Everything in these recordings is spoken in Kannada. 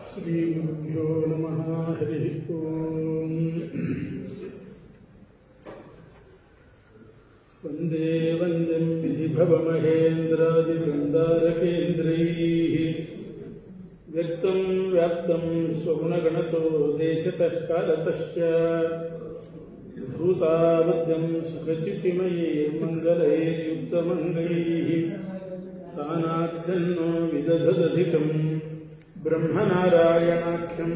ಶ್ರೀಗುರುಭ್ಯೋ ನಮಃ. ಹರಿ ಓಂ. ವಂದೇ ವಂದ್ಯಂ ವಿಧಿಭವಮಹೇಂದ್ರಾದಿವೃಂದಾರಕೇಂದ್ರೈಃ ವ್ಯಕ್ತಂ ವ್ಯಾಪ್ತಂ ಸ್ವಗುಣಗಣತೋ ದೇಶತಃ ಕಾಲತಶ್ಚ ಭೂತಾವದ್ಯಂ ಸುಖಚಿತಿಮಯೈರ್ಮಂಗಲೈರ್ಯುಕ್ತಮಂಗೈಃ ಸಾನಾಥ್ಯನ್ನೋ ವಿದಧದಧಿಕಂ ಬ್ರಹ್ಮನಾರಾಯಣಾಖ್ಯಂ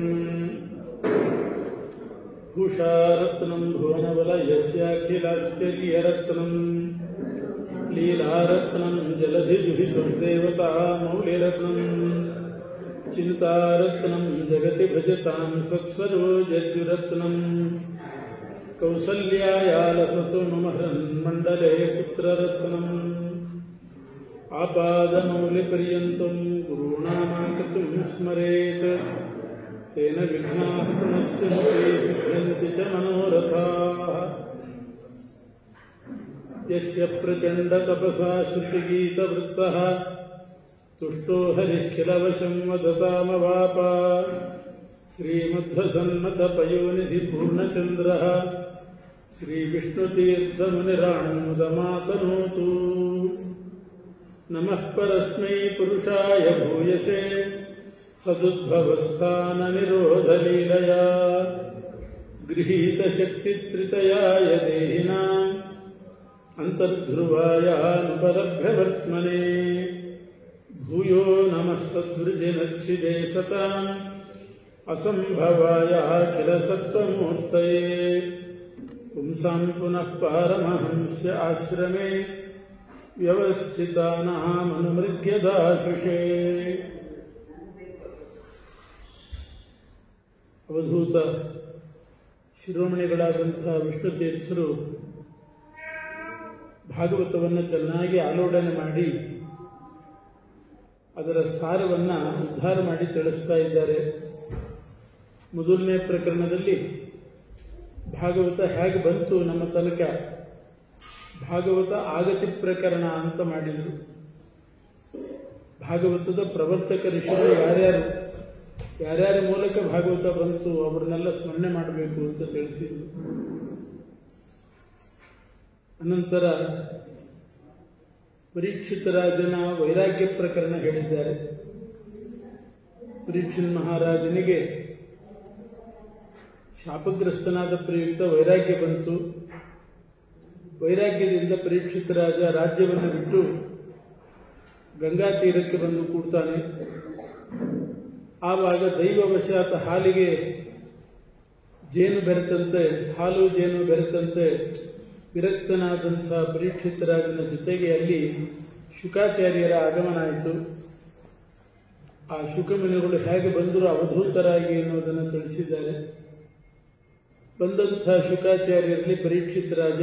ಭೂಷಾರತ್ನಂ ಭುವನವಲಯಸ್ಯಾಖಿಲಾಶ್ಚರ್ಯರತ್ನಂ ಲೀಲಾರತ್ನಂ ಜಲಧಿದುಹಿತಂ ದೇವತಾ ಮೌಲಿರತ್ನಂ ಚಿಂತಾರತ್ನಂ ಜಗತಿ ಭಜತಾಂ ಸತ್ಸರೋಜದ್ಯುರತ್ನಂ ಕೌಸಲ್ಯಾಯಾಲಸತು ಮಮ ಹೃನ್ಮಂಡಲೇ ಪುತ್ರರತ್ನಂ ಆಪಾದಮೌಲಿಪರ್ಯಂತಂ ಗುರುಣಾಮಾಕೃತಿಂ ಸ್ಮರೇತ್ ತೇನ ವಿಘ್ನಾಃ ಪ್ರಣಶ್ಯಂತೆ ಸಿದ್ಧ್ಯಂತಿ ಚ ಮನೋರಥಾಃ. ಯಸ್ಯ ಪ್ರಚಂಡತಪಸಾ ಶ್ರುತಿಗೀತವೃತ್ತಃ ತುಷ್ಟೋ ಹರಿಃ ಖಿಲವಶಂ ವದತಾಮವಾಪ ಶ್ರೀಮಧ್ವಸನ್ಮತಪಯೋನಿಧಿ ಪೂರ್ಣಚಂದ್ರಃ ಶ್ರೀವಿಷ್ಣುತೀರ್ಥಮುನಿರಾಣುಮುದಮಾತನೋತು. ನಮಃ ಪರಸ್ಮೈ ಪುರುಷಾಯ ಭೂಯಸೆ ಸದುದ್ಭವಸ್ಥಾನನಿರೋಧಲೀಲಯಾ ಗೃಹೀತಶಕ್ತಿತ್ರಿತಯಾಯ ದೇಹಿನಾಂ ಅಂತರ್ಧ್ರುವಾಯಾನುಪಲಭ್ಯವರ್ತ್ಮನೆ. ಭೂಯೋ ನಮಃ ಸದ್ವೃಜಿನಚ್ಛಿದೆ ಸತಾಂ ಅಸಂಭವಾಯ ಅಖಿಲಸತ್ವಮೂರ್ತಯೇ. ಪುಂಸಾಂ ಪುನಃ ಪಾರಮಹಂಸ್ಯ ಆಶ್ರಮೇ ವ್ಯವಸ್ಥಿತಾನಾಮನುಮೃಗ್ಯದಾಶುಷೇ. ಅವಧೂತ ಶಿರೋಮಣಿಗಳಾದಂತಹ ವಿಷ್ಣುತೀರ್ಥರು ಭಾಗವತವನ್ನು ಚೆನ್ನಾಗಿ ಆಲೋಡನೆ ಮಾಡಿ ಅದರ ಸಾರವನ್ನು ಉದ್ಧಾರ ಮಾಡಿ ತಿಳಿಸ್ತಾ ಇದ್ದಾರೆ. ಮೊದಲನೇ ಪ್ರಕರಣದಲ್ಲಿ ಭಾಗವತ ಹೇಗೆ ಬಂತು ನಮ್ಮ ತನಕ, ಭಾಗವತ ಆಗತಿ ಪ್ರಕರಣ ಅಂತ ಮಾಡಿದರು. ಭಾಗವತದ ಪ್ರವರ್ತಕ ಋಷಿಗಳು ಯಾರ್ಯಾರ ಮೂಲಕ ಭಾಗವತ ಬಂತು ಅವ್ರನ್ನೆಲ್ಲ ಸ್ಮರಣೆ ಮಾಡಬೇಕು ಅಂತ ತಿಳಿಸಿದರು. ಅನಂತರ ಪರೀಕ್ಷಿತರಾಜನ ವೈರಾಗ್ಯ ಪ್ರಕರಣ ಹೇಳಿದ್ದಾರೆ. ಪರೀಕ್ಷಿತ್ ಮಹಾರಾಜನಿಗೆ ಶಾಪಗ್ರಸ್ತನಾದ ಪ್ರಯುಕ್ತ ವೈರಾಗ್ಯ ಬಂತು. ವೈರಾಗ್ಯದಿಂದ ಪರೀಕ್ಷಿತ ರಾಜ ರಾಜ್ಯವನ್ನು ಬಿಟ್ಟು ಗಂಗಾ ತೀರಕ್ಕೆ ಬಂದು ಕೂಡ್ತಾನೆ. ಆವಾಗ ದೈವವಶಾತ್ ಹಾಲಿಗೆ ಜೇನು ಬೆರೆತಂತೆ, ಹಾಲು ಜೇನು ಬೆರೆತಂತೆ ವಿರಕ್ತನಾದಂಥ ಪರೀಕ್ಷಿತ ರಾಜನ ಜೊತೆಗೆ ಅಲ್ಲಿ ಶುಕಾಚಾರ್ಯರ ಆಗಮನ ಆಯಿತು. ಆ ಶುಕಮುನಿಗಳು ಹೇಗೆ ಬಂದರು ಅವಧೂತರಾಗಿ ಎನ್ನುವುದನ್ನು ತಿಳಿಸಿದ್ದಾರೆ. ಬಂದಂಥ ಶುಕಾಚಾರ್ಯರಲ್ಲಿ ಪರೀಕ್ಷಿತ ರಾಜ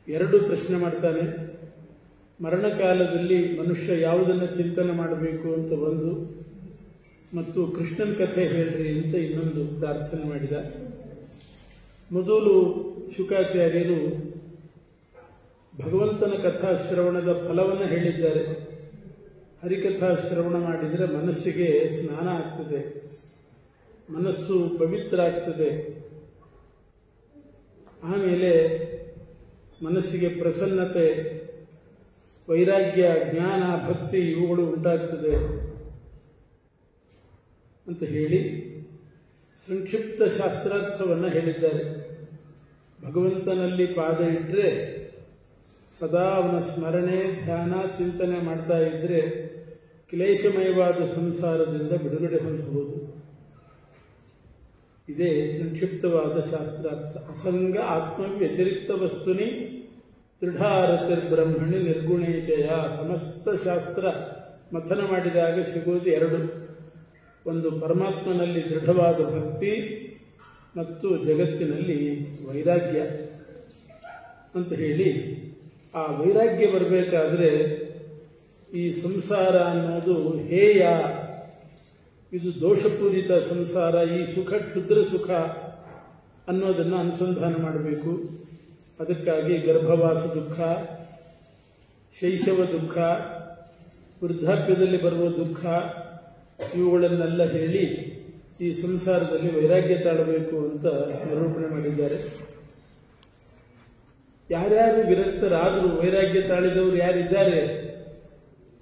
ಎರಡು ಪ್ರಶ್ನೆ ಮಾಡ್ತಾನೆ. ಮರಣಕಾಲದಲ್ಲಿ ಮನುಷ್ಯ ಯಾವುದನ್ನು ಚಿಂತನೆ ಮಾಡಬೇಕು ಅಂತ ಒಂದು, ಮತ್ತು ಕೃಷ್ಣನ ಕಥೆ ಹೇಳ್ರಿ ಅಂತ ಇನ್ನೊಂದು ಪ್ರಾರ್ಥನೆ ಮಾಡಿದ. ಮೊದಲು ಶುಕಾಚಾರ್ಯರು ಭಗವಂತನ ಕಥಾಶ್ರವಣದ ಫಲವನ್ನು ಹೇಳಿದ್ದಾರೆ. ಹರಿಕಥಾಶ್ರವಣ ಮಾಡಿದರೆ ಮನಸ್ಸಿಗೆ ಸ್ನಾನ ಆಗ್ತದೆ, ಮನಸ್ಸು ಪವಿತ್ರ ಆಗ್ತದೆ, ಆಮೇಲೆ ಮನಸ್ಸಿಗೆ ಪ್ರಸನ್ನತೆ, ವೈರಾಗ್ಯ, ಜ್ಞಾನ, ಭಕ್ತಿ ಇವುಗಳು ಉಂಟಾಗ್ತದೆ ಅಂತ ಹೇಳಿ ಸಂಕ್ಷಿಪ್ತ ಶಾಸ್ತ್ರಾರ್ಥವನ್ನು ಹೇಳಿದ್ದಾರೆ. ಭಗವಂತನಲ್ಲಿ ಪಾದ ಇಟ್ಟರೆ, ಸದಾ ಅವನ ಸ್ಮರಣೆ, ಧ್ಯಾನ, ಚಿಂತನೆ ಮಾಡ್ತಾ ಇದ್ದರೆ ಕ್ಲೇಶಮಯವಾದ ಸಂಸಾರದಿಂದ ಬಿಡುಗಡೆ ಹೊಂದಬಹುದು. ಇದೇ ಸಂಕ್ಷಿಪ್ತವಾದ ಶಾಸ್ತ್ರಾರ್ಥ. ಅಸಂಗ ಆತ್ಮ ವ್ಯತಿರಿಕ್ತ ವಸ್ತುನಿ ದೃಢಾರತಿರ್ಬ್ರಹ್ಮಣಿ ನಿರ್ಗುಣೇಚಯ. ಸಮಸ್ತ ಶಾಸ್ತ್ರ ಮಥನ ಮಾಡಿದಾಗ ಸಿಗುವುದು ಎರಡು. ಒಂದು ಪರಮಾತ್ಮನಲ್ಲಿ ದೃಢವಾದ ಭಕ್ತಿ ಮತ್ತು ಜಗತ್ತಿನಲ್ಲಿ ವೈರಾಗ್ಯ ಅಂತ ಹೇಳಿ, ಆ ವೈರಾಗ್ಯ ಬರಬೇಕಾದ್ರೆ ಈ ಸಂಸಾರ ಅನ್ನೋದು ಹೇಯ, ಇದು ದೋಷಪೂರಿತ ಸಂಸಾರ, ಈ ಸುಖ ಕ್ಷುದ್ರ ಸುಖ ಅನ್ನೋದನ್ನು ಅನುಸಂಧಾನ ಮಾಡಬೇಕು. ಅದಕ್ಕಾಗಿ ಗರ್ಭವಾಸ ದುಃಖ, ಶೈಶವ ದುಃಖ, ವೃದ್ಧಾಪ್ಯದಲ್ಲಿ ಬರುವ ದುಃಖ ಇವುಗಳನ್ನೆಲ್ಲ ಹೇಳಿ ಈ ಸಂಸಾರದಲ್ಲಿ ವೈರಾಗ್ಯ ತಾಳಬೇಕು ಅಂತ ನಿರೂಪಣೆ ಮಾಡಿದ್ದಾರೆ. ಯಾರ್ಯಾರು ವಿರಕ್ತರಾದರೂ ವೈರಾಗ್ಯ ತಾಳಿದವರು ಯಾರಿದ್ದಾರೆ?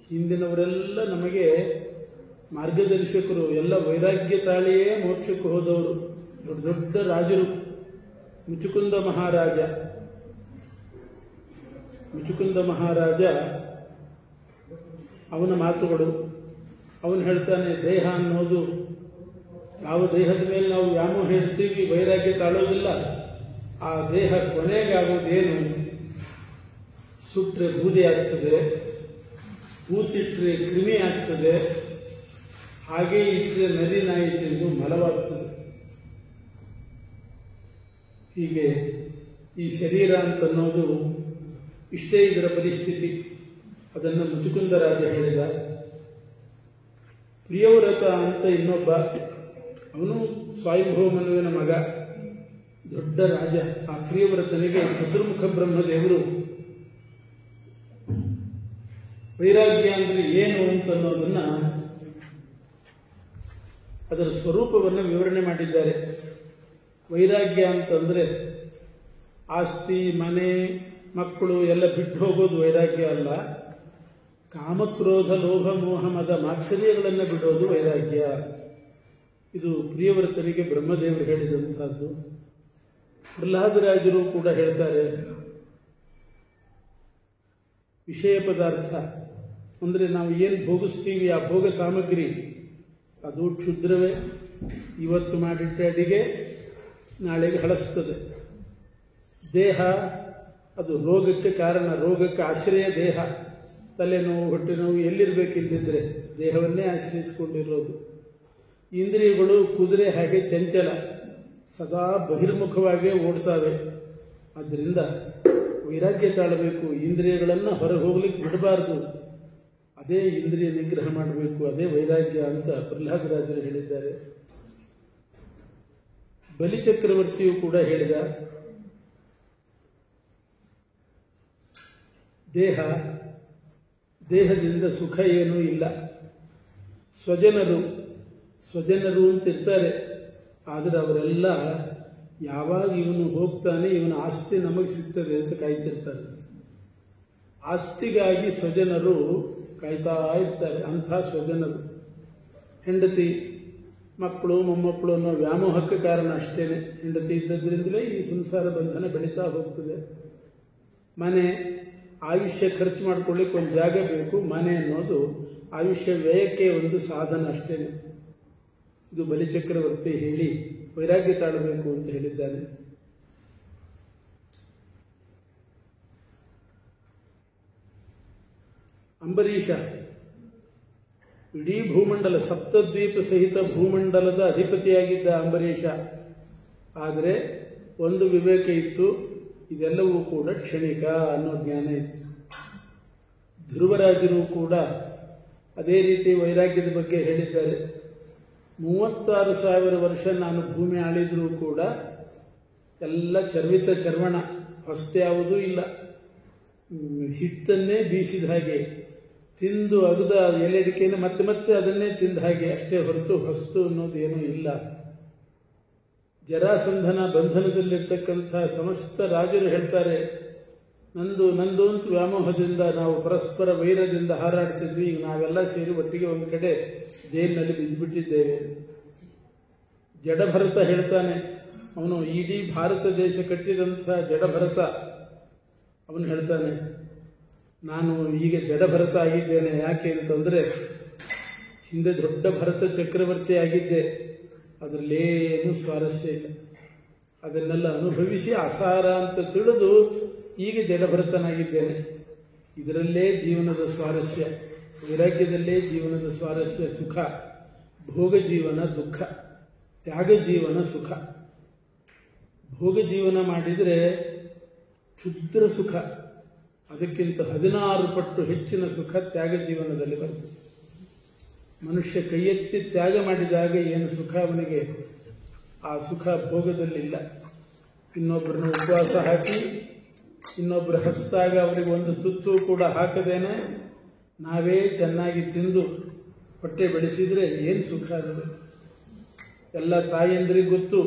ಹಿಂದಿನವರೆಲ್ಲ ನಮಗೆ ಮಾರ್ಗದರ್ಶಕರು, ಎಲ್ಲ ವೈರಾಗ್ಯ ತಾಳಿಯೇ ಮೋಕ್ಷಕ್ಕೆ ಹೋದವರು, ದೊಡ್ಡ ದೊಡ್ಡ ರಾಜರು. ಮುಚುಕುಂದ ಮಹಾರಾಜ ಅವನ ಮಾತುಗಳು, ಅವನು ಹೇಳ್ತಾನೆ, ದೇಹ ಅನ್ನೋದು ಯಾವ ದೇಹದ ಮೇಲೆ ನಾವು ವ್ಯಾಮೋಹ ಹೇಳ್ತೀವಿ, ವೈರಾಗ್ಯ ತಾಳೋದಿಲ್ಲ. ಆ ದೇಹ ಕೊನೆಗಾಗೋದೇನು? ಸುಟ್ಟರೆ ಬೂದಿ ಆಗ್ತದೆ, ಕೂತಿಟ್ರೆ ಕ್ರಿಮಿ ಆಗ್ತದೆ, ಹಾಗೇ ಇಟ್ಟರೆ ನರಿ ನಾಯಿ ತಿಂದು ಮಲವಾಗ್ತದೆ. ಹೀಗೆ ಈ ಶರೀರ ಅಂತನ್ನೋದು ಇಷ್ಟೇ ಇದರ ಪರಿಸ್ಥಿತಿ. ಅದನ್ನು ಮುಚುಕುಂದ ರಾಜ ಹೇಳಿದ. ಪ್ರಿಯವ್ರತ ಅಂತ ಇನ್ನೊಬ್ಬ, ಅವನು ಸ್ವಯಂಭೂಮನುವಿನ ಮಗ, ದೊಡ್ಡ ರಾಜ. ಆ ಪ್ರಿಯವ್ರತನಿಗೆ ಚತುರ್ಮುಖ ಬ್ರಹ್ಮದೇವರು ವೈರಾಗ್ಯ ಅಂದ್ರೆ ಏನು ಅಂತನ್ನೋದನ್ನ, ಅದರ ಸ್ವರೂಪವನ್ನು ವಿವರಣೆ ಮಾಡಿದ್ದಾರೆ. ವೈರಾಗ್ಯ ಅಂತಂದ್ರೆ ಆಸ್ತಿ, ಮನೆ, ಮಕ್ಕಳು ಎಲ್ಲ ಬಿಟ್ಟು ಹೋಗೋದು ವೈರಾಗ್ಯ ಅಲ್ಲ. ಕಾಮಕ್ರೋಧ, ಲೋಭ, ಮೋಹ, ಮದ, ಮಾತ್ಸರ್ಯಗಳನ್ನು ಬಿಡೋದು ವೈರಾಗ್ಯ. ಇದು ಪ್ರಿಯವ್ರತನಿಗೆ ಬ್ರಹ್ಮದೇವರು ಹೇಳಿದಂತಹದ್ದು. ಪ್ರಹ್ಲಾದರಾಜರು ಕೂಡ ಹೇಳ್ತಾರೆ, ವಿಷಯ ಪದಾರ್ಥ ಅಂದರೆ ನಾವು ಏನು ಭೋಗಿಸ್ತೀವಿ, ಆ ಭೋಗ ಸಾಮಗ್ರಿ ಅದು ಕ್ಷುದ್ರವೇ. ಇವತ್ತು ಮಾಡಿಟ್ಟ ಅಡಿಗೆ ನಾಳೆಗೆ ಹಳಸ್ತದೆ. ದೇಹ ಅದು ರೋಗಕ್ಕೆ ಕಾರಣ, ರೋಗಕ್ಕೆ ಆಶ್ರಯ ದೇಹ. ತಲೆನೋವು, ಹೊಟ್ಟೆ ನೋವು ಎಲ್ಲಿರಬೇಕಿಲ್ಲದಿದ್ರೆ ದೇಹವನ್ನೇ ಆಶ್ರಯಿಸಿಕೊಂಡಿರೋದು. ಇಂದ್ರಿಯಗಳು ಕುದುರೆ ಹಾಗೆ ಚಂಚಲ, ಸದಾ ಬಹಿರ್ಮುಖವಾಗಿ ಓಡ್ತಾವೆ. ಆದ್ದರಿಂದ ವೈರಾಗ್ಯ ತಾಳಬೇಕು, ಇಂದ್ರಿಯಗಳನ್ನು ಹೊರಗೆ ಹೋಗ್ಲಿಕ್ಕೆ ಬಿಡಬಾರ್ದು. ಅದೇ ಇಂದ್ರಿಯ ನಿಗ್ರಹ ಮಾಡಬೇಕು, ಅದೇ ವೈರಾಗ್ಯ ಅಂತ ಪ್ರಹ್ಲಾದರಾಜರು ಹೇಳಿದ್ದಾರೆ. ಬಲಿಚಕ್ರವರ್ತಿಯು ಕೂಡ ಹೇಳಿದ, ದೇಹದಿಂದ ಸುಖ ಏನೂ ಇಲ್ಲ. ಸ್ವಜನರು ಅಂತ ಇರ್ತಾರೆ, ಆದರೆ ಅವರೆಲ್ಲ ಯಾವಾಗ ಇವನು ಹೋಗ್ತಾನೆ, ಇವನ ಆಸ್ತಿ ನಮಗೆ ಸಿಗ್ತದೆ ಅಂತ ಕಾಯ್ತಿರ್ತಾರೆ. ಆಸ್ತಿಗಾಗಿ ಸ್ವಜನರು ಕಾಯ್ತಾ ಇರ್ತಾರೆ. ಅಂಥ ಸ್ವಜನರು ಹೆಂಡತಿ, ಮಕ್ಕಳು, ಮೊಮ್ಮಕ್ಕಳು ಅನ್ನೋ ವ್ಯಾಮೋಹಕ್ಕೆ ಕಾರಣ ಅಷ್ಟೇನೆ. ಹೆಂಡತಿ ಇದ್ದದ್ರಿಂದಲೇ ಈ ಸಂಸಾರ ಬಂಧನ ಬೆಳೀತಾ ಹೋಗ್ತದೆ. ಮನೆ, ಆಯುಷ್ಯ ಖರ್ಚು ಮಾಡ್ಕೊಳ್ಳಿಕ್ಕೆ ಒಂದು ಜಾಗ ಬೇಕು. ಮನೆ ಅನ್ನೋದು ಆಯುಷ್ಯ ವ್ಯಯಕ್ಕೆ ಒಂದು ಸಾಧನ ಅಷ್ಟೇನೆ. ಇದು ಬಲಿಚಕ್ರವರ್ತಿ ಹೇಳಿ ವೈರಾಗ್ಯ ತಾಳಬೇಕು ಅಂತ ಹೇಳಿದ್ದಾನೆ. ಅಂಬರೀಷ ಇಡೀ ಭೂಮಂಡಲ, ಸಪ್ತದ್ವೀಪ ಸಹಿತ ಭೂಮಂಡಲದ ಅಧಿಪತಿಯಾಗಿದ್ದ ಅಂಬರೀಷ. ಆದರೆ ಒಂದು ವಿವೇಕ ಇತ್ತು, ಇದೆಲ್ಲವೂ ಕೂಡ ಕ್ಷಣಿಕ ಅನ್ನೋ ಜ್ಞಾನ ಇತ್ತು. ಧ್ರುವರಾಜರು ಕೂಡ ಅದೇ ರೀತಿ ವೈರಾಗ್ಯದ ಬಗ್ಗೆ ಹೇಳಿದ್ದಾರೆ. 36,000 ವರ್ಷ ನಾನು ಭೂಮಿ ಆಳಿದ್ರೂ ಕೂಡ ಎಲ್ಲ ಚರ್ವಣ, ಹೊಸ್ತ್ಯಾವುದೂ ಇಲ್ಲ. ಹಿಟ್ಟನ್ನೇ ಬೀಸಿದ ಹಾಗೆ ತಿಂದು ಅಗದ ಎಲೆಡಿಕೆಯನ್ನು ಮತ್ತೆ ಮತ್ತೆ ಅದನ್ನೇ ತಿಂದ ಹಾಗೆ ಅಷ್ಟೇ ಹೊರತು ಹೊಸ್ತು ಅನ್ನೋದೇನೂ ಇಲ್ಲ. ಜರಾಸಂಧನ ಬಂಧನದಲ್ಲಿರ್ತಕ್ಕಂಥ ಸಮಸ್ತ ರಾಜರು ಹೇಳ್ತಾರೆ, ನಂದು ಅಂತ ವ್ಯಾಮೋಹದಿಂದ ನಾವು ಪರಸ್ಪರ ವೈರದಿಂದ ಹಾರಾಡ್ತಿದ್ವಿ, ಈಗ ನಾವೆಲ್ಲ ಸೇರಿ ಒಟ್ಟಿಗೆ ಒಂದು ಕಡೆ ಜೈಲಿನಲ್ಲಿ ಬಿದ್ದುಬಿಟ್ಟಿದ್ದೇವೆ. ಜಡಭರತ ಹೇಳ್ತಾನೆ, ಅವನು ಇಡೀ ಭಾರತ ದೇಶ ಕಟ್ಟಿದಂಥ ಜಡಭರತ, ಅವನು ಹೇಳ್ತಾನೆ, ನಾನು ಈಗ ಜಡಭರತ ಆಗಿದ್ದೇನೆ. ಯಾಕೆ ಅಂತಂದರೆ ಹಿಂದೆ ದೊಡ್ಡ ಭರತ ಚಕ್ರವರ್ತಿ ಆಗಿದ್ದೆ, ಅದರಲ್ಲೇನೂ ಸ್ವಾರಸ್ಯ ಇಲ್ಲ. ಅದನ್ನೆಲ್ಲ ಅನುಭವಿಸಿ ಅಸಾರ ಅಂತ ತಿಳಿದು ಈಗ ಜಡಭರತನಾಗಿದ್ದೇನೆ. ಇದರಲ್ಲೇ ಜೀವನದ ಸ್ವಾರಸ್ಯ, ವೈರಾಗ್ಯದಲ್ಲೇ ಜೀವನದ ಸ್ವಾರಸ್ಯ. ಸುಖ, ಭೋಗ ಜೀವನ ದುಃಖ, ತ್ಯಾಗ ಜೀವನ ಸುಖ. ಭೋಗ ಜೀವನ ಮಾಡಿದರೆ ಕ್ಷುದ್ರ ಸುಖ, ಅದಕ್ಕಿಂತ 16 ಪಟ್ಟು ಹೆಚ್ಚಿನ ಸುಖ ತ್ಯಾಗ ಜೀವನದಲ್ಲಿ ಬರ್ತದೆ. ಮನುಷ್ಯ ಕೈಯೆತ್ತಿ ತ್ಯಾಗ ಮಾಡಿದಾಗ ಏನು ಸುಖ ಅವನಿಗೆ, ಆ ಸುಖ ಭೋಗದಲ್ಲಿಲ್ಲ. ಇನ್ನೊಬ್ಬರನ್ನ ಉಪವಾಸ ಹಾಕಿ ಇನ್ನೊಬ್ಬರು ಹಸಿದಾಗ ಅವರಿಗೆ ಒಂದು ತುತ್ತು ಕೂಡ ಹಾಕದೇನೆ ನಾವೇ ಚೆನ್ನಾಗಿ ತಿಂದು ಹೊಟ್ಟೆ ಬೆಳೆಸಿದರೆ ಏನು ಸುಖ ಅದು. ಎಲ್ಲ ತಾಯಿಯಂದ್ರಿಗೆ ಗೊತ್ತು,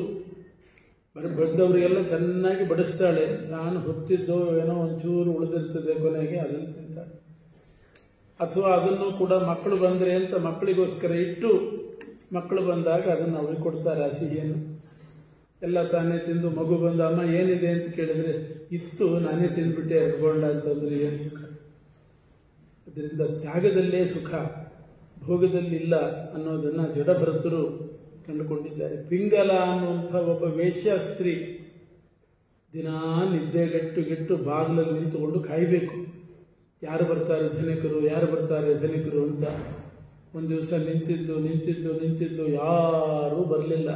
ಬಂದವರಿಗೆಲ್ಲ ಚೆನ್ನಾಗಿ ಬಡಿಸ್ತಾಳೆ, ತಾನು ಹೊತ್ತಿದ್ದೋ ಏನೋ ಒಂಚೂರು ಉಳಿದಿರ್ತದೆ, ಕೊನೆಗೆ ಅದನ್ನು ತಿಂತಾಳೆ. ಅಥವಾ ಅದನ್ನು ಕೂಡ ಮಕ್ಕಳು ಬಂದರೆ ಅಂತ ಮಕ್ಕಳಿಗೋಸ್ಕರ ಇಟ್ಟು ಮಕ್ಕಳು ಬಂದಾಗ ಅದನ್ನು ಅವಳಿಗೆ ಕೊಡ್ತಾರೆ ಆ ಸಿಹಿಯನ್ನು. ಎಲ್ಲ ತಾನೇ ತಿಂದು ಮಗು ಬಂದು ಅಮ್ಮ ಏನಿದೆ ಅಂತ ಕೇಳಿದ್ರೆ ಇತ್ತು ನಾನೇ ತಿಂದ್ಬಿಟ್ಟೆ ಎರ್ಕೊಂಡ ಅಂತಂದ್ರೆ ಏನು ಸುಖ. ಅದರಿಂದ ತ್ಯಾಗದಲ್ಲೇ ಸುಖ, ಭೋಗದಲ್ಲಿಲ್ಲ ಅನ್ನೋದನ್ನು ಜಡಭರತರು ಕಂಡುಕೊಂಡಿದ್ದಾರೆ. ಪಿಂಗಲ ಅನ್ನುವಂಥ ಒಬ್ಬ ವೇಶ್ಯ ಸ್ತ್ರೀ ದಿನಾ ನಿದ್ದೆಗೆಟ್ಟು ಬಾಗಿಲಲ್ಲಿ ನಿಂತುಕೊಂಡು ಕಾಯಬೇಕು, ಯಾರು ಬರ್ತಾರೆ ಧನಿಕರು, ಯಾರು ಬರ್ತಾರೆ ಧನಿಕರು ಅಂತ. ಒಂದು ದಿವಸ ನಿಂತಿದ್ಲು, ಯಾರೂ ಬರಲಿಲ್ಲ.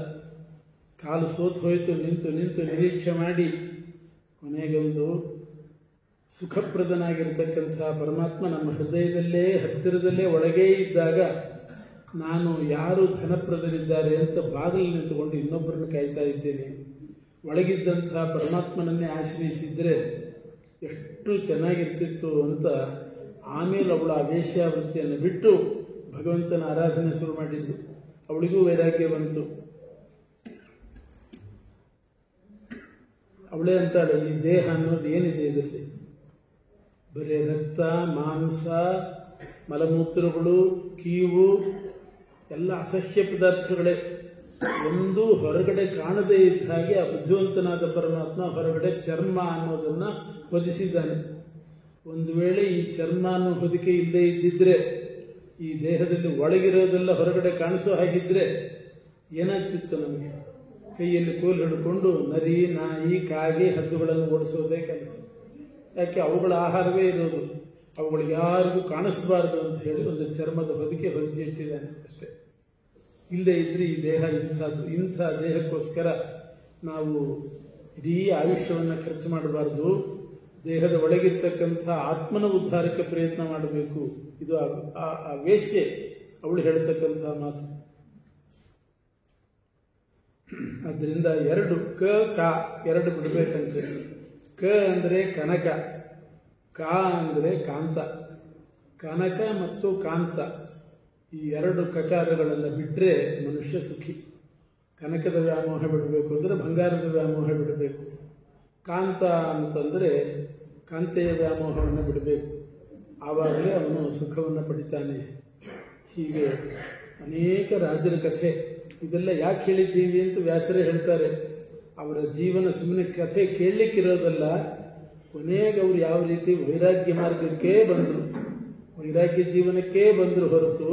ಕಾಲು ಸೋತು ಹೋಯಿತು. ನಿಂತು ನಿರೀಕ್ಷೆ ಮಾಡಿ ಕೊನೆಗೊಂದು ಸುಖಪ್ರದನಾಗಿರ್ತಕ್ಕಂಥ ಪರಮಾತ್ಮ ನಮ್ಮ ಹೃದಯದಲ್ಲೇ ಹತ್ತಿರದಲ್ಲೇ ಒಳಗೇ ಇದ್ದಾಗ ನಾನು ಯಾರು ಧನಪ್ರದರಿದ್ದಾರೆ ಅಂತ ಬಾಗಿಲು ನಿಂತುಕೊಂಡು ಇನ್ನೊಬ್ಬರನ್ನು ಕಾಯ್ತಾ ಇದ್ದೇನೆ. ಒಳಗಿದ್ದಂಥ ಪರಮಾತ್ಮನನ್ನೇ ಆಶ್ರಯಿಸಿದರೆ ಎಷ್ಟು ಚೆನ್ನಾಗಿರ್ತಿತ್ತು ಅಂತ ಆಮೇಲೆ ಅವಳು ಆ ವೇಶ್ಯಾವೃತ್ತಿಯನ್ನು ಬಿಟ್ಟು ಭಗವಂತನ ಆರಾಧನೆ ಶುರು ಮಾಡಿದ್ಲು. ಅವಳಿಗೂ ವೈರಾಗ್ಯ ಬಂತು. ಅವಳೇ ಅಂತಾಳೆ, ಈ ದೇಹ ಅನ್ನೋದು ಏನಿದೆ ಇದರಲ್ಲಿ ಬರೀ ರಕ್ತ, ಮಾಂಸ, ಮಲಮೂತ್ರಗಳು, ಕೀವು ಎಲ್ಲ ಅಸಹ್ಯ ಪದಾರ್ಥಗಳೇ. ಒಂದು ಹೊರಗಡೆ ಕಾಣದೇ ಇದ್ದ ಹಾಗೆ ಆ ಬುದ್ಧಿವಂತನಾದ ಪರಮಾತ್ಮ ಹೊರಗಡೆ ಚರ್ಮ ಅನ್ನೋದನ್ನು ಹೊದಿಸಿದ್ದಾನೆ. ಒಂದು ವೇಳೆ ಈ ಚರ್ಮ ಅನ್ನೋ ಹೊದಿಕೆ ಇಲ್ಲದೇ ಇದ್ದಿದ್ರೆ, ಈ ದೇಹದಲ್ಲಿ ಒಳಗಿರೋದೆಲ್ಲ ಹೊರಗಡೆ ಕಾಣಿಸೋ ಹಾಗಿದ್ರೆ ಏನಾಗ್ತಿತ್ತು ನಮಗೆ? ಕೈಯಲ್ಲಿ ಕೋಲು ಹಿಡ್ಕೊಂಡು ನರಿ, ನಾಯಿ, ಕಾಗೆ, ಹದ್ದುಗಳನ್ನು ಓಡಿಸೋದೇ ಕೆಲಸ. ಯಾಕೆ? ಅವುಗಳ ಆಹಾರವೇ ಇರೋದು, ಅವುಗಳಿಗೆ ಯಾರಿಗೂ ಕಾಣಿಸಬಾರ್ದು ಅಂತ ಹೇಳಿ ಒಂದು ಚರ್ಮದ ಹೊದಿಕೆ ಹೊದಿಸಿ ಇಟ್ಟಿದ್ದಾನೆ ಅಷ್ಟೇ. ಇಲ್ಲದೆ ಇದ್ರೆ ಈ ದೇಹ ಇಂಥ ದೇಹಕ್ಕೋಸ್ಕರ ನಾವು ಇಡೀ ಆಯುಷ್ಯವನ್ನು ಖರ್ಚು ಮಾಡಬಾರ್ದು. ದೇಹದ ಒಳಗಿರ್ತಕ್ಕಂಥ ಆತ್ಮನ ಉದ್ಧಾರಕ್ಕೆ ಪ್ರಯತ್ನ ಮಾಡಬೇಕು. ಇದು ಆ ವೇಶ್ಯೆ ಅವಳು ಹೇಳ್ತಕ್ಕಂಥ ಮಾತು. ಆದ್ದರಿಂದ ಎರಡು ಬಿಡಬೇಕಂತ. ಕ ಅಂದರೆ ಕನಕ, ಕಾ ಅಂದರೆ ಕಾಂತ. ಕನಕ ಮತ್ತು ಕಾಂತ ಈ ಎರಡು ಕಕಾರಗಳನ್ನು ಬಿಟ್ಟರೆ ಮನುಷ್ಯ ಸುಖಿ. ಕನಕದ ವ್ಯಾಮೋಹ ಬಿಡಬೇಕು ಅಂದರೆ ಬಂಗಾರದ ವ್ಯಾಮೋಹ ಬಿಡಬೇಕು. ಕಾಂತ ಅಂತಂದರೆ ಕಾಂತೆಯ ವ್ಯಾಮೋಹವನ್ನು ಬಿಡಬೇಕು. ಆವಾಗಲೇ ಅವನು ಸುಖವನ್ನು ಪಡಿತಾನೆ. ಹೀಗೆ ಅನೇಕ ರಾಜರ ಕಥೆ ಇದೆಲ್ಲ ಯಾಕೆ ಹೇಳಿದ್ದೀವಿ ಅಂತ ವ್ಯಾಸರೇ ಹೇಳ್ತಾರೆ. ಅವರ ಜೀವನ ಸುಮ್ಮನೆ ಕಥೆ ಕೇಳಲಿಕ್ಕಿರೋದಲ್ಲ, ಕೊನೆಗೆ ಅವರು ಯಾವ ರೀತಿ ವೈರಾಗ್ಯ ಮಾರ್ಗಕ್ಕೆ ಬಂದರು, ವೈರಾಗ್ಯ ಜೀವನಕ್ಕೇ ಬಂದರು ಹೊರತು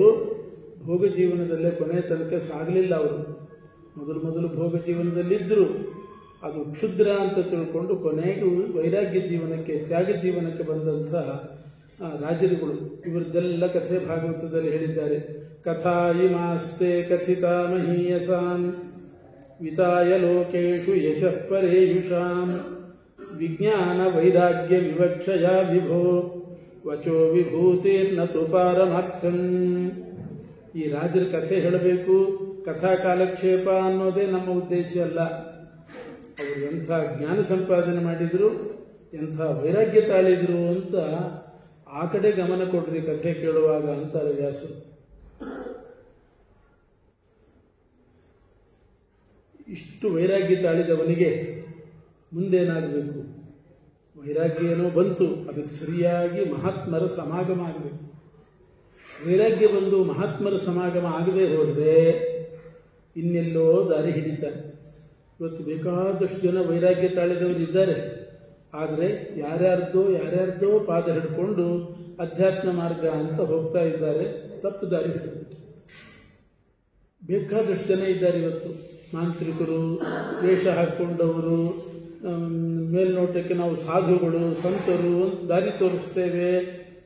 ಭೋಗ ಜೀವನದಲ್ಲೇ ಕೊನೆ ತನಕ ಸಾಗಲಿಲ್ಲ. ಅವರು ಮೊದಲು ಭೋಗ ಜೀವನದಲ್ಲಿದ್ದರು, ಅದು ಕ್ಷುದ್ರ ಅಂತ ತಿಳ್ಕೊಂಡು ಕೊನೆಗೂ ವೈರಾಗ್ಯ ಜೀವನಕ್ಕೆ, ತ್ಯಾಗ ಜೀವನಕ್ಕೆ ಬಂದಂಥ ರಾಜರುಗಳು. ಇವರದ್ದೆಲ್ಲ ಕಥೆ ಭಾಗವತದಲ್ಲಿ ಹೇಳಿದ್ದಾರೆ. ಕಥಾ ಇಮಾಸ್ತೆ ಕಥಿತಾ ಮಹೀಯಸಾಂ ವಿತಾಯ ಲೋಕೇಶು ಯಶಃ ಪರೇಯುಷಾಂ ವಿಜ್ಞಾನ ವೈರಾಗ್ಯ ವಿವಕ್ಷಯ ವಿಭೋ ವಚೋ ವಿಭೂತಿರ್ನತು ಪಾರಮಾರ್ಥಂ. ಈ ರಾಜರ ಕಥೆ ಹೇಳಬೇಕು, ಕಥಾ ಕಾಲಕ್ಷೇಪ ಅನ್ನೋದೇ ನಮ್ಮ ಉದ್ದೇಶ ಅಲ್ಲ. ಅವರು ಎಂಥ ಜ್ಞಾನ ಸಂಪಾದನೆ ಮಾಡಿದರು, ಎಂಥ ವೈರಾಗ್ಯ ತಾಳಿದ್ರು ಅಂತ ಆ ಕಡೆ ಗಮನ ಕೊಡ್ರಿ ಕಥೆ ಕೇಳುವಾಗ ಅಂತಾರೆ ವ್ಯಾಸರು. ಇಷ್ಟು ವೈರಾಗ್ಯ ತಾಳಿದವನಿಗೆ ಮುಂದೇನಾಗಬೇಕು? ವೈರಾಗ್ಯ ಏನೋ ಬಂತು, ಅದಕ್ಕೆ ಸರಿಯಾಗಿ ಮಹಾತ್ಮರ ಸಮಾಗಮ ಆಗಬೇಕು. ವೈರಾಗ್ಯ ಬಂದು ಮಹಾತ್ಮರ ಸಮಾಗಮ ಆಗದೆ ಹೋದರೆ ಇನ್ನೆಲ್ಲೋ ದಾರಿ ಹಿಡಿತಾನೆ. ಇವತ್ತು ಬೇಕಾದಷ್ಟು ಜನ ವೈರಾಗ್ಯ ತಾಳಿದವರು ಇದ್ದಾರೆ. ಆದರೆ ಯಾರ್ಯಾರ್ದೋ ಪಾದ ಹಿಡ್ಕೊಂಡು ಅಧ್ಯಾತ್ಮ ಮಾರ್ಗ ಅಂತ ಹೋಗ್ತಾ ಇದ್ದಾರೆ, ತಪ್ಪು ದಾರಿ ಹಿಡಿದ್ಬಿಟ್ಟು. ಬೇಕಾದಷ್ಟು ಜನ ಇದ್ದಾರೆ ಇವತ್ತು. ಮಾಂತ್ರಿಕರು, ವೇಷ ಹಾಕ್ಕೊಂಡವರು, ಮೇಲ್ನೋಟಕ್ಕೆ ನಾವು ಸಾಧುಗಳು, ಸಂತರು, ದಾರಿ ತೋರಿಸ್ತೇವೆ,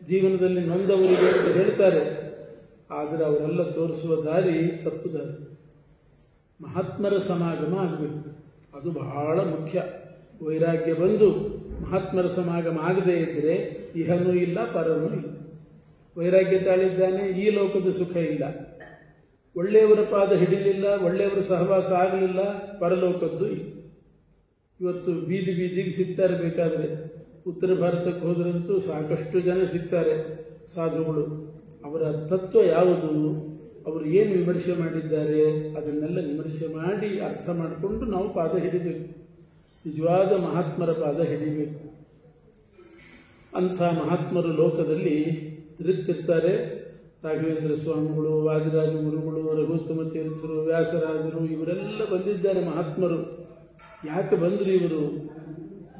ಜೀವನದಲ್ಲಿ ನೊಂದವರಿಗೆ ಅಂತ ಹೇಳ್ತಾರೆ. ಆದರೆ ಅವರೆಲ್ಲ ತೋರಿಸುವ ದಾರಿ ತಪ್ಪು ದಾರಿ. ಮಹಾತ್ಮರ ಸಮಾಗಮ ಆಗಬೇಕು, ಅದು ಬಹಳ ಮುಖ್ಯ. ವೈರಾಗ್ಯ ಬಂದು ಮಹಾತ್ಮರ ಸಮಾಗಮ ಆಗದೇ ಇದ್ದರೆ ಇಹನೂ ಇಲ್ಲ, ಪರನೂ ಇಲ್ಲ. ವೈರಾಗ್ಯ ತಾಳಿದ್ದಾನೆ, ಈ ಲೋಕದ ಸುಖ ಇಲ್ಲ. ಒಳ್ಳೆಯವರ ಪಾದ ಹಿಡಿಲಿಲ್ಲ, ಒಳ್ಳೆಯವರ ಸಹವಾಸ ಆಗಲಿಲ್ಲ, ಪರಲೋಕದ್ದು ಇಲ್ಲ. ಇವತ್ತು ಬೀದಿಗೆ ಸಿಗ್ತಾ ಇರಬೇಕಾದ್ರೆ ಉತ್ತರ ಭಾರತಕ್ಕೆ ಹೋದ್ರಂತೂ ಸಾಕಷ್ಟು ಜನ ಸಿಗ್ತಾರೆ ಸಾಧುಗಳು. ಅವರ ತತ್ವ ಯಾವುದು, ಅವರು ಏನು ವಿಮರ್ಶೆ ಮಾಡಿದ್ದಾರೆ ಅದನ್ನೆಲ್ಲ ವಿಮರ್ಶೆ ಮಾಡಿ ಅರ್ಥ ಮಾಡಿಕೊಂಡು ನಾವು ಪಾದ ಹಿಡಿಬೇಕು. ನಿಜವಾದ ಮಹಾತ್ಮರ ಪಾದ ಹಿಡಿಬೇಕು. ಅಂಥ ಮಹಾತ್ಮರು ಲೋಕದಲ್ಲಿ ತಿರುಗ್ತಿರ್ತಾರೆ. ರಾಘವೇಂದ್ರ ಸ್ವಾಮಿಗಳು, ವಾದಿರಾಜ ಗುರುಗಳು, ರಘುತ್ತಮ ತೀರ್ಥರು, ವ್ಯಾಸರಾಜರು ಇವರೆಲ್ಲ ಬಂದಿದ್ದಾರೆ ಮಹಾತ್ಮರು. ಯಾಕೆ ಬಂದರು ಇವರು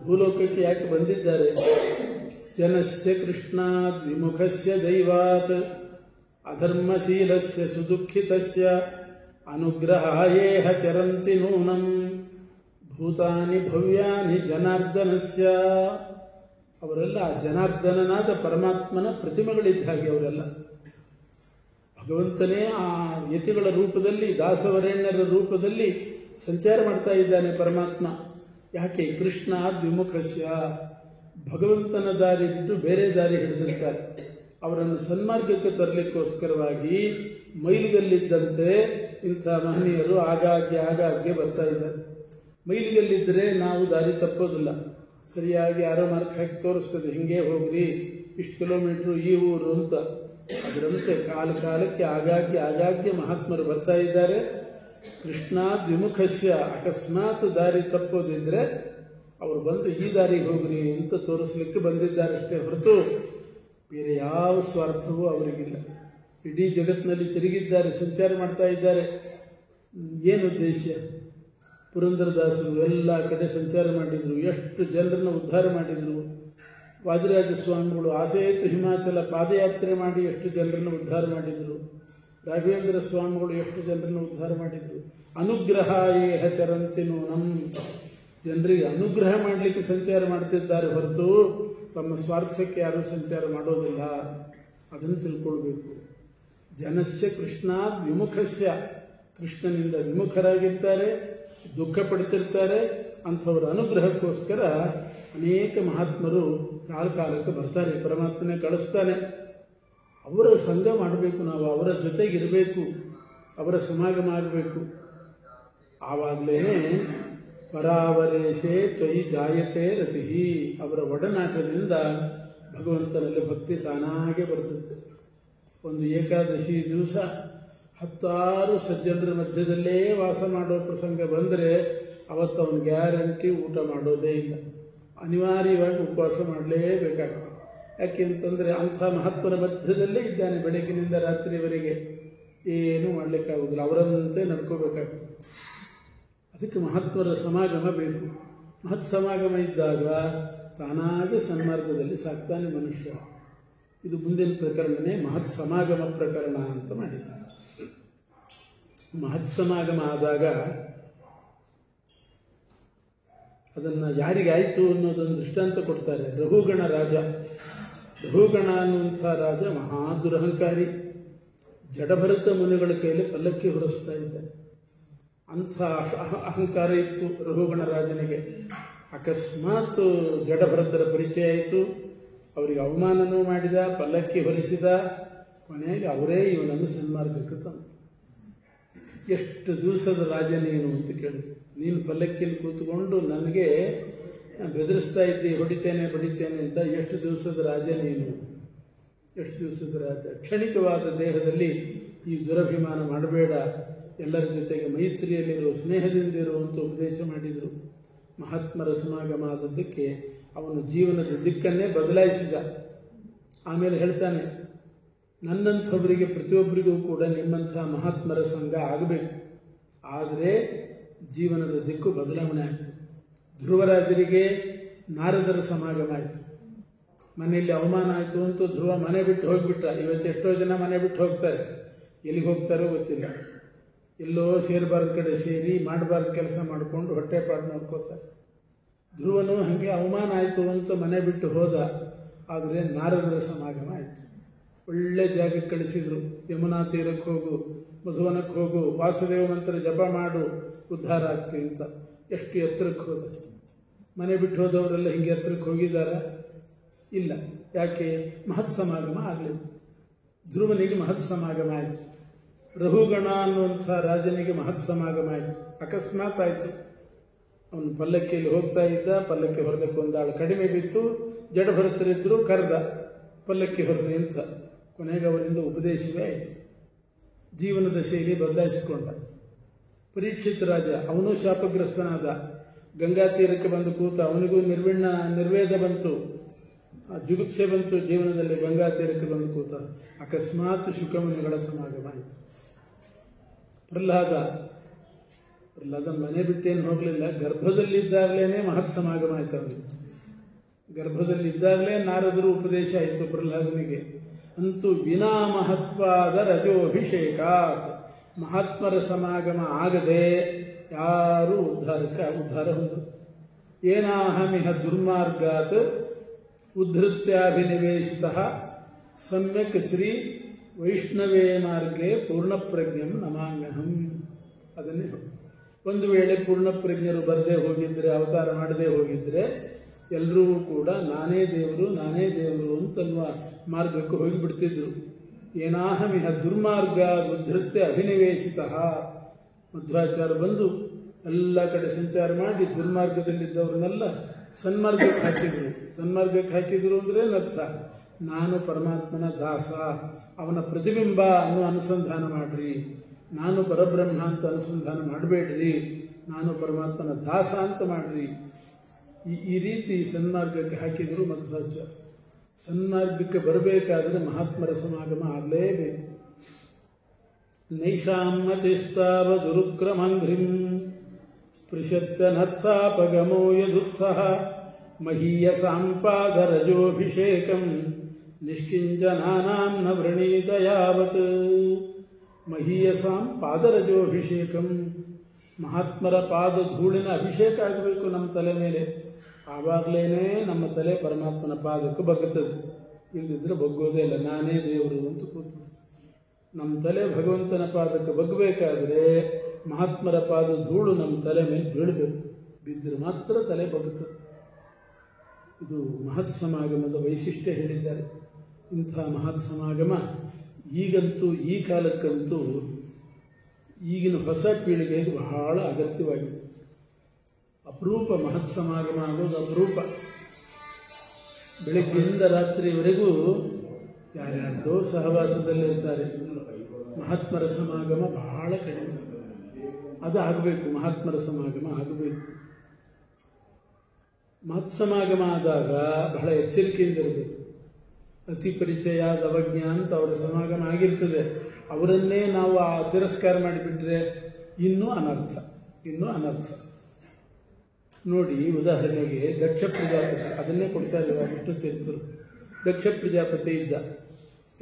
ಭೂಲೋಕಕ್ಕೆ? ಯಾಕೆ ಬಂದಿದ್ದಾರೆ? ಜನಸ್ಯ ಕೃಷ್ಣಾದ್ ವಿಮುಖಸ್ಯ ದೈವಾತ್ ಅಧರ್ಮಶೀಲಸ್ಯ ಸುದುಃಖಿತಸ್ಯ ಅನುಗ್ರಹಾಯೇಹ ಚರಂತಿ ನೂನಂ ಭೂತಾನಿ ಭವ್ಯಾನಿ ಜನಾರ್ದನಸ್ಯ. ಅವರೆಲ್ಲ ಆ ಜನಾರ್ದನನಾದ ಪರಮಾತ್ಮನ ಪ್ರತಿಮೆಗಳಿದ್ದ ಹಾಗೆ. ಅವರೆಲ್ಲ ಭಗವಂತನೇ ಆ ಯತಿಗಳ ರೂಪದಲ್ಲಿ, ದಾಸವರೇಣ್ಯರ ರೂಪದಲ್ಲಿ ಸಂಚಾರ ಮಾಡ್ತಾ ಇದ್ದಾನೆ ಪರಮಾತ್ಮ. ಯಾಕೆ? ಕೃಷ್ಣ ದ್ವಿಮುಖಸ್ಯ, ಭಗವಂತನ ದಾರಿ ಬಿಟ್ಟು ಬೇರೆ ದಾರಿ ಹಿಡಿದಿರ್ತಾರೆ. ಅವರನ್ನು ಸನ್ಮಾರ್ಗಕ್ಕೆ ತರಲಿಕ್ಕೋಸ್ಕರವಾಗಿ ಮೈಲಿಗಲ್ಲಿದ್ದಂತೆ ಇಂಥ ಮಹನೀಯರು ಆಗಾಗ್ಗೆ ಬರ್ತಾ ಇದ್ದಾರೆ. ಮೈಲಿಗಲ್ಲಿದ್ದರೆ ನಾವು ದಾರಿ ತಪ್ಪೋದಿಲ್ಲ. ಸರಿಯಾಗಿ ಯಾರೋ ಮಾರ್ಕ್ ಹಾಕಿ ತೋರಿಸ್ತದೆ, ಹಿಂಗೆ ಹೋಗ್ರಿ, ಇಷ್ಟು ಕಿಲೋಮೀಟ್ರು ಈ ಊರು ಅಂತ. ಅದರಂತೆ ಕಾಲಕ್ಕೆ ಆಗಾಗ್ಗೆ ಮಹಾತ್ಮರು ಬರ್ತಾ ಇದ್ದಾರೆ. ಕೃಷ್ಣ ದ್ವಿಮುಖಸ್ಯ, ಅಕಸ್ಮಾತ್ ದಾರಿ ತಪ್ಪೋದಿದ್ರೆ ಅವರು ಬಂದು ಈ ದಾರಿಗೆ ಹೋಗ್ರಿ ಅಂತ ತೋರಿಸ್ಲಿಕ್ಕೆ ಬಂದಿದ್ದಾರೆ ಅಷ್ಟೇ ಹೊರತು ಬೇರೆ ಯಾವ ಸ್ವಾರ್ಥವೂ ಅವರಿಗಿಲ್ಲ. ಇಡೀ ಜಗತ್ತಿನಲ್ಲಿ ತಿರುಗಿದ್ದಾರೆ, ಸಂಚಾರ ಮಾಡ್ತಾ ಇದ್ದಾರೆ. ಏನು ಉದ್ದೇಶ? ಪುರಂದರದಾಸರು ಎಲ್ಲ ಕಡೆ ಸಂಚಾರ ಮಾಡಿದರು, ಎಷ್ಟು ಜನರನ್ನು ಉದ್ಧಾರ ಮಾಡಿದರು. ವಾದಿರಾಜ ಸ್ವಾಮಿಗಳು ಆಸೇತು ಹಿಮಾಚಲ ಪಾದಯಾತ್ರೆ ಮಾಡಿ ಎಷ್ಟು ಜನರನ್ನು ಉದ್ಧಾರ ಮಾಡಿದರು. ರಾಘವೇಂದ್ರ ಸ್ವಾಮಿಗಳು ಎಷ್ಟು ಜನರನ್ನು ಉದ್ಧಾರ ಮಾಡಿದರು. ಅನುಗ್ರಹಾಯೇಹ ಚರಂತಿ ನೂನಂ, ಜನರಿಗೆ ಅನುಗ್ರಹ ಮಾಡಲಿಕ್ಕೆ ಸಂಚಾರ ಮಾಡ್ತಿದ್ದಾರೆ ಹೊರತು ತಮ್ಮ ಸ್ವಾರ್ಥಕ್ಕೆ ಯಾರೂ ಸಂಚಾರ ಮಾಡೋದಿಲ್ಲ. ಅದನ್ನು ತಿಳ್ಕೊಳ್ಬೇಕು. ಜನಸ್ಯ ಕೃಷ್ಣಾದ್ ವಿಮುಖಸ್ಯ, ಕೃಷ್ಣನಿಂದ ವಿಮುಖರಾಗಿರ್ತಾರೆ, ದುಃಖ ಪಡ್ತಿರ್ತಾರೆ. ಅಂಥವರ ಅನುಗ್ರಹಕ್ಕೋಸ್ಕರ ಅನೇಕ ಮಹಾತ್ಮರು ಕಾಲಕ್ಕೆ ಬರ್ತಾರೆ. ಪರಮಾತ್ಮನೇ ಕಳಿಸ್ತಾನೆ. ಅವರ ಸಂಘ ಮಾಡಬೇಕು, ನಾವು ಅವರ ಜೊತೆಗಿರಬೇಕು, ಅವರ ಸಮಾಗಮ ಆಗಬೇಕು. ಆವಾಗಲೇ ಪರಾವರೇಶೆ ತ್ವಯಿ ಜಾಯತೆ ರತಿ, ಅವರ ಒಡನಾಟದಿಂದ ಭಗವಂತನಲ್ಲಿ ಭಕ್ತಿ ತಾನಾಗೆ ಬರ್ತದೆ. ಒಂದು ಏಕಾದಶಿ ದಿವಸ 10 ಸಜ್ಜನರ ಮಧ್ಯದಲ್ಲೇ ವಾಸ ಮಾಡೋ ಪ್ರಸಂಗ ಬಂದರೆ ಅವತ್ತು ಅವನು ಗ್ಯಾರಂಟಿ ಊಟ ಮಾಡೋದೇ ಇಲ್ಲ, ಅನಿವಾರ್ಯವಾಗಿ ಉಪವಾಸ ಮಾಡಲೇಬೇಕಾಗ್ತದೆ. ಯಾಕೆ ಅಂತಂದರೆ ಅಂಥ ಮಹಾತ್ಮರ ಮಧ್ಯದಲ್ಲೇ ಇದ್ದಾನೆ. ಬೆಳಗ್ಗಿನಿಂದ ರಾತ್ರಿಯವರೆಗೆ ಏನೂ ಮಾಡಲಿಕ್ಕಾಗೋದಿಲ್ಲ, ಅವರಂತೆ ನಡ್ಕೋಬೇಕಾಗ್ತದೆ. ಅದಕ್ಕೆ ಮಹಾತ್ಮರ ಸಮಾಗಮ ಬೇಕು. ಮಹತ್ ಸಮಾಗಮ ಇದ್ದಾಗ ತಾನಾಗೆ ಸನ್ಮಾರ್ಗದಲ್ಲಿ ಸಾಕ್ತಾನೆ ಮನುಷ್ಯ. ಇದು ಮುಂದಿನ ಪ್ರಕರಣನೇ ಮಹತ್ ಸಮಾಗಮ ಪ್ರಕರಣ ಅಂತ ಮಾಡಿದ್ದಾರೆ. ಮಹತ್ ಸಮಾಗಮ ಆದಾಗ ಅದನ್ನು ಯಾರಿಗಾಯಿತು ಅನ್ನೋದೊಂದು ದೃಷ್ಟಾಂತ ಕೊಡ್ತಾರೆ. ರಘುಗಣ ರಾಜ, ರಘುಗಣ ಅನ್ನುವಂಥ ರಾಜ ಮಹಾ ದುರಹಂಕಾರಿ. ಜಡಭರತ ಮುನಿಗಳ ಕೈಯಲ್ಲಿ ಪಲ್ಲಕ್ಕಿ ಹೊರಿಸ್ತಾ ಇದ್ದಾನೆ. ಅಂಥ ಅಹಂಕಾರ ಇತ್ತು ರಘುಗಣ ರಾಜನಿಗೆ. ಅಕಸ್ಮಾತ್ ಜಡಭರತರ ಪರಿಚಯ ಆಯಿತು, ಅವರಿಗೆ ಅವಮಾನನೂ ಮಾಡಿದ, ಪಲ್ಲಕ್ಕಿ ಹೊರಿಸಿದ. ಕೊನೆಗೆ ಅವರೇ ಇವನನ್ನು ಸನ್ಮಾರ್ಗಕ್ಕೆ ತಂದು. ಎಷ್ಟು ದಿವಸದ ರಾಜ ನೀನು ಅಂತ ಕೇಳಿದ್ರು. ನೀನು ಪಲ್ಲಕ್ಕಿಯಲ್ಲಿ ಕೂತ್ಕೊಂಡು ನನಗೆ ಬೆದರಿಸ್ತಾ ಇದ್ದಿ, ಹೊಡಿತೇನೆ ಬಡಿತೇನೆ ಅಂತ. ಎಷ್ಟು ದಿವಸದ ರಾಜ ನೀನು? ಎಷ್ಟು ದಿವಸದ ರಾಜ? ಕ್ಷಣಿಕವಾದ ದೇಹದಲ್ಲಿ ಈ ದುರಭಿಮಾನ ಮಾಡಬೇಡ, ಎಲ್ಲರ ಜೊತೆಗೆ ಮೈತ್ರಿಯಲ್ಲಿರೋ, ಸ್ನೇಹದಿಂದಿರುವಂಥ ಉಪದೇಶ ಮಾಡಿದರು. ಮಹಾತ್ಮರ ಸಮಾಗಮ ಆದದ್ದಕ್ಕೆ ಅವನು ಜೀವನದ ದಿಕ್ಕನ್ನೇ ಬದಲಾಯಿಸಿದ. ಆಮೇಲೆ ಹೇಳ್ತಾನೆ, ನನ್ನಂಥವರಿಗೆ ಪ್ರತಿಯೊಬ್ಬರಿಗೂ ಕೂಡ ನಿಮ್ಮಂಥ ಮಹಾತ್ಮರ ಸಂಘ ಆಗಬೇಕು, ಆದರೆ ಜೀವನದ ದಿಕ್ಕು ಬದಲಾವಣೆ ಆಗ್ತದೆ. ಧ್ರುವರಾಜರಿಗೆ ನಾರದರ ಸಮಾಗಮ ಆಯಿತು. ಮನೆಯಲ್ಲಿ ಅವಮಾನ ಆಯಿತು ಅಂತ ಧ್ರುವ ಮನೆ ಬಿಟ್ಟು ಹೋಗಿಬಿಟ್ಟ. ಇವತ್ತು ಎಷ್ಟೋ ಜನ ಮನೆ ಬಿಟ್ಟು ಹೋಗ್ತಾರೆ, ಎಲ್ಲಿಗೆ ಹೋಗ್ತಾರೋ ಗೊತ್ತಿಲ್ಲ. ಎಲ್ಲೋ ಸೇರಬಾರ್ದ ಕಡೆ ಸೇರಿ ಮಾಡಬಾರ್ದು ಕೆಲಸ ಮಾಡಿಕೊಂಡು ಹೊಟ್ಟೆಪಾಡು ನೋಡ್ಕೋತಾರೆ. ಧ್ರುವನು ಹಾಗೆ ಅವಮಾನ ಆಯಿತು ಅಂತ ಮನೆ ಬಿಟ್ಟು ಹೋದ. ಆದರೆ ನಾರದರ ಸಮಾಗಮ ಆಯಿತು. ಒಳ್ಳೆ ಜಾಗಕ್ಕೆ ಕಳಿಸಿದರು. ಯಮುನಾ ತೀರಕ್ಕೆ ಹೋಗು, ಮಧುವನಕ್ಕೆ ಹೋಗು, ವಾಸುದೇವ ಮಂತ್ರ ಜಪ ಮಾಡು, ಉದ್ಧಾರ ಆಗ್ತಿ ಅಂತ. ಎಷ್ಟು ಎತ್ತರಕ್ಕೆ ಹೋದ. ಮನೆ ಬಿಟ್ಟು ಹೋದವರೆಲ್ಲ ಹಿಂಗೆ ಎತ್ತರಕ್ಕೆ ಹೋಗಿದ್ದಾರ? ಇಲ್ಲ. ಯಾಕೆ? ಮಹತ್ ಸಮಾಗಮ ಆಗಲಿಲ್ಲ. ಧ್ರುವನಿಗೆ ಮಹತ್ ಸಮಾಗಮ ಆಯಿತು. ರಘುಗಣ ಅನ್ನುವಂಥ ರಾಜನಿಗೆ ಮಹತ್ ಸಮಾಗಮ ಆಯಿತು. ಅಕಸ್ಮಾತ್ ಆಯಿತು. ಅವನು ಪಲ್ಲಕ್ಕಿಯಲ್ಲಿ ಹೋಗ್ತಾ ಇದ್ದ, ಪಲ್ಲಕ್ಕಿ ಹೊರದಕ್ಕೆ ಒಂದಾಳು ಕಡಿಮೆ ಬಿತ್ತು. ಜಡಭರತರಿದ್ದರು, ಕರೆದ ಪಲ್ಲಕ್ಕಿ ಹೊರಲಿ ಅಂತ. ಕೊನೆಗೆ ಅವರಿಂದ ಉಪದೇಶವೇ ಆಯಿತು. ಜೀವನದ ಶೈಲಿ ಬದಲಾಯಿಸಿಕೊಂಡ. ಪರೀಕ್ಷಿತ್ ರಾಜ, ಅವನು ಶಾಪಗ್ರಸ್ತನಾದ. ಗಂಗಾ ತೀರಕ್ಕೆ ಬಂದು ಕೂತ. ಅವನಿಗೂ ನಿರ್ವೇದ ಬಂತು, ಜುಗುಪ್ಸೆ ಬಂತು ಜೀವನದಲ್ಲಿ. ಗಂಗಾ ತೀರಕ್ಕೆ ಬಂದು ಕೂತ. ಅಕಸ್ಮಾತ್ ಶುಕಮುನಿಗಳ ಸಮಾಗಮ ಆಯಿತು. ಪ್ರಹ್ಲಾದ ಮನೆ ಬಿಟ್ಟೇನು ಹೋಗಲಿಲ್ಲ. ಗರ್ಭದಲ್ಲಿದ್ದಾಗಲೇ ಮಹತ್ ಸಮಾಗಮ ಆಯ್ತು ಅವನಿಗೆ. ಗರ್ಭದಲ್ಲಿದ್ದಾಗಲೇ ನಾರದರು ಉಪದೇಶ ಆಯಿತು ಪ್ರಹ್ಲಾದನಿಗೆ. ಅಂತೂ ವಿನಾ ಮಹತ್ವಾದ ರಜೋಭಿಷೇಕಾತ್, ಮಹಾತ್ಮರ ಸಮಾಗಮ ಆಗದೆ ಯಾರೂ ಉದ್ಧಾರ ಹೊಂದು. ಏನಾಹಮಿಹ ದುರ್ಮಾರ್ಗಾತ್ ಉದ್ಧತ್ಯಾಭಿನಿವೇಶಿತ ಸಮ್ಯಕ್ ಶ್ರೀ ವೈಷ್ಣವೇ ಮಾರ್ಗೇ ಪೂರ್ಣಪ್ರಜ್ಞಂ ನಮಾಮ್ಯಹಂ. ಅದನ್ನೇ ಒಂದು ವೇಳೆ ಪೂರ್ಣಪ್ರಜ್ಞರು ಬರದೇ ಹೋಗಿದ್ರೆ, ಅವತಾರ ಮಾಡದೇ ಹೋಗಿದ್ರೆ, ಎಲ್ಲರೂ ಕೂಡ ನಾನೇ ದೇವರು ಅಂತನ್ನುವ ಮಾರ್ಗಕ್ಕೆ ಹೋಗಿಬಿಡ್ತಿದ್ರು. ಏನಾಹಮಿಹ ದುರ್ಮಾರ್ಗ ಉದ್ಧತ್ಯ ಅಭಿನಿವೇಶಿತ. ಮಧ್ವಾಚಾರ್ಯ ಬಂದು ಎಲ್ಲ ಕಡೆ ಸಂಚಾರ ಮಾಡಿ ದುರ್ಮಾರ್ಗದಲ್ಲಿದ್ದವ್ರನ್ನೆಲ್ಲ ಸನ್ಮಾರ್ಗಕ್ಕೆ ಹಾಕಿದ್ರು ಅಂದರೆ ಏನರ್ಥ? ನಾನು ಪರಮಾತ್ಮನ ದಾಸ, ಅವನ ಪ್ರತಿಬಿಂಬ ಅನ್ನೋ ಅನುಸಂಧಾನ ಮಾಡ್ರಿ, ನಾನು ಪರಬ್ರಹ್ಮ ಅಂತ ಅನುಸಂಧಾನ ಮಾಡಬೇಡ್ರಿ, ನಾನು ಪರಮಾತ್ಮನ ದಾಸ ಅಂತ ಮಾಡ್ರಿ. ಈ ರೀತಿ ಸನ್ಮಾರ್ಗಕ್ಕೆ ಹಾಕಿದ್ರು ಮಧ್ವಾಚಾರ್ಯ. ಸನ್ಮಾರ್ಗಕ್ಕೆ ಬರಬೇಕಾದ್ರೆ ಮಹಾತ್ಮರ ಸಮಾಗಮ ಆಗಲೇಬೇಕು. ನೈಷಾಮತಿಸ್ತಾವ ದುರುಕ್ರಮಂಘ್ರಿಂ ಸ್ಪೃಶತ್ಯನರ್ಥಾಪಗಮೋ ಯದುತ್ಥಃ ಮಹೀಯಸಾಂಪಾದರಜೋಭಿಷೇಕಂ ನಿಷ್ಕಿಂಚನಾನಾಂ ನ ವೃಣೀತ ಯಾವತ್. ಮಹೀಯಸಾಂ ಪಾದರಜೋಭಿಷೇಕಂ, ಮಹಾತ್ಮರ ಪಾದ ಧೂಳಿನ ಅಭಿಷೇಕ ಆಗಬೇಕು ನಮ್ಮ ತಲೆ ಮೇಲೆ. ಆವಾಗಲೇ ನಮ್ಮ ತಲೆ ಪರಮಾತ್ಮನ ಪಾದಕ್ಕೆ ಬಗ್ಗುತ್ತದೆ. ಇಲ್ಲದಿದ್ದರೆ ಬಗ್ಗೋದೇ ಇಲ್ಲ. ನಾನೇ ದೇವರು ಅಂತ ಕೂತ್ಬಿಡ್ತದೆ. ನಮ್ಮ ತಲೆ ಭಗವಂತನ ಪಾದಕ್ಕೆ ಬಗ್ಗಬೇಕಾದ್ರೆ ಮಹಾತ್ಮರ ಪಾದ ಧೂಳು ನಮ್ಮ ತಲೆ ಮೇಲೆ ಬೀಳಬೇಕು. ಬಿದ್ದರೆ ಮಾತ್ರ ತಲೆ ಬಗ್ಗುತ್ತದೆ. ಇದು ಮಹತ್ ಸಮಾಗಮದ ವೈಶಿಷ್ಟ್ಯ ಹೇಳಿದ್ದಾರೆ. ಇಂಥ ಮಹತ್ ಸಮಾಗಮ ಈಗಂತೂ, ಈ ಕಾಲಕ್ಕಂತೂ, ಈಗಿನ ಹೊಸ ಪೀಳಿಗೆಗೆ ಬಹಳ ಅಗತ್ಯವಾಗಿದೆ. ಅಪರೂಪ ಮಹತ್ ಸಮಾಗಮ ಆಗೋದು ಅಪರೂಪ. ಬೆಳಗ್ಗೆಯಿಂದ ರಾತ್ರಿವರೆಗೂ ಯಾರ್ಯಾರ್ದೋ ಸಹವಾಸದಲ್ಲಿರ್ತಾರೆ. ಮಹಾತ್ಮರ ಸಮಾಗಮ ಬಹಳ ಕಡಿಮೆ. ಅದು ಆಗಬೇಕು, ಮಹಾತ್ಮರ ಸಮಾಗಮ ಆಗಬೇಕು. ಮಹತ್ ಸಮಾಗಮ ಆದಾಗ ಬಹಳ ಎಚ್ಚರಿಕೆಯಿಂದ ಇರಬೇಕು. ಅತಿ ಪರಿಚಯ ಅವಜ್ಞ ಅಂತ ಅವರ ಸಮಾಗಮ ಆಗಿರ್ತದೆ. ಅವರನ್ನೇ ನಾವು ತಿರಸ್ಕಾರ ಮಾಡಿಬಿಟ್ರೆ ಇನ್ನೂ ಅನರ್ಥ. ನೋಡಿ, ಉದಾಹರಣೆಗೆ ದಕ್ಷ ಪ್ರಜಾಪತಿ, ಅದನ್ನೇ ಕೊಡ್ತಾ ಇದ್ದಾರೆ ವಿಷ್ಣು ತೀರ್ಥರು. ದಕ್ಷ ಪ್ರಜಾಪತಿ ಇದ್ದ.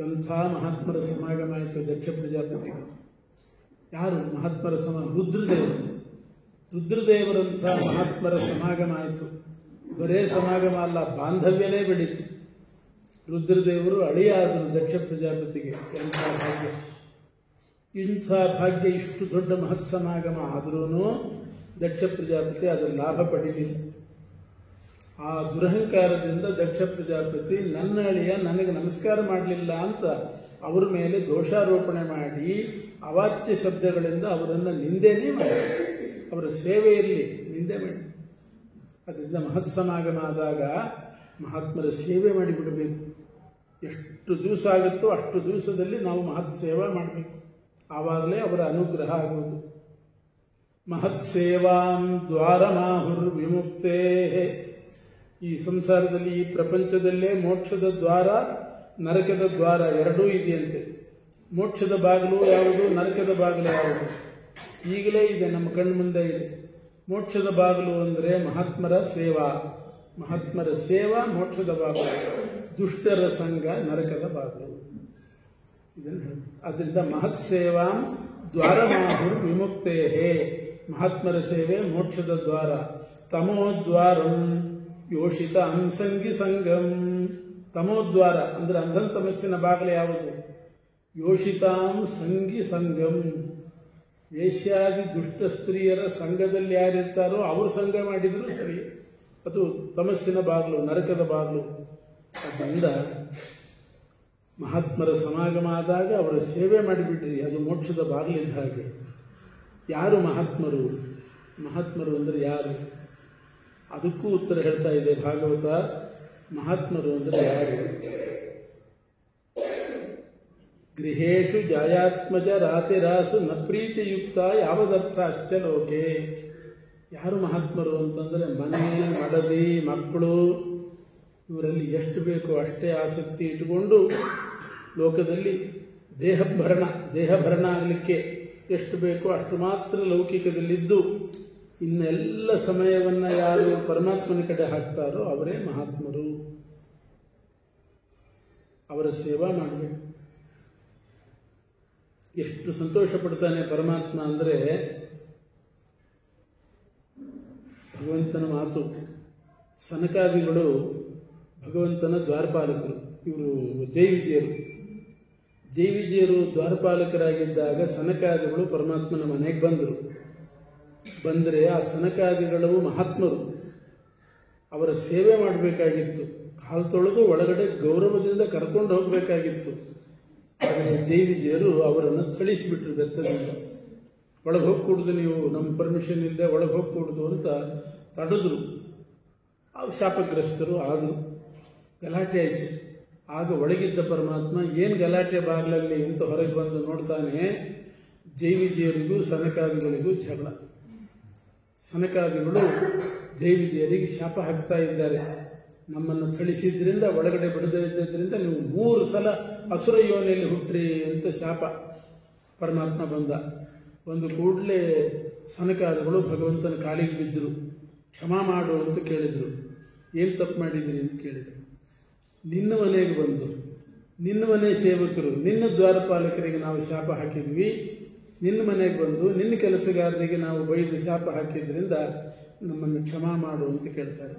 ಎಂಥ ಮಹಾತ್ಮರ ಸಮಾಗಮ ಆಯಿತು ದಕ್ಷ ಪ್ರಜಾಪತಿ. ಯಾರು ಮಹಾತ್ಮರ ರುದ್ರದೇವರಂಥ ಮಹಾತ್ಮರ ಸಮಾಗಮ ಆಯಿತು. ಬರೇ ಸಮಾಗಮ ಅಲ್ಲ, ಬಾಂಧವ್ಯನೇ ಬೆಳೀತು. ರುದ್ರದೇವರು ಅಳಿಯಾದರು ದಕ್ಷ ಪ್ರಜಾಪತಿಗೆ. ಎಂಥ ಭಾಗ್ಯ! ಇಂಥ ಭಾಗ್ಯ, ಇಷ್ಟು ದೊಡ್ಡ ಮಹತ್ ಸಮಾಗಮ ಆದರೂ ದಕ್ಷ ಪ್ರಜಾಪತಿ ಅದರ ಲಾಭ ಪಡೀಲಿಲ್ಲ. ಆ ದುರಹಂಕಾರದಿಂದ ದಕ್ಷ ಪ್ರಜಾಪತಿ ನನ್ನ ಅಳಿಯ ನನಗೆ ನಮಸ್ಕಾರ ಮಾಡಲಿಲ್ಲ ಅಂತ ಅವರ ಮೇಲೆ ದೋಷಾರೋಪಣೆ ಮಾಡಿ ಅವಾಚ್ಯ ಶಬ್ದಗಳಿಂದ ಅವರನ್ನು ನಿಂದೆನೇ ಮಾಡಿ, ಅವರ ಸೇವೆಯಲ್ಲಿ ನಿಂದೆ ಮಾಡಿ. ಅದರಿಂದ ಮಹತ್ ಸಮಾಗಮ ಆದಾಗ ಮಹಾತ್ಮರ ಸೇವೆ ಮಾಡಿಬಿಡಬೇಕು. ಎಷ್ಟು ದಿವಸ ಆಗುತ್ತೋ ಅಷ್ಟು ದಿವಸದಲ್ಲಿ ನಾವು ಮಹತ್ ಸೇವಾ ಮಾಡಬೇಕು. ಆವಾಗಲೇ ಅವರ ಅನುಗ್ರಹ ಆಗುವುದು. ಮಹತ್ ಸೇವಾಂ ದ್ವಾರಮಾಹುರ್ ವಿಮುಕ್ತೇ. ಈ ಸಂಸಾರದಲ್ಲಿ, ಈ ಪ್ರಪಂಚದಲ್ಲೇ ಮೋಕ್ಷದ ದ್ವಾರ, ನರಕದ ದ್ವಾರ ಎರಡೂ ಇದೆಯಂತೆ. ಮೋಕ್ಷದ ಬಾಗಿಲು ಯಾವುದು, ನರಕದ ಬಾಗಿಲು ಯಾವುದು? ಈಗಲೇ ಇದೆ, ನಮ್ಮ ಕಣ್ಣು ಮುಂದೆ ಇದೆ. ಮೋಕ್ಷದ ಬಾಗಿಲು ಅಂದರೆ ಮಹಾತ್ಮರ ಸೇವಾ. ಮಹಾತ್ಮರ ಸೇವಾ ಮೋಕ್ಷದ ಬಾಗಿಲು, ದುಷ್ಟರ ಸಂಘ ನರಕದ ಬಾಗಿಲು. ಇದನ್ನು ಹೇಳ್ತಾರೆ. ಅದರಿಂದ ಮಹತ್ ಸೇವಾಂ ದ್ವಾರಮಾಹುರ್ ವಿಮುಕ್ತೇ. ಮಹಾತ್ಮರ ಸೇವೆ ಮೋಕ್ಷದ ದ್ವಾರ. ತಮೋದ್ವಾರಂ ಯೋಷಿತ ಅಂಸಂಗಿ ಸಂಗಂ. ತಮೋದ್ವಾರ ಅಂದರೆ ಅಂಧಂತಮಸ್ಸಿನ ಬಾಗಿಲು ಯಾವುದು? ಯೋಷಿತಾಂ ಸಂಗಿ ಸಂಗಂ. ವೇಶ್ಯಾದಿ ದುಷ್ಟ ಸ್ತ್ರೀಯರ ಸಂಘದಲ್ಲಿ ಯಾರಿರ್ತಾರೋ ಅವರು ಸಂಘ ಮಾಡಿದರೂ ಸರಿ, ಅದು ತಮಸ್ಸಿನ ಬಾಗಿಲು, ನರಕದ ಬಾಗಿಲು. ಅದರಿಂದ ಮಹಾತ್ಮರ ಸಮಾಗಮ ಆದಾಗ ಅವರ ಸೇವೆ ಮಾಡಿಬಿಡ್ರಿ, ಅದು ಮೋಕ್ಷದ ಬಾಗಿಲಿದ್ದ ಹಾಗೆ. ಯಾರು ಮಹಾತ್ಮರು? ಮಹಾತ್ಮರು ಅಂದರೆ ಯಾರು? ಅದಕ್ಕೂ ಉತ್ತರ ಹೇಳ್ತಾ ಇದೆ ಭಾಗವತ. ಮಹಾತ್ಮರು ಅಂದರೆ ಯಾರು? ಗೃಹೇಶು ಜಾಯಾತ್ಮಜ ರಾತಿರಾಸು ನ ಪ್ರೀತಿಯುಕ್ತ ಯಾವದರ್ಥಾಶ್ಚ ಲೋಕೆ. ಯಾರು ಮಹಾತ್ಮರು ಅಂತಂದರೆ ಮನೆ, ಮಡದಿ, ಮಕ್ಕಳು ಇವರಲ್ಲಿ ಎಷ್ಟು ಬೇಕೋ ಅಷ್ಟೇ ಆಸಕ್ತಿ ಇಟ್ಟುಕೊಂಡು ಲೋಕದಲ್ಲಿ ದೇಹಭರಣ ಆಗಲಿಕ್ಕೆ ಎಷ್ಟು ಬೇಕೋ ಅಷ್ಟು ಮಾತ್ರ ಲೌಕಿಕದಲ್ಲಿದ್ದು ಇನ್ನೆಲ್ಲ ಸಮಯವನ್ನು ಯಾರು ಪರಮಾತ್ಮನ ಕಡೆ ಹಾಕ್ತಾರೋ ಅವರೇ ಮಹಾತ್ಮರು. ಅವರ ಸೇವಾ ಮಾಡಬೇಕು. ಎಷ್ಟು ಸಂತೋಷ ಪಡ್ತಾನೆ ಪರಮಾತ್ಮ ಅಂದರೆ, ಭಗವಂತನ ಮಾತು. ಸನಕಾದಿಗಳು ಭಗವಂತನ ದ್ವಾರಪಾಲಕರು. ಇವರು ಜೈವಿಜಿಯರು ದ್ವಾರಪಾಲಕರಾಗಿದ್ದಾಗ ಸನಕಾದಿಗಳು ಪರಮಾತ್ಮನ ಮನೆಗೆ ಬಂದರೆ ಆ ಸನಕಾದಿಗಳು ಮಹಾತ್ಮರು. ಅವರ ಸೇವೆ ಮಾಡಬೇಕಾಗಿತ್ತು. ಕಾಲು ತೊಳೆದು ಒಳಗಡೆ ಗೌರವದಿಂದ ಕರ್ಕೊಂಡು ಹೋಗಬೇಕಾಗಿತ್ತು. ಆದರೆ ಜೈವಿಜಿಯರು ಅವರನ್ನು ಥಳಿಸಿಬಿಟ್ರು ಬೆತ್ತದಿಂದ. ಒಳಗೆ ಹೋಗ್ಕೂಡ್ದು, ನೀವು ನಮ್ಮ ಪರ್ಮಿಷನ್ ಇಲ್ಲದೆ ಒಳಗೆ ಹೋಗ್ಕೂಡ್ದು ಅಂತ ತಡೆದ್ರು. ಅವು ಶಾಪಗ್ರಸ್ತರು ಆದರು. ಗಲಾಟೆ ಆಯಿತು. ಆಗ ಒಳಗಿದ್ದ ಪರಮಾತ್ಮ ಏನು ಗಲಾಟೆ ಬಾಗ್ಲಲ್ಲಿ ಅಂತ ಹೊರಗೆ ಬಂದು ನೋಡ್ತಾನೆ, ಜೈವಿಜಿಯರಿಗೂ ಸನಕಾದಿಗಳಿಗೂ ಜಗಳ. ಸನಕಾದಿಗಳು ಜೈವಿಜಿಯರಿಗೆ ಶಾಪ ಹಾಕ್ತಾ ಇದ್ದಾರೆ. ನಮ್ಮನ್ನು ಥಳಿಸಿದ್ರಿಂದ, ಒಳಗಡೆ ಬಿಡದೇ ಇದ್ದರಿಂದ ನೀವು 3 ಸಲ ಅಸುರ ಯೋನಿಯಲ್ಲಿ ಹುಟ್ಟ್ರಿ ಅಂತ ಶಾಪ. ಪರಮಾತ್ಮ ಬಂದ. ಒಂದು ಕೂಡಲೇ ಸನಕಾದಿಗಳು ಭಗವಂತನ ಕಾಲಿಗೆ ಬಿದ್ದರು. ಕ್ಷಮಾ ಮಾಡು ಅಂತ ಕೇಳಿದರು. ಏನು ತಪ್ಪು ಮಾಡಿದ್ದೀರಿ ಅಂತ ಕೇಳಿದರು. ನಿನ್ನ ಮನೆಗೆ ಬಂದು ನಿನ್ನ ಮನೆ ಸೇವಕರು, ನಿನ್ನ ದ್ವಾರಪಾಲಕರಿಗೆ ನಾವು ಶಾಪ ಹಾಕಿದ್ವಿ. ನಿನ್ನ ಮನೆಗೆ ಬಂದು ನಿನ್ನ ಕೆಲಸಗಾರರಿಗೆ ನಾವು ಬೈದು ಶಾಪ ಹಾಕಿದ್ರಿಂದ ನಮ್ಮನ್ನು ಕ್ಷಮಾ ಮಾಡು ಅಂತ ಕೇಳ್ತಾರೆ.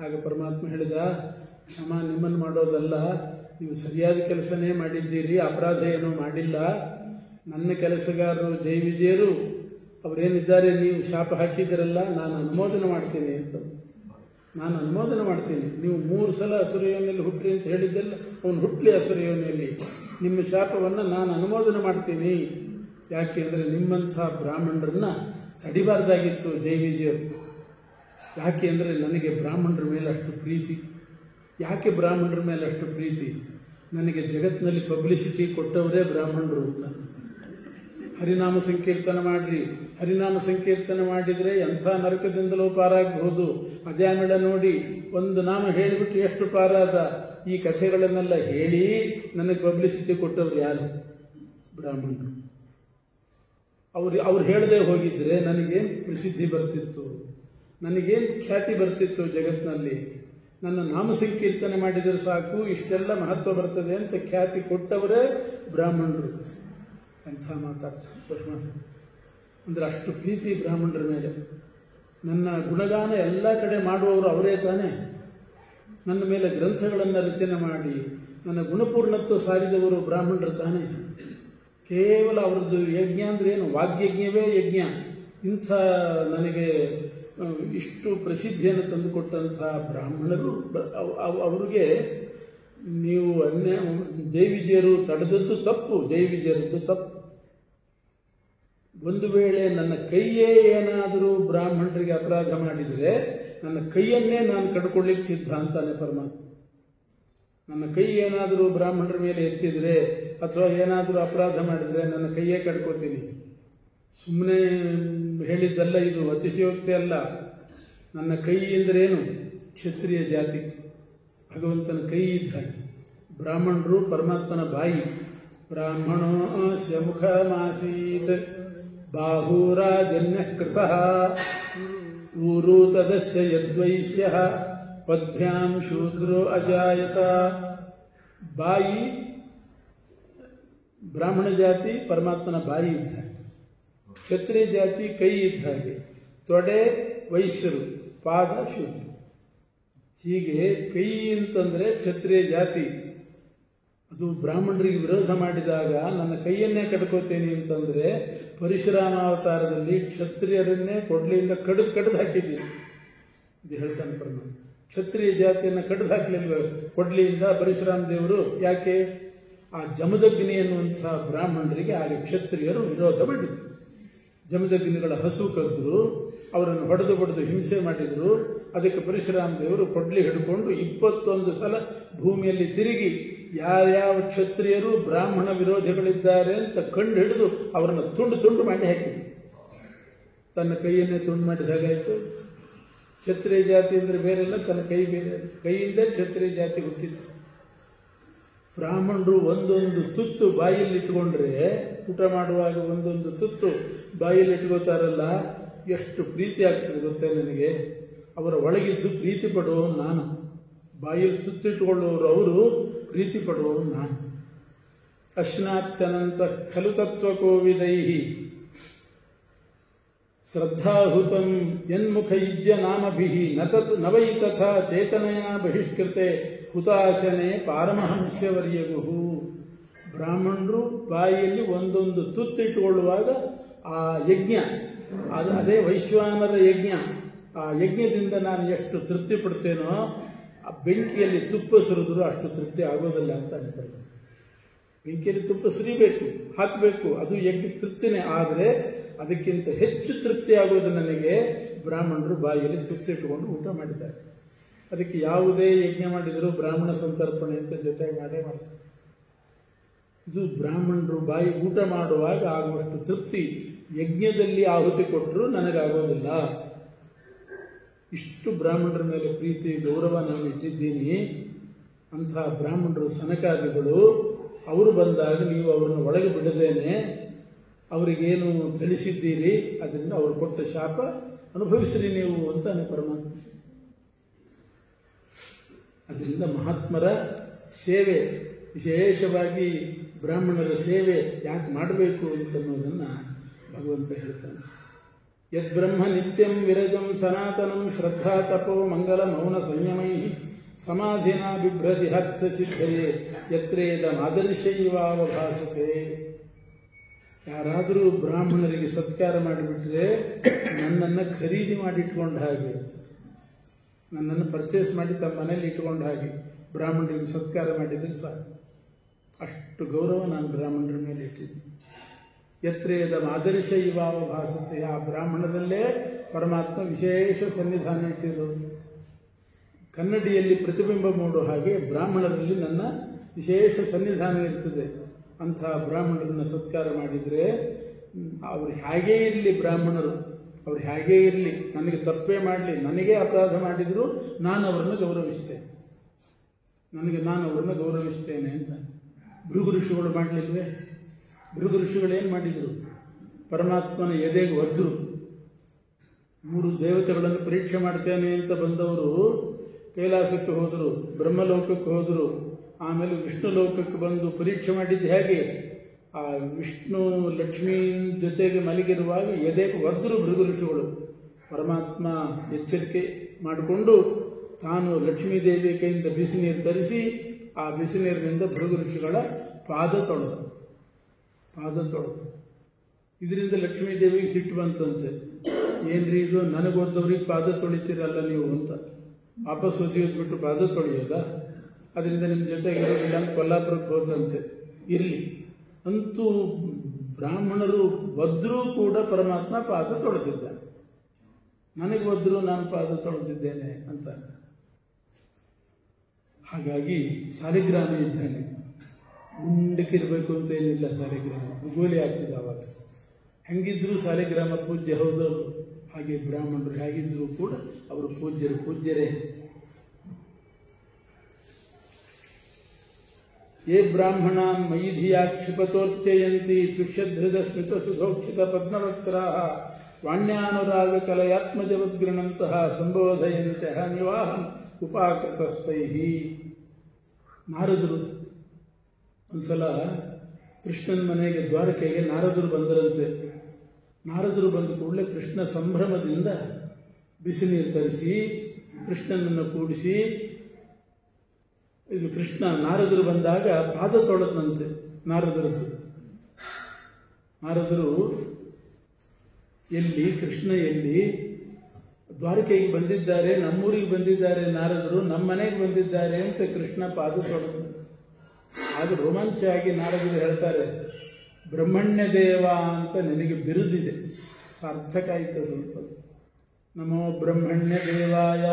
ಆಗ ಪರಮಾತ್ಮ ಹೇಳಿದ, ಕ್ಷಮಾ ನಿಮ್ಮನ್ನು ಮಾಡೋದಲ್ಲ, ನೀವು ಸರಿಯಾದ ಕೆಲಸನೇ ಮಾಡಿದ್ದೀರಿ, ಅಪರಾಧ ಏನೂ ಮಾಡಿಲ್ಲ. ನನ್ನ ಕೆಲಸಗಾರರು ಜೈವಿಜಿಯರು ಅವರೇನಿದ್ದಾರೆ, ನೀವು ಶಾಪ ಹಾಕಿದ್ದೀರಲ್ಲ, ನಾನು ಅನುಮೋದನೆ ಮಾಡ್ತೀನಿ ಅಂತ. ನಾನು ಅನುಮೋದನೆ ಮಾಡ್ತೀನಿ. ನೀವು 3 ಸಲ ಅಸುರಯೋನಿಯಲ್ಲಿ ಹುಟ್ಟ್ರಿ ಅಂತ ಹೇಳಿದ್ದೆಲ್ಲ, ಅವನು ಹುಟ್ಟಲಿ ಅಸುರಯೋನಿಯಲ್ಲಿ. ನಿಮ್ಮ ಶಾಪವನ್ನು ನಾನು ಅನುಮೋದನೆ ಮಾಡ್ತೀನಿ. ಯಾಕೆ ಅಂದರೆ ನಿಮ್ಮಂಥ ಬ್ರಾಹ್ಮಣರನ್ನ ತಡಿಬಾರ್ದಾಗಿತ್ತು ಜೈವಿಜಿಯರು. ಯಾಕೆ ಅಂದರೆ ನನಗೆ ಬ್ರಾಹ್ಮಣರ ಮೇಲೆ ಅಷ್ಟು ಪ್ರೀತಿ. ಯಾಕೆ ಬ್ರಾಹ್ಮಣರ ಮೇಲೆ ಅಷ್ಟು ಪ್ರೀತಿ? ನನಗೆ ಜಗತ್ತಿನಲ್ಲಿ ಪಬ್ಲಿಸಿಟಿ ಕೊಟ್ಟವರೇ ಬ್ರಾಹ್ಮಣರು ಅಂತ. ಹರಿನಾಮ ಸಂಕೀರ್ತನ ಮಾಡ್ರಿ, ಹರಿನಾಮ ಸಂಕೀರ್ತನ ಮಾಡಿದರೆ ಎಂಥ ನರಕದಿಂದಲೂ ಪಾರಾಗಬಹುದು. ಅಜಾಮಿಳ ನೋಡಿ, ಒಂದು ನಾಮ ಹೇಳಿಬಿಟ್ಟು ಎಷ್ಟು ಪಾರಾದ. ಈ ಕಥೆಗಳನ್ನೆಲ್ಲ ಹೇಳಿ ನನಗೆ ಪಬ್ಲಿಸಿಟಿ ಕೊಟ್ಟವ್ರು ಯಾರು? ಬ್ರಾಹ್ಮಣರು. ಅವ್ರು ಹೇಳದೆ ಹೋಗಿದ್ರೆ ನನಗೇನು ಪ್ರಸಿದ್ಧಿ ಬರ್ತಿತ್ತು, ನನಗೇನು ಖ್ಯಾತಿ ಬರ್ತಿತ್ತು ಜಗತ್ತಿನಲ್ಲಿ. ನನ್ನ ನಾಮ ಸಂಕೀರ್ತನೆ ಮಾಡಿದರೆ ಸಾಕು, ಇಷ್ಟೆಲ್ಲ ಮಹತ್ವ ಬರ್ತದೆ ಅಂತ ಖ್ಯಾತಿ ಕೊಟ್ಟವರೇ ಬ್ರಾಹ್ಮಣರು. ಎಂಥ ಮಾತಾಡ್ತಾರೆ ಅಂದರೆ ಅಷ್ಟು ಪ್ರೀತಿ ಬ್ರಾಹ್ಮಣರ ಮೇಲೆ. ನನ್ನ ಗುಣಗಾನ ಎಲ್ಲ ಕಡೆ ಮಾಡುವವರು ಅವರೇ ತಾನೇ. ನನ್ನ ಮೇಲೆ ಗ್ರಂಥಗಳನ್ನು ರಚನೆ ಮಾಡಿ ನನ್ನ ಗುಣಪೂರ್ಣತ್ವ ಸಾರಿದವರು ಬ್ರಾಹ್ಮಣರು ತಾನೇ. ಕೇವಲ ಅವ್ರದ್ದು ಯಜ್ಞ ಅಂದರೆ ಏನು? ವಾಗ್ಯಜ್ಞವೇ ಯಜ್ಞ. ಇಂಥ ನನಗೆ ಇಷ್ಟು ಪ್ರಸಿದ್ಧಿಯನ್ನು ತಂದುಕೊಟ್ಟಂಥ ಬ್ರಾಹ್ಮಣರು, ಅವ್ರಿಗೆ ನೀವು ಜೈವಿಜಿಯರು ತಡೆದದ್ದು ತಪ್ಪು, ಜೈವಿಜಿಯರದ್ದು ತಪ್ಪು. ಒಂದು ವೇಳೆ ನನ್ನ ಕೈಯೇ ಏನಾದರೂ ಬ್ರಾಹ್ಮಣರಿಗೆ ಅಪರಾಧ ಮಾಡಿದರೆ ನನ್ನ ಕೈಯನ್ನೇ ನಾನು ಕಡ್ಕೊಳ್ಳಿಕ್ಕೆ ಸಿದ್ಧ ಅಂತಾನೆ ಪರಮಾತ್ಮ. ನನ್ನ ಕೈ ಏನಾದರೂ ಬ್ರಾಹ್ಮಣರ ಮೇಲೆ ಎತ್ತಿದರೆ ಅಥವಾ ಏನಾದರೂ ಅಪರಾಧ ಮಾಡಿದರೆ ನನ್ನ ಕೈಯೇ ಕಡ್ಕೋತೀನಿ. ಸುಮ್ಮನೆ ಹೇಳಿದ್ದಲ್ಲ ಇದು, ಅತಿಶಯೋಕ್ತಿ ಅಲ್ಲ. ನನ್ನ ಕೈ ಎಂದರೇನು? ಕ್ಷತ್ರಿಯ ಜಾತಿ, ಭಗವಂತನ ಕೈ ಇದ್ದ ಹಾಗೆ. ಬ್ರಾಹ್ಮಣರು ಪರಮಾತ್ಮನ ಬಾಯಿ. ಬ್ರಾಹ್ಮಣೋಸ್ಯ ಮುಖಮಾಸೀತ್ ಬಾಹುರಾಜನ್ಯ ಕೃತಃ ಊರು ತದಸ್ಯ ಯದ್ವೈಶ್ಯ ಪದ್ಭ್ಯಾಂ ಶೂದ್ರೋ ಅಜಾಯತ. ಬಾಯಿ ಬ್ರಾಹ್ಮಣ ಜಾತಿ ಪರಮಾತ್ಮನ ಬಾಯಿ ಇದ್ದ ಹಾಗೆ. ಕ್ಷತ್ರಿಯ ಜಾತಿ ಕೈ ಇದ್ದ ಹಾಗೆ. ತೊಡೆ ವೈಶ್ಯರು, ಪಾದ ಶೂದ್ರ. ಹೀಗೆ ಕೈ ಅಂತಂದರೆ ಕ್ಷತ್ರಿಯ ಜಾತಿ. ಅದು ಬ್ರಾಹ್ಮಣರಿಗೆ ವಿರೋಧ ಮಾಡಿದಾಗ ನನ್ನ ಕೈಯನ್ನೇ ಕಡ್ಕೋತೇನೆ ಅಂತಂದರೆ ಪರಶುರಾಮಾವತಾರದಲ್ಲಿ ಕ್ಷತ್ರಿಯರನ್ನೇ ಕೊಡ್ಲಿಯಿಂದ ಕಡ್ದು ಹಾಕಿದ್ದೀನಿ. ಇದು ಹೇಳ್ತಾನೆ ಪರಮಾತ್ಮ. ಕ್ಷತ್ರಿಯ ಜಾತಿಯನ್ನು ಕಡ್ದು ಹಾಕಲಿಲ್ವ ಕೊಡ್ಲಿಯಿಂದ ಪರಶುರಾಮ ದೇವರು? ಯಾಕೆ? ಆ ಜಮದಗ್ನಿ ಎನ್ನುವಂಥ ಬ್ರಾಹ್ಮಣರಿಗೆ ಆಗ ಕ್ಷತ್ರಿಯರು ವಿರೋಧ ಮಾಡಿದರು. ಜಮದಗ್ನಿಗಳ ಹಸು ಕದ್ದರು, ಅವರನ್ನು ಹೊಡೆದು ಹಿಂಸೆ ಮಾಡಿದರು. ಅದಕ್ಕೆ ಪರಶುರಾಮ ದೇವರು ಕೊಡ್ಲಿ ಹಿಡ್ಕೊಂಡು 21 ಸಲ ಭೂಮಿಯಲ್ಲಿ ತಿರುಗಿ ಯಾವ್ಯಾವ ಕ್ಷತ್ರಿಯರು ಬ್ರಾಹ್ಮಣ ವಿರೋಧಿಗಳಿದ್ದಾರೆ ಅಂತ ಕಂಡು ಹಿಡಿದು ಅವರನ್ನು ತುಂಡು ಮಾಡಿ ಹಾಕಿದ್ರು. ತನ್ನ ಕೈಯನ್ನೇ ತುಂಡು ಮಾಡಿದ ಹಾಗಾಯಿತು. ಕ್ಷತ್ರಿಯ ಜಾತಿ ಅಂದರೆ ಬೇರೆಲ್ಲ, ತನ್ನ ಕೈ ಬೇರೆ, ಕೈಯಿಂದ ಕ್ಷತ್ರಿಯ ಜಾತಿ ಹುಟ್ಟಿದ್ದು. ಬ್ರಾಹ್ಮಣರು ಒಂದೊಂದು ತುತ್ತು ಬಾಯಲ್ಲಿ ಇಟ್ಕೊಂಡ್ರೆ, ಊಟ ಮಾಡುವಾಗ ಒಂದೊಂದು ತುತ್ತು ಬಾಯಲ್ಲಿ ಇಟ್ಕೋತಾರಲ್ಲ, ಎಷ್ಟು ಪ್ರೀತಿ ಆಗ್ತದೆ ಗೊತ್ತೇ ನನಗೆ. ಅವರ ಒಳಗಿದ್ದು ಪ್ರೀತಿ ಪಡುವವನು ನಾನು, ಬಾಯಲ್ಲಿ ತುತ್ತಿಟ್ಟುಕೊಳ್ಳುವವರು ಅವರು, ಪ್ರೀತಿ ಪಡುವವನು ನಾನು. ಅಶ್ನಾತ್ಯನಂತ ಖಲು ತತ್ವಕೋವಿದೈಹಿ ಶ್ರದ್ಧಾಹುತಂ ಯನ್ಮುಖ ಯುಜ್ಯ ನಾಮಭಿಃ ನವೈ ತಥಾ ಚೇತನಯ ಬಹಿಷ್ಕೃತೆ ಹುತಾಶನೆ ಪಾರಮಹಂಸ್ಯವರ್ಯಗುಹು. ಬ್ರಾಹ್ಮಣರು ಬಾಯಿಯಲ್ಲಿ ಒಂದೊಂದು ತುತ್ತಿಟ್ಟುಕೊಳ್ಳುವಾಗ ಆ ಯಜ್ಞ, ಅದೇ ವೈಶ್ವಾನರ ಯಜ್ಞ, ಆ ಯಜ್ಞದಿಂದ ನಾನು ಎಷ್ಟು ತೃಪ್ತಿ ಪಡ್ತೇನೋ, ಆ ಬೆಂಕಿಯಲ್ಲಿ ತುಪ್ಪ ಸುರಿದ್ರು ಅಷ್ಟು ತೃಪ್ತಿ ಆಗೋದಿಲ್ಲ ಅಂತ ಅನ್ಕೊಳ್ಳಿ. ಬೆಂಕಿಯಲ್ಲಿ ತುಪ್ಪ ಸುರಿಬೇಕು, ಹಾಕಬೇಕು, ಅದು ಯಜ್ಞ ತೃಪ್ತಿನೇ. ಆದರೆ ಅದಕ್ಕಿಂತ ಹೆಚ್ಚು ತೃಪ್ತಿ ಆಗೋದು ನನಗೆ ಬ್ರಾಹ್ಮಣರು ಬಾಯಿಯಲ್ಲಿ ತುತ್ತಿಟ್ಟುಕೊಂಡು ಊಟ ಮಾಡಿದ್ದಾರೆ. ಅದಕ್ಕೆ ಯಾವುದೇ ಯಜ್ಞ ಮಾಡಿದರೂ ಬ್ರಾಹ್ಮಣ ಸಂತರ್ಪಣೆ ಅಂತ ಜೊತೆಗೆ ಮಾಡೇ ಮಾಡ್ತಾರೆ. ಇದು ಬ್ರಾಹ್ಮಣರು ಬಾಯಿ ಊಟ ಮಾಡುವಾಗ ಆಗುವಷ್ಟು ತೃಪ್ತಿ ಯಜ್ಞದಲ್ಲಿ ಆಹುತಿ ಕೊಟ್ಟರು ನನಗಾಗೋದಿಲ್ಲ. ಇಷ್ಟು ಬ್ರಾಹ್ಮಣರ ಮೇಲೆ ಪ್ರೀತಿ ಗೌರವ ನಾನು ಇಟ್ಟಿದ್ದೀನಿ. ಅಂತಹ ಬ್ರಾಹ್ಮಣರು ಸನಕಾದಿಗಳು, ಅವರು ಬಂದಾಗ ನೀವು ಅವರನ್ನು ಒಳಗೆ ಬಿಡದೇನೆ ಅವರಿಗೇನು ತಿಳಿಸಿದ್ದೀರಿ, ಅದರಿಂದ ಅವರು ಕೊಟ್ಟ ಶಾಪ ಅನುಭವಿಸಿರಿ ನೀವು ಅಂತಾನೆ ಪರಮಾತ್ಮ. ಅದರಿಂದ ಮಹಾತ್ಮರ ಸೇವೆ, ವಿಶೇಷವಾಗಿ ಬ್ರಾಹ್ಮಣರ ಸೇವೆ ಯಾಕೆ ಮಾಡಬೇಕು ಅಂತನ್ನೋದನ್ನು ಭಗವಂತ ಹೇಳ್ತಾನೆ. ಯದ್ಬ್ರಹ್ಮ ನಿತ್ಯಂ ವಿರಜಂ ಸನಾತನಂ ಶ್ರದ್ಧಾ ತಪೋ ಮಂಗಲ ಮೌನ ಸಂಯಮೈ ಸಮಾಧಿನ ಬಿಭ್ರತಿ ಹರ್ಚ ಸಿದ್ಧಯೇ ಯತ್ರೇದ ಮಾದರ್ಶೈವಾವಭಾಸತೆ. ಯಾರಾದರೂ ಬ್ರಾಹ್ಮಣರಿಗೆ ಸತ್ಕಾರ ಮಾಡಿಬಿಟ್ರೆ ನನ್ನನ್ನು ಖರೀದಿ ಮಾಡಿಟ್ಕೊಂಡ ಹಾಗೆ, ನನ್ನನ್ನು ಪರ್ಚೇಸ್ ಮಾಡಿ ತಮ್ಮ ಮನೇಲಿ ಇಟ್ಕೊಂಡ ಹಾಗೆ ಬ್ರಾಹ್ಮಣರಿಗೆ ಸತ್ಕಾರ ಮಾಡಿದರೆ ಸಾಕು. ಅಷ್ಟು ಗೌರವ ನಾನು ಬ್ರಾಹ್ಮಣರ ಮೇಲೆ ಇಟ್ಟಿದ್ದೀನಿ. ಯತ್ರೇದ ಆದರ್ಶ ಇವಾವ ಭಾಸತೆ. ಆ ಬ್ರಾಹ್ಮಣದಲ್ಲೇ ಪರಮಾತ್ಮ ವಿಶೇಷ ಸನ್ನಿಧಾನ ಇಟ್ಟಿರೋದು. ಕನ್ನಡಿಯಲ್ಲಿ ಪ್ರತಿಬಿಂಬ ಮೂಡೋ ಹಾಗೆ ಬ್ರಾಹ್ಮಣರಲ್ಲಿ ನನ್ನ ವಿಶೇಷ ಸನ್ನಿಧಾನ ಇರ್ತದೆ. ಅಂಥ ಬ್ರಾಹ್ಮಣರನ್ನು ಸತ್ಕಾರ ಮಾಡಿದರೆ ಅವರು ಹೇಗೇ ಇರಲಿ, ಬ್ರಾಹ್ಮಣರು ಅವ್ರು ಹೇಗೇ ಇರಲಿ, ನನಗೆ ತಪ್ಪೇ ಮಾಡಲಿ, ನನಗೇ ಅಪರಾಧ ಮಾಡಿದರೂ ನಾನು ಅವರನ್ನು ಗೌರವಿಸ್ತೇನೆ, ನಾನು ಅವರನ್ನು ಗೌರವಿಸ್ತೇನೆ ಅಂತ. ಭೃಗು ಋಷಿಗಳು ಮಾಡಲಿಲ್ವೇ? ಭೃಗು ಋಷಿಗಳೇನು ಮಾಡಿದರು? ಪರಮಾತ್ಮನ ಎದೆಗೆ ಒದ್ರು. 3 ದೇವತೆಗಳನ್ನು ಪರೀಕ್ಷೆ ಮಾಡ್ತೇನೆ ಅಂತ ಬಂದವರು ಕೈಲಾಸಕ್ಕೆ ಹೋದರು, ಬ್ರಹ್ಮಲೋಕಕ್ಕೆ ಹೋದರು, ಆಮೇಲೆ ವಿಷ್ಣು ಲೋಕಕ್ಕೆ ಬಂದು ಪರೀಕ್ಷೆ ಮಾಡಿದ್ದು ಹೇಗೆ? ಆ ವಿಷ್ಣು ಲಕ್ಷ್ಮೀ ಜೊತೆಗೆ ಮಲಗಿರುವಾಗ ಎದೆಗೆ ಒದ್ರು ಭೃಗು ಋಷಿಗಳು. ಪರಮಾತ್ಮ ಎಚ್ಚರಿಕೆ ಮಾಡಿಕೊಂಡು ತಾನು ಲಕ್ಷ್ಮೀದೇವಿಯ ಕೈಯಿಂದ ಬಿಸಿ ನೀರು ತರಿಸಿ ಆ ಬಿಸಿ ನೀರಿನಿಂದ ಭೃಗು ಋಷಿಗಳ ಪಾದ ತೊಳೆದು. ಇದರಿಂದ ಲಕ್ಷ್ಮೀದೇವಿಗೆ ಸಿಟ್ಟು ಬಂತಂತೆ. ಏನ್ರಿ ಇದು, ನನಗೊದ್ದವ್ರಿಗೆ ಪಾದ ತೊಳಿತೀರಲ್ಲ ನೀವು ಅಂತ. ವಾಪಸ್ ಒದಿಯೋದ್ಬಿಟ್ಟು ಪಾದ ತೊಳೆಯೋದಾ? ಅದರಿಂದ ನಿಮ್ಮ ಜೊತೆಗೆ ಇರೋದಿಲ್ಲ ಅಂತ ಕೊಲ್ಲಾಪುರಕ್ಕೆ ಹೋದಂತೆ. ಇರಲಿ ಅಂತೂ ಬ್ರಾಹ್ಮಣರು ಒದ್ರೂ ಕೂಡ ಪರಮಾತ್ಮ ಪಾದ ತೊಳೆದಿದ್ದಾನೆ. ನನಗೆ ಒದ್ರೂ ನಾನು ಪಾದ ತೊಳೆದಿದ್ದೇನೆ ಅಂತ. ಹಾಗಾಗಿ ಸಾಲಿಗ್ರಾಮ ಇದ್ದಾನೆ. ಮುಂದಕ್ಕಿರಬೇಕು ಅಂತ ಏನಿಲ್ಲ. ಸಾಲಿಗ್ರಾಮ ಭೂಗೋಲಿ ಆಗ್ತದೆ ಆವಾಗ. ಹೆಂಗಿದ್ರು ಸಾಲಿಗ್ರಾಮ ಪೂಜ್ಯ ಹೌದವರು. ಹಾಗೆ ಬ್ರಾಹ್ಮಣರು ಹೇಗಿದ್ರು ಕೂಡ ಅವರು ಪೂಜ್ಯರೇ. ಯೇ ಬ್ರಾಹ್ಮಣಾನ್ ಮಯಿ ಧಿಯಾ ಕ್ಷಿಪತೋರ್ಚಯಂತಿ ತುಷ್ಯಧೃದ ಸ್ಮಿತ ಸುಧೋಕ್ಷಿತ ಪದ್ಮವಕ್ತ್ರಾಃ ವಾಣ್ಯಾನುರಾಗ ಕಲಯಾತ್ಮಜವದ್ಗೃಣಂತಹ ಸಂಬೋಧಯಂತ್ಯಃ ನಿವಾಹಂ ಉಪಾಕೃತಸ್ಥೈಹಿ. ನಾರದರು ಒಂದ್ಸಲ ಕೃಷ್ಣನ ಮನೆಗೆ ದ್ವಾರಕೆಗೆ ನಾರದರು ಬಂದರಂತೆ. ನಾರದರು ಬಂದ ಕೂಡಲೇ ಕೃಷ್ಣ ಸಂಭ್ರಮದಿಂದ ಬಿಸಿ ನೀರು ತರಿಸಿ ಕೃಷ್ಣನನ್ನು ಕೂಡಿಸಿ, ಇದು ಕೃಷ್ಣ ನಾರದರು ಬಂದಾಗ ಪಾದ ತೊಳೆದಂತೆ. ನಾರದರು ಎಲ್ಲಿ, ಕೃಷ್ಣ ಎಲ್ಲಿ? ದ್ವಾರಕೆಗೆ ಬಂದಿದ್ದಾರೆ, ನಮ್ಮೂರಿಗೆ ಬಂದಿದ್ದಾರೆ ನಾರದರು, ನಮ್ಮ ಮನೆಗೆ ಬಂದಿದ್ದಾರೆ ಅಂತ ಕೃಷ್ಣ ಪಾದ ತೊಳೆದ. ಆಗ ರೋಮಾಂಚ ಆಗಿ ನಾರದರು ಹೇಳ್ತಾರೆ, ಬ್ರಹ್ಮಣ್ಯ ದೇವ ಅಂತ ನಿನಗೆ ಬಿರುದಿದೆ, ಸಾರ್ಥಕ ಆಯ್ತದಂತ. ನಮೋ ಬ್ರಹ್ಮಣ್ಯ ದೇವಾಯ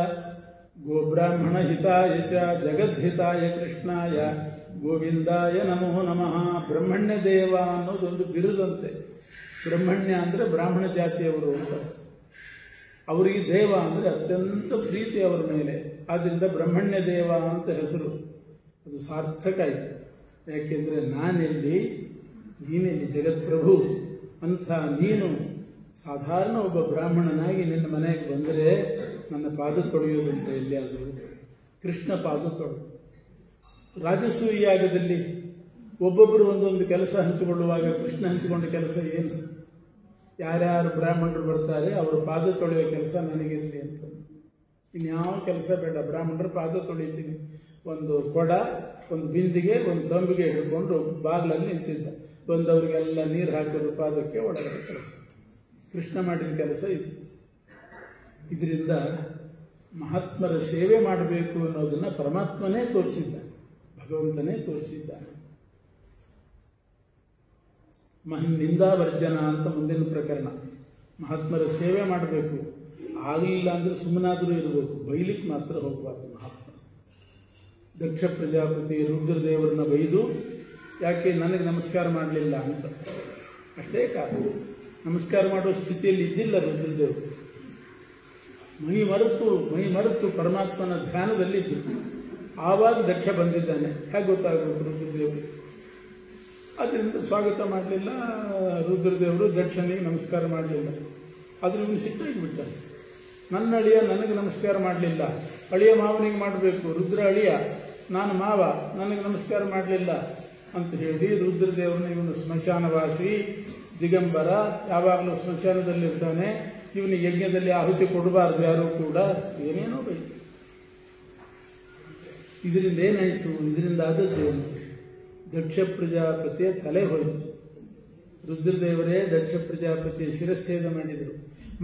ಗೋಬ್ರಾಹ್ಮಣ ಹಿತಾಯ ಚ ಜಗದ್ಧಿತಾಯ ಕೃಷ್ಣಾಯ ಗೋವಿಂದಾಯ ನಮೋ ನಮಃ. ಬ್ರಹ್ಮಣ್ಯ ದೇವ ಅನ್ನೋದೊಂದು ಬಿರುದಂತೆ. ಬ್ರಹ್ಮಣ್ಯ ಅಂದರೆ ಬ್ರಾಹ್ಮಣ ಜಾತಿಯವರು ಅಂತ. ಅವರಿಗೆ ದೇವ ಅಂದರೆ ಅತ್ಯಂತ ಪ್ರೀತಿ ಅವರ ಮೇಲೆ. ಆದ್ದರಿಂದ ಬ್ರಹ್ಮಣ್ಯ ದೇವ ಅಂತ ಹೆಸರು. ಅದು ಸಾರ್ಥಕ ಆಯಿತು. ಯಾಕೆಂದರೆ ನಾನೆಲ್ಲಿ, ನೀನೆಲ್ಲಿ, ಜಗತ್ಪ್ರಭು ಅಂಥ ನೀನು ಸಾಧಾರಣ ಒಬ್ಬ ಬ್ರಾಹ್ಮಣನಾಗಿ ನಿನ್ನ ಮನೆಗೆ ಬಂದರೆ ನನ್ನ ಪಾದ ತೊಳೆಯೋದಂತ ಎಲ್ಲಿಯಾದರೂ ಕೃಷ್ಣ ಪಾದ ತೊಳೆ. ರಾಜಸೂಯ ಯಾಗದಲ್ಲಿ ಒಬ್ಬೊಬ್ಬರು ಒಂದೊಂದು ಕೆಲಸ ಹಂಚಿಕೊಳ್ಳುವಾಗ ಕೃಷ್ಣ ಹಂಚಿಕೊಂಡ ಕೆಲಸ ಏನು? ಯಾರ್ಯಾರು ಬ್ರಾಹ್ಮಣರು ಬರ್ತಾರೆ ಅವರ ಪಾದ ತೊಳೆಯುವ ಕೆಲಸ ನನಗಿರಲಿ ಅಂತ. ಇನ್ಯಾವ ಕೆಲಸ ಬೇಡ, ಬ್ರಾಹ್ಮಣರ ಪಾದ ತೊಳಿತೀನಿ. ಒಂದು ಕೊಡ, ಒಂದು ಬಿಂದಿಗೆ, ಒಂದು ತಂಬಿಗೆ ಹಿಡ್ಕೊಂಡು ಬಾಗಿಲಲ್ಲಿ ನಿಂತಿದ್ದ. ಬಂದವರಿಗೆಲ್ಲ ನೀರು ಹಾಕೋದು ಪಾದಕ್ಕೆ, ಒಳಗಡೆ ಕೆಲಸ. ಕೃಷ್ಣ ಮಾಡಿದ ಕೆಲಸ ಇದು. ಇದರಿಂದ ಮಹಾತ್ಮರ ಸೇವೆ ಮಾಡಬೇಕು ಅನ್ನೋದನ್ನು ಪರಮಾತ್ಮನೇ ತೋರಿಸಿದ್ದಾನೆ, ಭಗವಂತನೇ ತೋರಿಸಿದ್ದಾನೆ. ನಿಂದಾವರ್ಜನ ಅಂತ ಮುಂದಿನ ಪ್ರಕರಣ. ಮಹಾತ್ಮರ ಸೇವೆ ಮಾಡಬೇಕು. ಆಗಲಿಲ್ಲ ಅಂದರೆ ಸುಮ್ಮನಾದರೂ ಇರಬೇಕು, ಬೈಲಿಕ್ಕೆ ಮಾತ್ರ ಹೋಗಬಾರ್ದು. ಮಹಾತ್ಮ ದಕ್ಷ ಪ್ರಜಾಪತಿ ರುದ್ರದೇವರನ್ನ ಬೈದು, ಯಾಕೆ ನನಗೆ ನಮಸ್ಕಾರ ಮಾಡಲಿಲ್ಲ ಅಂತ. ಅಷ್ಟೇ ಕಾರಣ, ನಮಸ್ಕಾರ ಮಾಡೋ ಸ್ಥಿತಿಯಲ್ಲಿ ಇದ್ದಿಲ್ಲ ರುದ್ರದೇವರು. ಮೈ ಮರೆತು ಪರಮಾತ್ಮನ ಧ್ಯಾನದಲ್ಲಿದ್ದರು. ಆವಾಗ ದಕ್ಷ ಬಂದಿದ್ದಾನೆ. ಹೇಗೆ ಗೊತ್ತಾಗಬೇಕು ರುದ್ರದೇವರು? ಅದರಿಂದ ಸ್ವಾಗತ ಮಾಡಲಿಲ್ಲ ರುದ್ರದೇವರು, ದಕ್ಷನಿಗೆ ನಮಸ್ಕಾರ ಮಾಡಲಿಲ್ಲ. ಆದರೂ ಇವನು ಸಿಟ್ಟಾಗಿಬಿಟ್ಟ. ನನ್ನ ಅಳಿಯ ನನಗೆ ನಮಸ್ಕಾರ ಮಾಡಲಿಲ್ಲ, ಅಳಿಯ ಮಾವನಿಗೆ ಮಾಡಬೇಕು. ರುದ್ರ ಅಳಿಯ, ನಾನು ಮಾವ, ನನಗೆ ನಮಸ್ಕಾರ ಮಾಡಲಿಲ್ಲ ಅಂತ ಹೇಳಿ ರುದ್ರದೇವರನ್ನ ಇವನು ಸ್ಮಶಾನವಾಸಿ, ದಿಗಂಬರ, ಯಾವಾಗಲೂ ಸ್ಮಶಾನದಲ್ಲಿರ್ತಾನೆ, ಇವನಿಗೆ ಯಜ್ಞದಲ್ಲಿ ಆಹುತಿ ಕೊಡಬಾರ್ದು ಯಾರೂ ಕೂಡ, ಏನೇನೋ ಬೇಕು. ಇದರಿಂದ ಏನಾಯಿತು? ಇದರಿಂದ ಆದದ್ದು ದಕ್ಷ ಪ್ರಜಾಪತಿಯ ತಲೆ ಹೋಯಿತು. ರುದ್ರದೇವರೇ ದಕ್ಷ ಪ್ರಜಾಪತಿಯ ಶಿರಚ್ಛೇದ ಮಾಡಿದರು.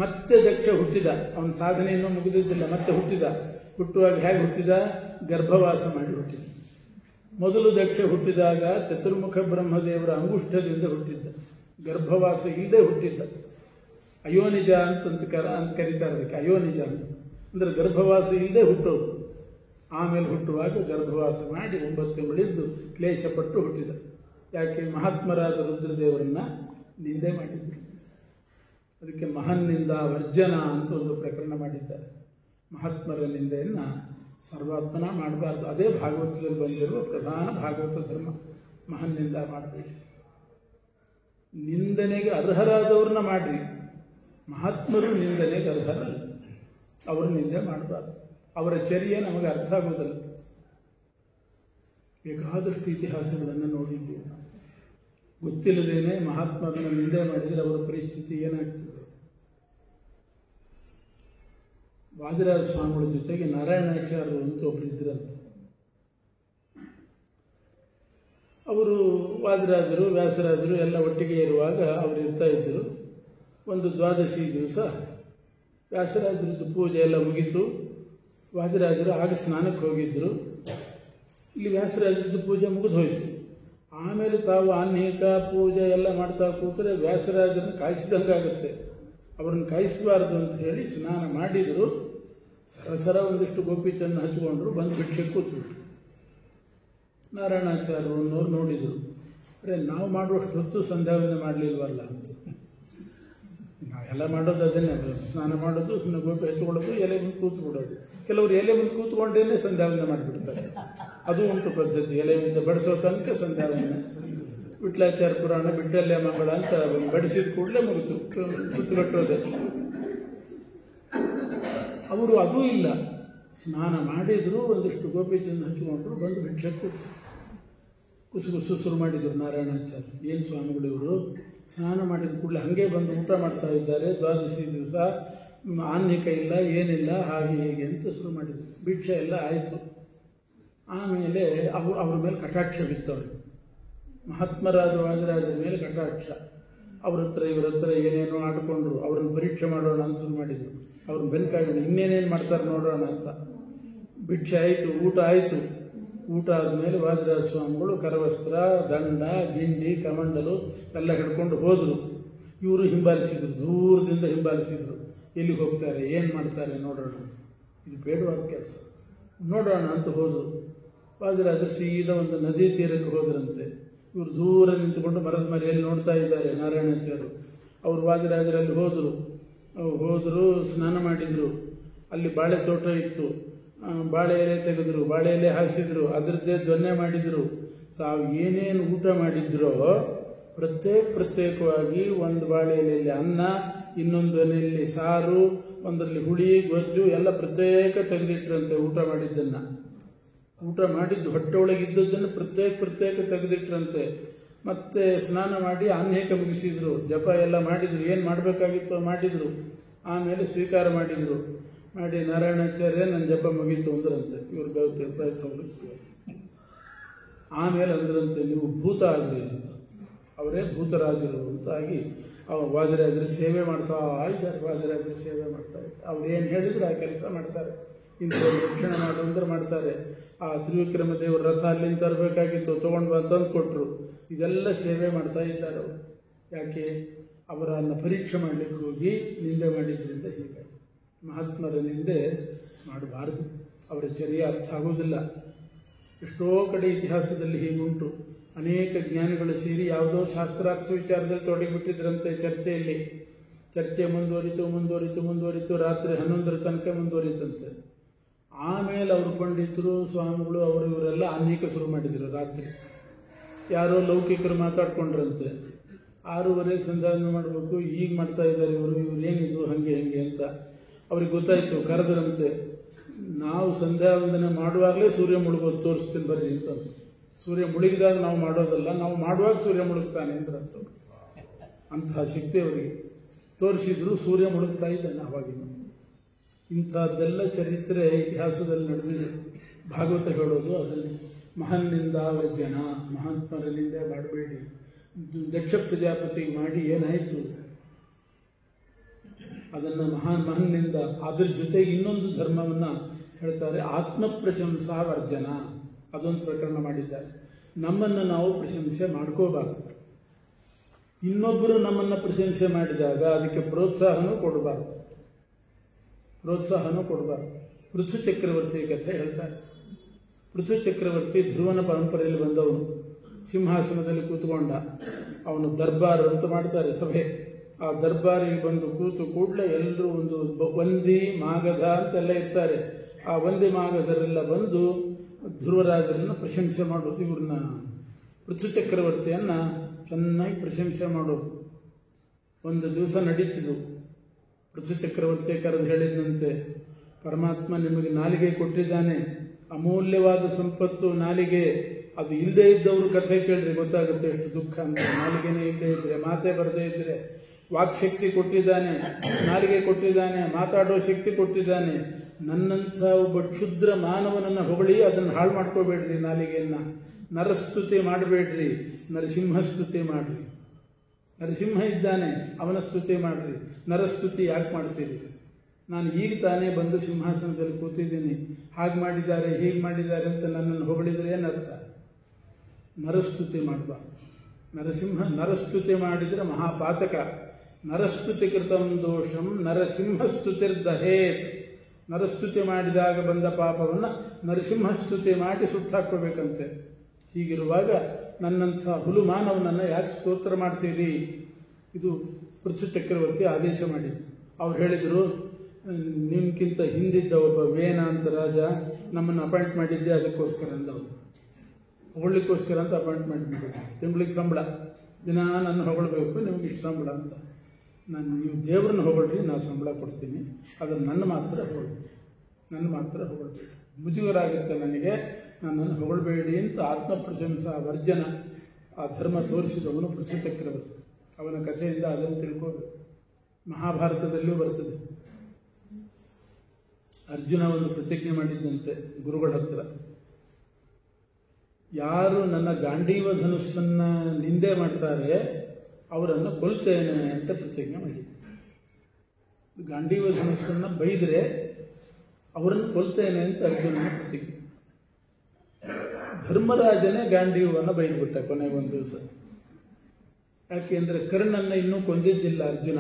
ಮತ್ತೆ ದಕ್ಷ ಹುಟ್ಟಿದ. ಅವನ ಸಾಧನೆಯನ್ನು ಮುಗಿದಿದ್ದಿಲ್ಲ, ಮತ್ತೆ ಹುಟ್ಟಿದ. ಹುಟ್ಟುವಾಗ ಹೇಗೆ ಹುಟ್ಟಿದ? ಗರ್ಭವಾಸ ಮಾಡಿ ಹುಟ್ಟಿದ. ಮೊದಲು ದಕ್ಷ ಹುಟ್ಟಿದಾಗ ಚತುರ್ಮುಖ ಬ್ರಹ್ಮದೇವರ ಅಂಗುಷ್ಠದಿಂದ ಹುಟ್ಟಿದ್ದ. ಗರ್ಭವಾಸ ಇಲ್ಲದೆ ಹುಟ್ಟಿದ್ದ. ಅಯೋನಿಜ ಅಂತ ಕರೀತಾರೆ ಅದಕ್ಕೆ, ಅಯೋನಿಜ ಅಂತ. ಅಂದರೆ ಗರ್ಭವಾಸ ಇಲ್ಲದೆ ಹುಟ್ಟೋದು. ಆಮೇಲೆ ಹುಟ್ಟುವಾಗ ಗರ್ಭವಾಸ ಮಾಡಿ 9 ತಿಂಗಳಿದ್ದು ಕ್ಲೇಶಪಟ್ಟು ಹುಟ್ಟಿದ. ಯಾಕೆ? ಮಹಾತ್ಮರಾದ ರುದ್ರದೇವರನ್ನ ನಿಂದೆ ಮಾಡಿದ್ದರು. ಅದಕ್ಕೆ ಮಹನ್ನಿಂದ ವರ್ಜನ ಅಂತ ಒಂದು ಪ್ರಕರಣ ಮಾಡಿದ್ದಾರೆ. ಮಹಾತ್ಮರ ನಿಂದೆಯನ್ನು ಸರ್ವಾತ್ಮನ ಮಾಡಬಾರ್ದು. ಅದೇ ಭಾಗವತದಲ್ಲಿ ಬಂದಿರುವ ಪ್ರಧಾನ ಭಾಗವತ ಧರ್ಮ. ಮಹನ್ನಿಂದ ಮಾಡಬೇಕು. ನಿಂದನೆಗೆ ಅರ್ಹರಾದವ್ರನ್ನ ಮಾಡ್ರಿ. ಮಹಾತ್ಮರು ನಿಂದನೆಗೆ ಅರ್ಹರಲ್ಲ. ಅವರು ನಿಂದೆ ಮಾಡಬಾರ್ದು. ಅವರ ಚರ್ಯೆ ನಮಗೆ ಅರ್ಥ ಆಗೋದಿಲ್ಲ. ಬೇಕಾದಷ್ಟು ಇತಿಹಾಸಗಳನ್ನು ನೋಡಿದ್ದೀವಿ. ಗೊತ್ತಿಲ್ಲದೇನೆ ಮಹಾತ್ಮರನ್ನು ನಿಂದೆ ಮಾಡಿದರೆ ಅವರ ಪರಿಸ್ಥಿತಿ ಏನಾಗ್ತದೆ? ವಾದಿರಾಜ ಸ್ವಾಮಿಗಳ ಜೊತೆಗೆ ನಾರಾಯಣಾಚಾರ್ಯರು ಅಂತ ಒಬ್ಬರು ಇದ್ರಂತೆ. ಅವರು ವಾದಿರಾಜರು, ವ್ಯಾಸರಾಜರು ಎಲ್ಲ ಒಟ್ಟಿಗೆ ಇರುವಾಗ ಅವರು ಇರ್ತಾ ಇದ್ದರು. ಒಂದು ದ್ವಾದಶಿ ದಿವಸ ವ್ಯಾಸರಾಜರದ್ದು ಪೂಜೆ ಎಲ್ಲ ಮುಗೀತು. ವಾದಿರಾಜರು ಆಗ ಸ್ನಾನಕ್ಕೆ ಹೋಗಿದ್ದರು. ಇಲ್ಲಿ ವ್ಯಾಸರಾಜರದ್ದು ಪೂಜೆ ಮುಗಿದು ಹೋಯಿತು. ಆಮೇಲೆ ತಾವು ಆನ್ಹಿಕ ಪೂಜೆ ಎಲ್ಲ ಮಾಡ್ತಾ ಕೂತರೆ ವ್ಯಾಸರಾಜರನ್ನು ಕಾಯಿಸಿದಂಗಾಗುತ್ತೆ. ಅವ್ರನ್ನ ಕಾಯಿಸಬಾರ್ದು ಅಂತ ಹೇಳಿ ಸ್ನಾನ ಮಾಡಿದರು. ಸರಸರ ಒಂದಿಷ್ಟು ಗೋಪಿಚನ್ನು ಹಚ್ಕೊಂಡ್ರು. ಬಂದು ಭಿಕ್ಷೆ ಕೂತ್ಬಿಟ್ರು. ನಾರಾಯಣಾಚಾರ್ಯರು ಅನ್ನೋರು ನೋಡಿದರು. ಅರೆ, ನಾವು ಮಾಡುವಷ್ಟು ಹೊತ್ತು ಸಂಧ್ಯಾವಂದನೆ ಮಾಡಲಿಲ್ವಲ್ಲ ಅಂತ. ನಾವೆಲ್ಲ ಮಾಡೋದು ಅದನ್ನೇ, ಸ್ನಾನ ಮಾಡೋದು, ಸುಮ್ಮನೆ ಗೋಪಿ ಹಚ್ಕೊಳ್ಳೋದು, ಎಲೆ ಮುಂದೆ ಕೂತು ಬಿಡೋದು. ಕೆಲವರು ಎಲೆ ಮುಂದೆ ಕೂತ್ಕೊಂಡೇನೆ ಸಂಧ್ಯಾವಂದನೆ ಮಾಡಿಬಿಡ್ತಾರೆ. ಅದು ಉಂಟು ಪದ್ಧತಿ. ಎಲೆ ಮುಂದೆ ಬಡಿಸೋ ತನಕ ಸಂಧ್ಯಾವಂದನೆ. ವಿಠಲಾಚಾರ್ಯ ಪುರಾಣ ಬಿಟ್ಟಲ್ಲೇ ಮಂಗಳ ಅಂತ ಬಡಿಸಿದ ಕೂಡಲೇ ಮುಗಿತು, ಸುತ್ತುಗಟ್ಟೋದೆ. ಅವರು ಅದೂ ಇಲ್ಲ, ಸ್ನಾನ ಮಾಡಿದ್ರು, ಒಂದಿಷ್ಟು ಗೋಪಿಚಂದ ಹಚ್ಕೊಂಡ್ರು, ಬಂದು ಭಿಕ್ಷಕ್ಕೆ ಕುಸುಗುಸು ಶುರು ಮಾಡಿದರು ನಾರಾಯಣಾಚಾರ್ಯ. ಏನು ಸ್ವಾಮಿಗಳು ಇವರು ಸ್ನಾನ ಮಾಡಿದ ಕೂಡಲೇ ಹಾಗೆ ಬಂದು ಊಟ ಮಾಡ್ತಾ ಇದ್ದಾರೆ, ದ್ವಾದಶಿ ದಿವಸ ಆನ್ಹಿಕ ಇಲ್ಲ, ಏನಿಲ್ಲ, ಹಾಗೆ ಹೀಗೆ ಅಂತ ಶುರು ಮಾಡಿದರು. ಭಿಕ್ಷೆ ಎಲ್ಲ ಆಯಿತು. ಆಮೇಲೆ ಅವ್ರ ಮೇಲೆ ಕಟಾಕ್ಷ ಬಿತ್ತು. ಅವ್ರಿಗೆ ಮಹಾತ್ಮರಾದ ವಾದಿರಾಜರ ಮೇಲೆ ಕಟಾಕ್ಷ. ಅವ್ರ ಹತ್ರ ಇವ್ರ ಹತ್ರ ಏನೇನೋ ಆಡ್ಕೊಂಡ್ರು. ಅವ್ರನ್ನ ಪರೀಕ್ಷೆ ಮಾಡೋಣ ಅಂತ ಶುರು ಮಾಡಿದರು. ಅವ್ರನ್ನ ಬೆನ್ಕಾಗೋಣ, ಇನ್ನೇನೇನು ಮಾಡ್ತಾರೆ ನೋಡೋಣ ಅಂತ. ಭಿಕ್ಷೆ ಆಯಿತು, ಊಟ ಆಯಿತು. ಊಟ ಆದಮೇಲೆ ವಾದಿರಾಜ ಸ್ವಾಮಿಗಳು ಕರವಸ್ತ್ರ, ದಂಡ, ಗಿಂಡಿ, ಕಮಂಡಲು ಎಲ್ಲ ಹಿಡ್ಕೊಂಡು ಹೋದರು. ಇವರು ಹಿಂಬಾಲಿಸಿದ್ರು, ದೂರದಿಂದ ಹಿಂಬಾಲಿಸಿದ್ರು. ಎಲ್ಲಿಗೆ ಹೋಗ್ತಾರೆ, ಏನು ಮಾಡ್ತಾರೆ ನೋಡೋಣ, ಇದು ಬೇಡವಾದ ಕೆಲಸ, ನೋಡೋಣ ಅಂತ ಹೋದರು. ವಾದಿರಾಜರು ಸೀದಾ ಒಂದು ನದಿ ತೀರಕ್ಕೆ ಹೋದ್ರಂತೆ. ಇವರು ದೂರ ನಿಂತುಕೊಂಡು ಮರದ ಮರೆಯಲ್ಲಿ ನೋಡ್ತಾ ಇದ್ದಾರೆ ನಾರಾಯಣಾಚಾರ್ಯರು. ಅವರು ವಾದಿರಾಜರಲ್ಲಿ ಹೋದರು, ಸ್ನಾನ ಮಾಡಿದರು. ಅಲ್ಲಿ ಬಾಳೆ ತೋಟ ಇತ್ತು, ಬಾಳೆ ಎಲೆ ತೆಗೆದ್ರು, ಬಾಳೆ ಎಲೆ ಹಾಸಿದ್ರು, ಅದರದ್ದೇ ದೊನ್ನೆ ಮಾಡಿದರು. ತಾವು ಏನೇನು ಊಟ ಮಾಡಿದ್ರೋ ಪ್ರತ್ಯೇಕವಾಗಿ ಒಂದು ಬಾಳೆ ಎಲೆಯಲ್ಲಿ ಅನ್ನ, ಇನ್ನೊಂದು ಎಲೆಯಲ್ಲಿ ಸಾರು, ಒಂದರಲ್ಲಿ ಹುಳಿ ಗೊಜ್ಜು ಎಲ್ಲ ಪ್ರತ್ಯೇಕ ತೆಗೆದಿಟ್ರಂತೆ. ಊಟ ಮಾಡಿದ್ದು ಹೊಟ್ಟೆ ಒಳಗೆ ಇದ್ದದ್ದನ್ನು ಪ್ರತ್ಯೇಕ ತೆಗೆದಿಟ್ರಂತೆ. ಮತ್ತೆ ಸ್ನಾನ ಮಾಡಿ ಆನ್ಯಕ್ಕೆ ಮುಗಿಸಿದ್ರು, ಜಪ ಎಲ್ಲ ಮಾಡಿದರು, ಏನು ಮಾಡಬೇಕಾಗಿತ್ತು ಮಾಡಿದರು. ಆಮೇಲೆ ಸ್ವೀಕಾರ ಮಾಡಿದರು. ಮಾಡಿ ನಾರಾಯಣಾಚಾರ್ಯ ನನ್ನ ಜಪ ಮುಗೀತು ಅಂದ್ರಂತೆ. ಇವರು ಬೈತವ್ರು. ಆಮೇಲೆ ಅಂದ್ರಂತೆ ನೀವು ಭೂತ ಆಗ್ರಿ ಅಂತ. ಅವರೇ ಭೂತರಾಜರು ಅಂತಾಗಿ ವಾದಿರಾಜರು ಸೇವೆ ಮಾಡ್ತಾ ಇದ್ದಾರೆ. ವಾದಿರಾಜರು ಸೇವೆ ಮಾಡ್ತಾರೆ. ಅವ್ರು ಏನು ಹೇಳಿದ್ರು ಆ ಕೆಲಸ ಮಾಡ್ತಾರೆ. ಇಂಥವ್ರು ರಕ್ಷಣೆ ಮಾಡು ಅಂದ್ರೆ ಮಾಡ್ತಾರೆ. ಆ ತ್ರಿವಿಕ್ರಮ ದೇವರ ರಥ ಅಲ್ಲಿಂದ ತರಬೇಕಾಗಿತ್ತು, ತೊಗೊಂಡು ತಂದು ಕೊಟ್ಟರು. ಇದೆಲ್ಲ ಸೇವೆ ಮಾಡ್ತಾ ಇದ್ದಾರೆ ಅವರು. ಯಾಕೆ? ಅವರನ್ನು ಪರೀಕ್ಷೆ ಮಾಡಲಿಕ್ಕೆ ಹೋಗಿ ನಿಂದೆ ಮಾಡಿದ್ರಿಂದ ಹೀಗೆ. ಮಹಾತ್ಮರ ನಿಂದೆ ಮಾಡಬಾರದು, ಅವರ ಚರ್ಯ ಅರ್ಥ ಆಗೋದಿಲ್ಲ. ಎಷ್ಟೋ ಕಡೆ ಇತಿಹಾಸದಲ್ಲಿ ಹೀಗುಂಟು. ಅನೇಕ ಜ್ಞಾನಿಗಳು ಸೇರಿ ಯಾವುದೋ ಶಾಸ್ತ್ರಾರ್ಥ ವಿಚಾರದಲ್ಲಿ ತೊಡಗಿಬಿಟ್ಟಿದ್ರಂತೆ ಚರ್ಚೆಯಲ್ಲಿ. ಚರ್ಚೆ ಮುಂದುವರಿತು ರಾತ್ರಿ 11ರ ತನಕ ಮುಂದುವರಿತಂತೆ. ಆಮೇಲೆ ಅವರು ಪಂಡಿತರು, ಸ್ವಾಮಿಗಳು, ಇವರೆಲ್ಲ ಅನೇಕ ಶುರು ಮಾಡಿದರು. ರಾತ್ರಿ ಯಾರೋ ಲೌಕಿಕರು ಮಾತಾಡ್ಕೊಂಡ್ರಂತೆ. 6:30 ಸಂಧಾನ ಮಾಡಬೇಕು, ಈಗ ಮಾಡ್ತಾ ಇದ್ದಾರೆ ಇವರು ಏನಿದು ಹಾಗೆ ಅಂತ ಅವ್ರಿಗೆ ಗೊತ್ತಾಯಿತು. ಕರೆದ್ರಂತೆ, ನಾವು ಸಂಧ್ಯಾ ವಂದನೆ ಮಾಡುವಾಗಲೇ ಸೂರ್ಯ ಮುಳುಗೋದು ತೋರಿಸ್ತೀನಿ ಬರ್ರಿ ಅಂತ. ಸೂರ್ಯ ಮುಳುಗಿದಾಗ ನಾವು ಮಾಡೋದಲ್ಲ, ನಾವು ಮಾಡುವಾಗ ಸೂರ್ಯ ಮುಳುಗ್ತಾನೆ ಅಂದ್ರಂತವ್ರು. ಅಂತಹ ಶಕ್ತಿ ಅವರಿಗೆ ತೋರಿಸಿದ್ರು. ಸೂರ್ಯ ಮುಳುಗ್ತಾ ಇದ್ದಾನೆ ಅವಾಗಿನ. ಇಂಥದ್ದೆಲ್ಲ ಚರಿತ್ರೆ ಇತಿಹಾಸದಲ್ಲಿ ನಡೆದಿದೆ. ಭಾಗವತ ಹೇಳೋದು ಅದನ್ನೇ. ಮಹನ್ನಿಂದ ವರ್ಜನ, ಮಹಾತ್ಮರಲ್ಲಿಂದ ಮಾಡಬೇಡಿ. ದಕ್ಷ ಪ್ರಜಾಪತಿ ಮಾಡಿ ಏನಾಯಿತು ಅದನ್ನು ಮಹನ್ನಿಂದ. ಅದ್ರ ಜೊತೆಗೆ ಇನ್ನೊಂದು ಧರ್ಮವನ್ನು ಹೇಳ್ತಾರೆ, ಆತ್ಮ ಪ್ರಶಂಸಾ ವರ್ಜನ. ಅದೊಂದು ಪ್ರಕರಣ ಮಾಡಿದ್ದಾರೆ. ನಮ್ಮನ್ನು ನಾವು ಪ್ರಶಂಸೆ ಮಾಡ್ಕೋಬಾರ್ದು. ಇನ್ನೊಬ್ಬರು ನಮ್ಮನ್ನು ಪ್ರಶಂಸೆ ಮಾಡಿದಾಗ ಅದಕ್ಕೆ ಪ್ರೋತ್ಸಾಹನೂ ಕೊಡಬಾರ್ದು. ಪೃಥು ಚಕ್ರವರ್ತಿ ಕಥೆ ಹೇಳ್ತಾರೆ. ಪೃಥು ಚಕ್ರವರ್ತಿ ಧ್ರುವನ ಪರಂಪರೆಯಲ್ಲಿ ಬಂದವನು. ಸಿಂಹಾಸನದಲ್ಲಿ ಕೂತ್ಕೊಂಡ. ಅವನು ದರ್ಬಾರ್ ಅಂತ ಮಾಡ್ತಾರೆ ಸಭೆ. ಆ ದರ್ಬಾರಿಗೆ ಬಂದು ಕೂತು ಕೂಡಲೇ ಎಲ್ಲರೂ ಒಂದು ವಂದಿ ಮಾಗಧ ಅಂತೆಲ್ಲ ಇರ್ತಾರೆ. ಆ ವಂದಿ ಮಾಗಧರೆಲ್ಲ ಬಂದು ಧ್ರುವರಾಜರನ್ನು ಪ್ರಶಂಸೆ ಮಾಡೋದು. ಇವ್ರನ್ನ ಪೃಥು ಚಕ್ರವರ್ತಿಯನ್ನು ಚೆನ್ನಾಗಿ ಪ್ರಶಂಸೆ ಮಾಡೋದು. ಒಂದು ದಿವಸ ನಡೀತಿದ್ದು. ಪೃಥು ಚಕ್ರವರ್ತಿ ಕರೆದು ಹೇಳಿದಂತೆ, ಪರಮಾತ್ಮ ನಿಮಗೆ ನಾಲಿಗೆ ಕೊಟ್ಟಿದ್ದಾನೆ, ಅಮೂಲ್ಯವಾದ ಸಂಪತ್ತು ನಾಲಿಗೆ. ಅದು ಇಲ್ಲದೆ ಇದ್ದವರು ಕಥೆ ಕೇಳ್ರಿ ಗೊತ್ತಾಗುತ್ತೆ ಎಷ್ಟು ದುಃಖ ಅಂತ. ನಾಲಿಗೆನೇ ಇಲ್ಲದೆ ಇದ್ರೆ, ಮಾತೇ ಬರದೇ ಇದ್ರೆ. ವಾಕ್ಶಕ್ತಿ ಕೊಟ್ಟಿದ್ದಾನೆ, ನಾಲಿಗೆ ಕೊಟ್ಟಿದ್ದಾನೆ, ಮಾತಾಡೋ ಶಕ್ತಿ ಕೊಟ್ಟಿದ್ದಾನೆ. ನನ್ನಂಥ ಒಬ್ಬ ಕ್ಷುದ್ರ ಮಾನವನನ್ನು ಹೊಗಳಿ ಅದನ್ನು ಹಾಳು ಮಾಡ್ಕೋಬೇಡ್ರಿ. ನಾಲಿಗೆಯನ್ನು ನರಸ್ತುತಿ ಮಾಡಬೇಡ್ರಿ, ನರಸಿಂಹಸ್ತುತಿ ಮಾಡ್ರಿ. ನರಸಿಂಹ ಇದ್ದಾನೆ, ಅವನ ಸ್ತುತಿ ಮಾಡ್ರಿ. ನರಸ್ತುತಿ ಯಾಕೆ ಮಾಡ್ತೀರಿ? ನಾನು ಈಗ ತಾನೇ ಬಂದು ಸಿಂಹಾಸನದಲ್ಲಿ ಕೂತಿದ್ದೀನಿ, ಹಾಗೆ ಮಾಡಿದ್ದಾರೆ ಹೀಗೆ ಮಾಡಿದ್ದಾರೆ ಅಂತ ನನ್ನನ್ನು ಹೊಗಳಿದ್ರೆ ಏನರ್ಥ? ನರಸ್ತುತಿ ಮಾಡಬಾರ್ದು. ನರಸ್ತುತಿ ಮಾಡಿದರೆ ಮಹಾಪಾತಕ. ನರಸ್ತುತಿ ಕೃತಂ ದೋಷಂ ನರಸಿಂಹಸ್ತುತಿರ್ದಹೇತ್. ನರಸ್ತುತಿ ಮಾಡಿದಾಗ ಬಂದ ಪಾಪವನ್ನು ನರಸಿಂಹಸ್ತುತಿ ಮಾಡಿ ಸುಟ್ಟಾಕೋಬೇಕಂತೆ. ಹೀಗಿರುವಾಗ ನನ್ನಂಥ ಹುಲು ಮಾನವನನ್ನು ಯಾಕೆ ಸ್ತೋತ್ರ ಮಾಡ್ತೀರಿ? ಇದು ಪೃಥು ಚಕ್ರವರ್ತಿ ಆದೇಶ ಮಾಡಿದ್ರು. ಅವ್ರು ಹೇಳಿದರು, ನಿಮ್ಗಿಂತ ಹಿಂದಿದ್ದ ಒಬ್ಬ ವೇನ ಅಂತ ರಾಜ ನಮ್ಮನ್ನು ಅಪಾಯಿಂಟ್ ಮಾಡಿದ್ದೆ ಅದಕ್ಕೋಸ್ಕರ ಅಂದವರು. ಹೊಗಳ್ಲಿಕ್ಕೋಸ್ಕರ ಅಂತ ಅಪಾಯಿಂಟ್ಮೆಂಟ್ ಮಾಡಿದ್ದೆ. ತಿಂಗಳಿಗೆ ಸಂಬಳ, ದಿನ ನನ್ನ ಹೊಗಳಬೇಕು, ನಿಮ್ಗೆ ಇಷ್ಟು ಸಂಬಳ ಅಂತ. ನೀವು ದೇವ್ರನ್ನ ಹೊಗಳ್ರಿ, ನಾನು ಸಂಬಳ ಕೊಡ್ತೀನಿ, ಅದನ್ನು ನನ್ನ ಮಾತ್ರ ಹೊಗಳ್ಬೇಡಿ. ಮುಜುಗರಾಗುತ್ತೆ ನನಗೆ, ನನ್ನನ್ನು ಹೊಗಳ್ಬೇಡಿ ಅಂತ ಆತ್ಮ ಪ್ರಶಂಸಾ ವರ್ಜನ ಆ ಧರ್ಮ ತೋರಿಸಿದವನು ಪೃಥು ಚಕ್ರವರ್ತಿ. ಅವನ ಕಥೆಯಿಂದ ಅದನ್ನು ತಿಳ್ಕೋಬೇಕು. ಮಹಾಭಾರತದಲ್ಲೂ ಬರ್ತದೆ. ಅರ್ಜುನ ಒಂದು ಪ್ರತಿಜ್ಞೆ ಮಾಡಿದ್ದಂತೆ ಗುರುಗಳ ಹತ್ರ, ಯಾರು ನನ್ನ ಗಾಂಡೀವ ಧನುಸ್ಸನ್ನು ನಿಂದೆ ಮಾಡ್ತಾರೆ ಅವರನ್ನು ಕೊಲ್ತೇನೆ ಅಂತ ಪ್ರತಿಜ್ಞೆ ಮಾಡಿದ್ದೆ. ಗಾಂಡೀವ ಧನುಸ್ಸನ್ನು ಬೈದರೆ ಅವರನ್ನು ಕೊಲ್ತೇನೆ ಅಂತ ಅರ್ಜುನನ ಪ್ರತಿಜ್ಞೆ. ಧರ್ಮರಾಜನೇ ಗಾಂಡೀವವನ್ನು ಬೈದ್ಬಿಟ್ಟ ಕೊನೆಗೊಂದು ದಿವಸ. ಯಾಕೆ ಅಂದರೆ ಕರ್ಣನ್ನ ಇನ್ನೂ ಕೊಂದಿದ್ದಿಲ್ಲ ಅರ್ಜುನ.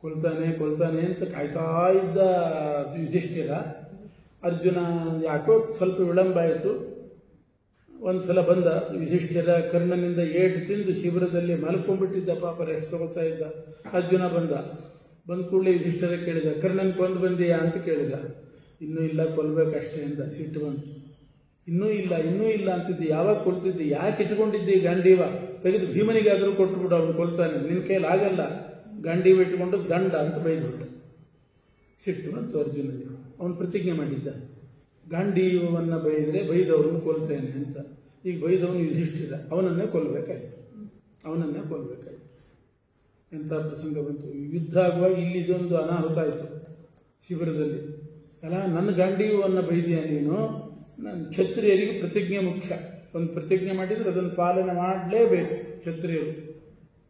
ಕೊಲ್ತಾನೆ ಅಂತ ಕಾಯ್ತಾ ಇದ್ದ ಯುಧಿಷ್ಠಿರ. ಅರ್ಜುನ ಯಾಕೋ ಸ್ವಲ್ಪ ವಿಳಂಬ ಆಯಿತು. ಒಂದು ಸಲ ಬಂದ ಯುಧಿಷ್ಠಿರ, ಕರ್ಣನಿಂದ ಏಟು ತಿಂದು ಶಿಬಿರದಲ್ಲಿ ಮಲ್ಕೊಂಡ್ಬಿಟ್ಟಿದ್ದ, ಪಾಪ ರೆಸ್ಟ್ ತಗೋತಾ ಇದ್ದ. ಅರ್ಜುನ ಬಂದ ಕೂಡಲೇ ಯುಧಿಷ್ಠಿರ ಕೇಳಿದ, ಕರ್ಣನ್ ಕೊಂದು ಬಂದೀಯಾ ಅಂತ ಕೇಳಿದ. ಇನ್ನೂ ಇಲ್ಲ, ಕೊಲ್ಬೇಕಷ್ಟೇ ಅಂದ. ಸಿಟ್ಟು ಬಂತು. ಇನ್ನೂ ಇಲ್ಲ ಅಂತಿದ್ದಿ, ಯಾವಾಗ ಕೊಲ್ತಿದ್ದಿ, ಯಾಕೆ ಇಟ್ಕೊಂಡಿದ್ದಿ ಗಾಂಡೀವ, ತೆಗೆದು ಭೀಮನಿಗಾದರೂ ಕೊಟ್ಟುಬಿಡು, ಅವನು ಕೊಲ್ತಾನೆ, ನಿನ್ನ ಕೈಲಿ ಆಗಲ್ಲ, ಗಾಂಡೀವ ಇಟ್ಕೊಂಡು ದಂಡ ಅಂತ ಬೈದ್ಬಿಟ್ಟು. ಸಿಟ್ಟು ಬಂತು ಅರ್ಜುನನಿಗೆ. ಅವನು ಪ್ರತಿಜ್ಞೆ ಮಾಡಿದ್ದ, ಗಾಂಡೀವವನ್ನು ಬೈದವ್ರನ್ನು ಕೊಲ್ತೇನೆ ಅಂತ. ಈಗ ಬೈದವನು ಯುಧಿಷ್ಠಿರ, ಅವನನ್ನೇ ಕೊಲ್ಲಬೇಕಾಯ್ತು. ಎಂಥ ಪ್ರಸಂಗ ಬಂತು. ಯುದ್ಧ ಆಗುವಾಗ ಇಲ್ಲಿ ಇದೊಂದು ಅನಾಹುತ ಆಯಿತು ಶಿಬಿರದಲ್ಲಿ. ಅಲ್ಲ, ನನ್ನ ಗಾಂಡೀವವನ್ನು ಬೈದಿಯ ನೀನು, ನನ್ನ ಕ್ಷತ್ರಿಯರಿಗೆ ಪ್ರತಿಜ್ಞೆ ಮುಖ್ಯ. ಒಂದು ಪ್ರತಿಜ್ಞೆ ಮಾಡಿದರೆ ಅದನ್ನು ಪಾಲನೆ ಮಾಡಲೇಬೇಕು ಕ್ಷತ್ರಿಯರು.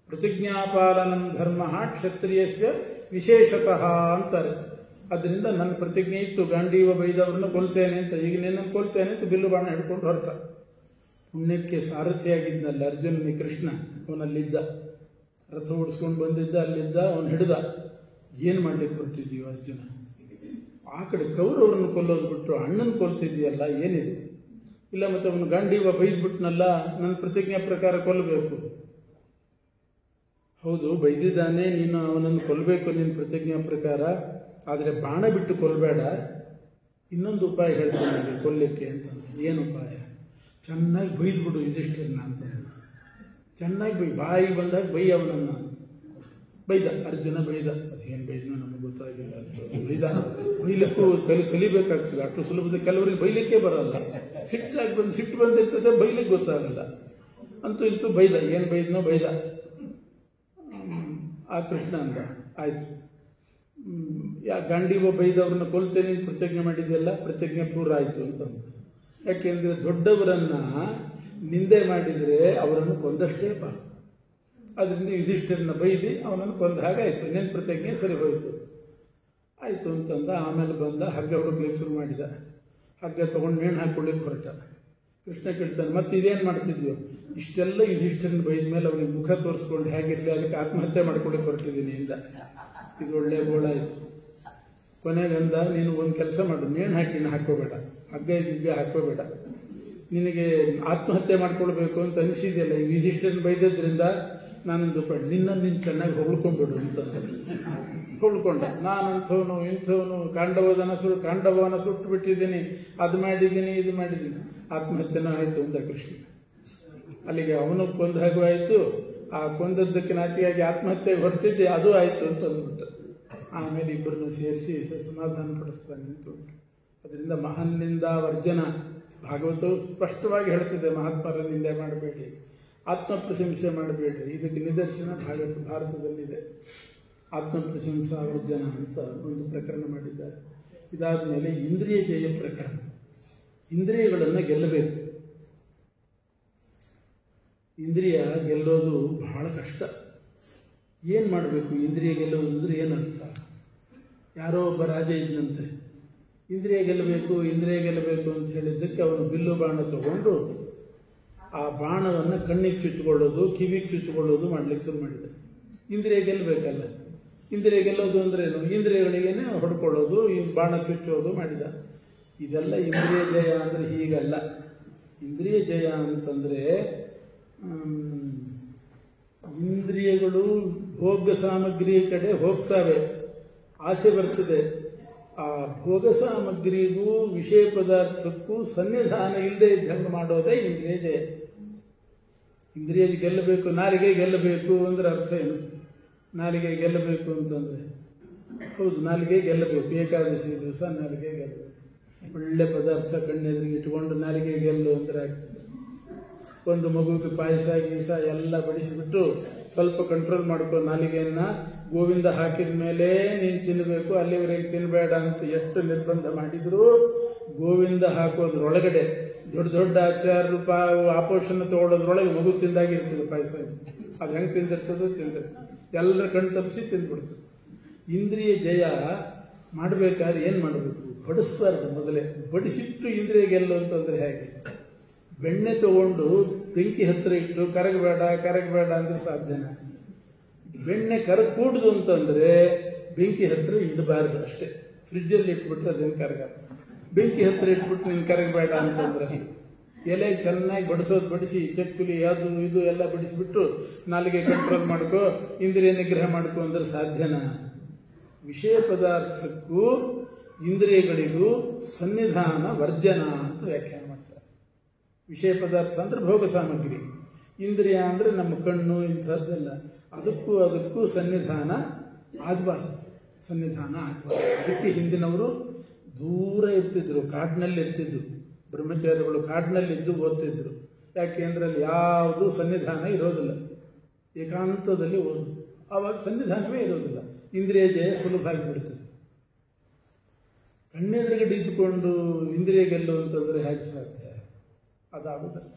ಪ್ರತಿಜ್ಞಾಪಾಲನಂ ಧರ್ಮ ಕ್ಷತ್ರಿಯಸ್ಯ ವಿಶೇಷತಃ ಅಂತಾರೆ. ಅದರಿಂದ ನನ್ನ ಪ್ರತಿಜ್ಞೆ ಇತ್ತು, ಗಾಂಡೀವ ಬೈದವ್ರನ್ನ ಕೊಲ್ತೇನೆ ಅಂತ. ಈಗ ನಿನ್ನನ್ನು ಕೊಲ್ತೇನೆ ಅಂತ ಬಿಲ್ಲು ಬಾಣ ಹಿಡ್ಕೊಂಡು ಹೊರಟ. ಪುಣ್ಯಕ್ಕೆ ಸಾರಥಿಯಾಗಿದ್ನಲ್ಲ ಅರ್ಜುನನಿಗೆ ಕೃಷ್ಣ, ಅವನಲ್ಲಿದ್ದ, ರಥ ಓಡಿಸ್ಕೊಂಡು ಬಂದಿದ್ದ, ಅಲ್ಲಿದ್ದ, ಅವನು ಹಿಡ್ದ. ಏನು ಮಾಡ್ಲಿಕ್ಕೆ ಹೊರಟಿದ್ದೀವಿ ಅರ್ಜುನ? ಆ ಕಡೆ ಕೌರವರನ್ನು ಕೊಲ್ಲೋದು ಬಿಟ್ಟು ಅಣ್ಣನ ಕೊಲ್ತಿದ್ದೀಯಲ್ಲ, ಏನಿದೆ? ಇಲ್ಲ, ಮತ್ತೆ ಅವನು ಗಾಂಡೀವ ಬೈದ್ಬಿಟ್ನಲ್ಲ, ನನ್ನ ಪ್ರತಿಜ್ಞೆ ಪ್ರಕಾರ ಕೊಲ್ಲಬೇಕು. ಹೌದು, ಬೈದಿದ್ದಾನೆ, ನೀನು ಅವನನ್ನು ಕೊಲ್ಲಬೇಕು ನಿನ್ನ ಪ್ರತಿಜ್ಞೆ ಪ್ರಕಾರ. ಆದರೆ ಬಾಣ ಬಿಟ್ಟು ಕೊಲ್ಲಬೇಡ, ಇನ್ನೊಂದು ಉಪಾಯ ಹೇಳ್ತೇನೆ ನನಗೆ ಕೊಲ್ಲಕ್ಕೆ ಅಂತ. ಏನು ಉಪಾಯ? ಚೆನ್ನಾಗಿ ಬೈದ್ಬಿಡು ಯುಧಿಷ್ಠಿರನ ಅಂತ. ಚೆನ್ನಾಗಿ ಬಾಯಿ ಬಂದಾಗ ಬೈ ಅವನನ್ನು. ಬೈದ ಅರ್ಜುನ, ಬೈದ. ಅದೇನು ಬೈದ್ನೋ ನಮಗೆ ಗೊತ್ತಾಗಿಲ್ಲ. ಬೈಲಕ್ಕೂ ಕಲಿಬೇಕಾಗ್ತದೆ. ಅಷ್ಟು ಸುಲಭದ ಕೆಲವರಿಗೆ ಬೈಲಿಕ್ಕೆ ಬರಲ್ಲ. ಸಿಟ್ಟು ಬಂದಿರ್ತದೆ, ಬೈಲಿಕ್ಕೆ ಗೊತ್ತಾಗಲ್ಲ. ಅಂತೂ ಇಂತೂ ಬೈದ. ಏನು ಬೈದ್ನೋ ಬೈದ. ಆ ಕೃಷ್ಣ ಅಂದ, ಆಯ್ತು, ಗಾಂಡೀವ ಬೈದವ್ರನ್ನ ಕೊಲ್ತೇನೆ ಪ್ರತಿಜ್ಞೆ ಮಾಡಿದೆಯಲ್ಲ, ಪ್ರತಿಜ್ಞೆ ಪೂರ ಆಯಿತು ಅಂತಂದು. ಯಾಕೆಂದರೆ ದೊಡ್ಡವರನ್ನು ನಿಂದೆ ಮಾಡಿದರೆ ಅವರನ್ನು ಕೊಂದಷ್ಟೇ ಪಾಪ. ಅದರಿಂದ ಯುಧಿಷ್ಠಿರನ ಬೈದಿ ಅವನನ್ನು ಕೊಂದ ಹಾಗಾಯಿತು. ನಿನ್ನ ಪ್ರತಿಜ್ಞೆ ಸರಿ ಹೋಯಿತು. ಆಯಿತು ಅಂತಂದ. ಆಮೇಲೆ ಬಂದ, ಹಗ್ಗ ಹುಡುಕ್ಲಿಕ್ಕೆ ಶುರು ಮಾಡಿದ. ಹಗ್ಗ ತೊಗೊಂಡು ನೇಣು ಹಾಕ್ಕೊಳ್ಳಿಕ್ಕೆ ಹೊರಟ. ಕೃಷ್ಣ ಕೇಳ್ತಾನೆ, ಮತ್ತೆ ಇದೇನು ಮಾಡ್ತಿದ್ಯೋ? ಇಷ್ಟೆಲ್ಲ ಯುಧಿಷ್ಠಿರನ ಬೈದ ಮೇಲೆ ಅವನಿಗೆ ಮುಖ ತೋರಿಸ್ಕೊಂಡು ಹೇಗಿರಲಿ, ಅದಕ್ಕೆ ಆತ್ಮಹತ್ಯೆ ಮಾಡ್ಕೊಳ್ಳಿಕ್ಕೆ ಹೊರಟಿದ್ದೀನಿ ಇಂದ. ಇದು ಒಳ್ಳೆ ಗೋಳಾಯಿತು. ಕೊನೆಗಂದ, ನೀನು ಒಂದು ಕೆಲಸ ಮಾಡು, ನೇಣು ಹಾಕೋಬೇಡ, ಹಗ್ಗ ಹಾಕೋಬೇಡ. ನಿನಗೆ ಆತ್ಮಹತ್ಯೆ ಮಾಡ್ಕೊಳ್ಬೇಕು ಅಂತ ಅನಿಸಿದೆಯಲ್ಲ, ಈ ಯುಧಿಷ್ಠಿರನ ಬೈದದ್ರಿಂದ ನಾನೊಂದು ನಿನ್ನನ್ನು ನೀನು ಚೆನ್ನಾಗಿ ಹೊಳ್ಕೊಂಡ್ಬಿಡು ಅಂತ ಹೊಳ್ಕೊಂಡ. ನಾನಂಥವನು ಇಂಥವನು, ಕಾಂಡವನ ಸುಟ್ಟು ಬಿಟ್ಟಿದ್ದೀನಿ, ಅದು ಮಾಡಿದ್ದೀನಿ, ಇದು ಮಾಡಿದ್ದೀನಿ. ಆತ್ಮಹತ್ಯೆನೂ ಆಯಿತು ಅಂತ ಕೃಷ್ಣ. ಅಲ್ಲಿಗೆ ಅವನು ಕೊಂದ ಹಾಗೂ ಆಯಿತು, ಆ ಕೊಂದದ್ದಕ್ಕೆ ನಾಚಿಗಾಗಿ ಆತ್ಮಹತ್ಯೆಗೆ ಹೊರಟಿದ್ದೆ, ಅದು ಆಯಿತು ಅಂತ ಅಂದ್ಬಿಟ್ಟು. ಆಮೇಲೆ ಇಬ್ಬರನ್ನು ಸೇರಿಸಿ ಸಮಾಧಾನ ಪಡಿಸ್ತಾನೆ ಅಂತ. ಅದರಿಂದ ಮಹಾನ್ನಿಂದ ವರ್ಜನ. ಭಾಗವತವು ಸ್ಪಷ್ಟವಾಗಿ ಹೇಳ್ತಿದೆ, ಮಹಾತ್ಮರ ನಿಂದೆ ಮಾಡಬೇಡಿ, ಆತ್ಮ ಪ್ರಶಂಸೆ ಮಾಡಬೇಡಿ. ಇದಕ್ಕೆ ನಿದರ್ಶನ ಭಾರತದಲ್ಲಿದೆ. ಆತ್ಮ ಪ್ರಶಂಸಾ ವರ್ಜನ ಅಂತ ಒಂದು ಪ್ರಕರಣ ಮಾಡಿದ್ದಾರೆ. ಇದಾದ ಮೇಲೆ ಇಂದ್ರಿಯ ಜಯ ಪ್ರಕರಣ. ಇಂದ್ರಿಯಗಳನ್ನು ಗೆಲ್ಲಬೇಕು. ಇಂದ್ರಿಯ ಗೆಲ್ಲೋದು ಬಹಳ ಕಷ್ಟ. ಏನು ಮಾಡಬೇಕು ಇಂದ್ರಿಯ ಗೆಲ್ಲೋದು ಅಂದರೆ ಏನರ್ಥ? ಯಾರೋ ಒಬ್ಬ ರಾಜ ಇದ್ದಂತೆ, ಇಂದ್ರಿಯ ಗೆಲ್ಲಬೇಕು ಅಂತ ಹೇಳಿದ್ದಕ್ಕೆ ಅವನು ಬಿಲ್ಲು ಬಾಣ ತಗೊಂಡು ಆ ಬಾಣವನ್ನು ಕಣ್ಣಿಗೆ ಚುಚ್ಚಿಕೊಳ್ಳೋದು, ಕಿವಿಗೆ ಚುಚ್ಚಿಕೊಳ್ಳೋದು ಮಾಡಲಿಕ್ಕೆ ಶುರು ಮಾಡಿದ. ಇಂದ್ರಿಯ ಗೆಲ್ಲಬೇಕಲ್ಲ. ಇಂದ್ರಿಯ ಗೆಲ್ಲೋದು ಅಂದ್ರೇನು? ಇಂದ್ರಿಯಗಳಿಗೇನೆ ಹೊಡ್ಕೊಳ್ಳೋದು, ಈ ಬಾಣ ಚುಚ್ಚೋದು ಮಾಡಿದ. ಇದೆಲ್ಲ ಇಂದ್ರಿಯ ಜಯ ಅಂದರೆ ಹೀಗಲ್ಲ. ಇಂದ್ರಿಯ ಜಯ ಅಂತಂದರೆ ಇಂದ್ರಿಯಗಳು ಭೋಗ ಸಾಮಗ್ರಿ ಕಡೆ ಹೋಗ್ತವೆ, ಆಸೆ ಬರ್ತದೆ. ಆ ಭೋಗ ಸಾಮಗ್ರಿಗೂ ವಿಷಯ ಪದಾರ್ಥಕ್ಕೂ ಸನ್ನಿಧಾನ ಇಲ್ಲದೆ ಇದ್ದಂಗೆ ಮಾಡೋದೇ ಇಂದ್ರಿಯ ಜಯ. ಇಂದ್ರಿಯ ಗೆಲ್ಲಬೇಕು, ನಾಲಿಗೆ ಗೆಲ್ಲಬೇಕು ಅಂದರೆ ಅರ್ಥ ಏನು? ನಾಲಿಗೆ ಗೆಲ್ಲಬೇಕು ಅಂತಂದರೆ, ಹೌದು, ನಾಲಿಗೆ ಗೆಲ್ಲಬೇಕು. ಏಕಾದಶಿ ದಿವಸ ನಾಲಿಗೆ ಗೆಲ್ಲಬೇಕು. ಒಳ್ಳೆ ಪದಾರ್ಥ ಕಣ್ಣೆದುರಿಗೆ ಇಟ್ಕೊಂಡು ನಾಲಿಗೆ ಗೆಲ್ಲು ಅಂದರೆ ಆಗ್ತದೆ. ಒಂದು ಮಗುವಿಗೆ ಪಾಯಸ ಗೀಸ ಎಲ್ಲ ಬಡಿಸಿಬಿಟ್ಟು ಸ್ವಲ್ಪ ಕಂಟ್ರೋಲ್ ಮಾಡ್ಕೊ ನಾಲಿಗೆಯನ್ನು. ಗೋವಿಂದ ಹಾಕಿದ ಮೇಲೆ ನೀನು ತಿನ್ನಬೇಕು, ಅಲ್ಲಿವರೆಗೆ ತಿನ್ನಬೇಡ ಅಂತ ಎಷ್ಟು ನಿರ್ಬಂಧ ಮಾಡಿದ್ರು, ಗೋವಿಂದ ಹಾಕೋದ್ರೊಳಗಡೆ ದೊಡ್ಡ ದೊಡ್ಡ ಆಚಾರ್ಯರು ಆಪೋಷಣ ತಗೊಳ್ಳೋದ್ರೊಳಗೆ ಮಗು ತಿಂದಾಗಿರ್ತದೆ ಪಾಯಸ. ಅದು ಹೆಂಗೆ ತಿಂದಿರ್ತದೆ. ಎಲ್ಲರ ಕಣ್ಣು ತಪ್ಪಿಸಿ ತಿಂದ್ಬಿಡ್ತದೆ. ಇಂದ್ರಿಯ ಜಯ ಮಾಡಬೇಕಾದ್ರೆ ಏನು ಮಾಡಬೇಕು? ಬಡಿಸ್ಬಾರ್ದು. ಮೊದಲೇ ಬಡಿಸಿಟ್ಟು ಇಂದ್ರಿಯ ಗೆಲ್ಲು ಅಂತಂದರೆ ಹೇಗೆ? ಬೆಣ್ಣೆ ತಗೊಂಡು ಬೆಂಕಿ ಹತ್ತಿರ ಇಟ್ಟು ಕರಗಬೇಡ ಅಂದ್ರೆ ಸಾಧ್ಯನಾ? ಬೆಣ್ಣೆ ಕರಗಕೂಡ್ದು ಅಂತಂದರೆ ಬೆಂಕಿ ಹತ್ತಿರ ಇಡಬಾರ್ದು ಅಷ್ಟೇ. ಫ್ರಿಜ್ಜಲ್ಲಿ ಇಟ್ಬಿಟ್ರೆ ಅದೇನು ಕರಗಲ್ಲ. ಬೆಂಕಿ ಹತ್ತಿರ ಇಟ್ಬಿಟ್ಟು ನೀನು ಕರಗಬೇಡ ಅಂತಂದ್ರೆ ಎಲೆ ಚೆನ್ನಾಗಿ ಬಡಿಸಿ ಚಕ್ಕುಲಿ ಅದು ಇದು ಎಲ್ಲ ಬಡಿಸಿಬಿಟ್ಟು ನಾಲಿಗೆ ಕಂಟ್ರೋಲ್ ಮಾಡ್ಕೋ, ಇಂದ್ರಿಯ ನಿಗ್ರಹ ಮಾಡ್ಕೋ ಅಂದ್ರೆ ಸಾಧ್ಯನಾ? ವಿಷಯ ಪದಾರ್ಥಕ್ಕೂ ಇಂದ್ರಿಯಗಳಿಗೂ ಸನ್ನಿಧಾನ ವರ್ಜನ ಅಂತ ವ್ಯಾಖ್ಯಾನ ಮಾಡ್ತಾರೆ. ವಿಷಯ ಪದಾರ್ಥ ಅಂದರೆ ಭೋಗ ಸಾಮಗ್ರಿ, ಇಂದ್ರಿಯ ಅಂದರೆ ನಮ್ಮ ಕಣ್ಣು ಇಂಥದ್ದೆಲ್ಲ, ಅದಕ್ಕೂ ಸನ್ನಿಧಾನ ಆಗಬಾರ್ದು. ಅದಕ್ಕೆ ಹಿಂದಿನವರು ದೂರ ಇರ್ತಿದ್ರು, ಕಾಡಿನಲ್ಲಿ ಇರ್ತಿದ್ರು. ಬ್ರಹ್ಮಚಾರಿಗಳು ಕಾಡಿನಲ್ಲಿದ್ದು ಓದ್ತಿದ್ರು. ಯಾಕೆಂದ್ರೆ ಅಲ್ಲಿ ಯಾವುದೂ ಸನ್ನಿಧಾನ ಇರೋದಿಲ್ಲ, ಏಕಾಂತದಲ್ಲಿ ಓದು. ಆವಾಗ ಸನ್ನಿಧಾನವೇ ಇರೋದಿಲ್ಲ, ಇಂದ್ರಿಯ ಜಯ ಸುಲಭ ಆಗಿಬಿಡ್ತದೆ. ಕಣ್ಣೆದುರುಗಡೆ ಇದ್ದುಕೊಂಡು ಇಂದ್ರಿಯ ಗೆಲ್ಲು ಅಂತಂದರೆ ಹೇಗೆ ಸಾಧ್ಯ? ಅದಾಗುವುದಿಲ್ಲ.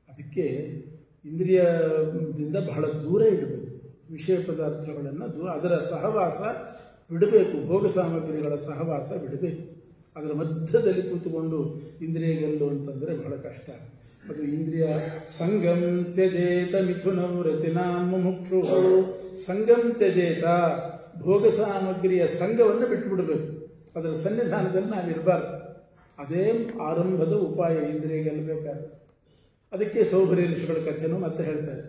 ಅದಕ್ಕೆ ಇಂದ್ರಿಯದಿಂದ ಬಹಳ ದೂರ ಇಡಬೇಕು. ವಿಷಯ ಪದಾರ್ಥಗಳನ್ನು ಅದರ ಸಹವಾಸ ಬಿಡಬೇಕು, ಭೋಗ ಸಾಮಗ್ರಿಗಳ ಸಹವಾಸ ಬಿಡಬೇಕು. ಅದರ ಮಧ್ಯದಲ್ಲಿ ಕೂತುಕೊಂಡು ಇಂದ್ರಿಯ ಗೆಲ್ಲು ಅಂತಂದರೆ ಬಹಳ ಕಷ್ಟ. ಅದು ಇಂದ್ರಿಯ ಸಂಗಂ ತ್ಯಜೇತ ಮಿಥುನಂ ರತಿನಾಂ ಮುಮುಕ್ಷು. ಸಂಗಂ ತ್ಯಜೇತ, ಭೋಗ ಸಾಮಗ್ರಿಯ ಸಂಘವನ್ನು ಬಿಟ್ಟುಬಿಡಬೇಕು. ಅದರ ಸನ್ನಿಧಾನದಲ್ಲಿ ನಾವಿರಬಾರ್ದು. ಅದೇ ಆರಂಭದ ಉಪಾಯ ಇಂದ್ರಿಯ ಗೆಲ್ಲಬೇಕಾದ್ರೆ. ಅದಕ್ಕೆ ಸೌಭರಿ ಋಷಿಗಳ ಕಥೆನೂ ಮತ್ತೆ ಹೇಳ್ತಾರೆ.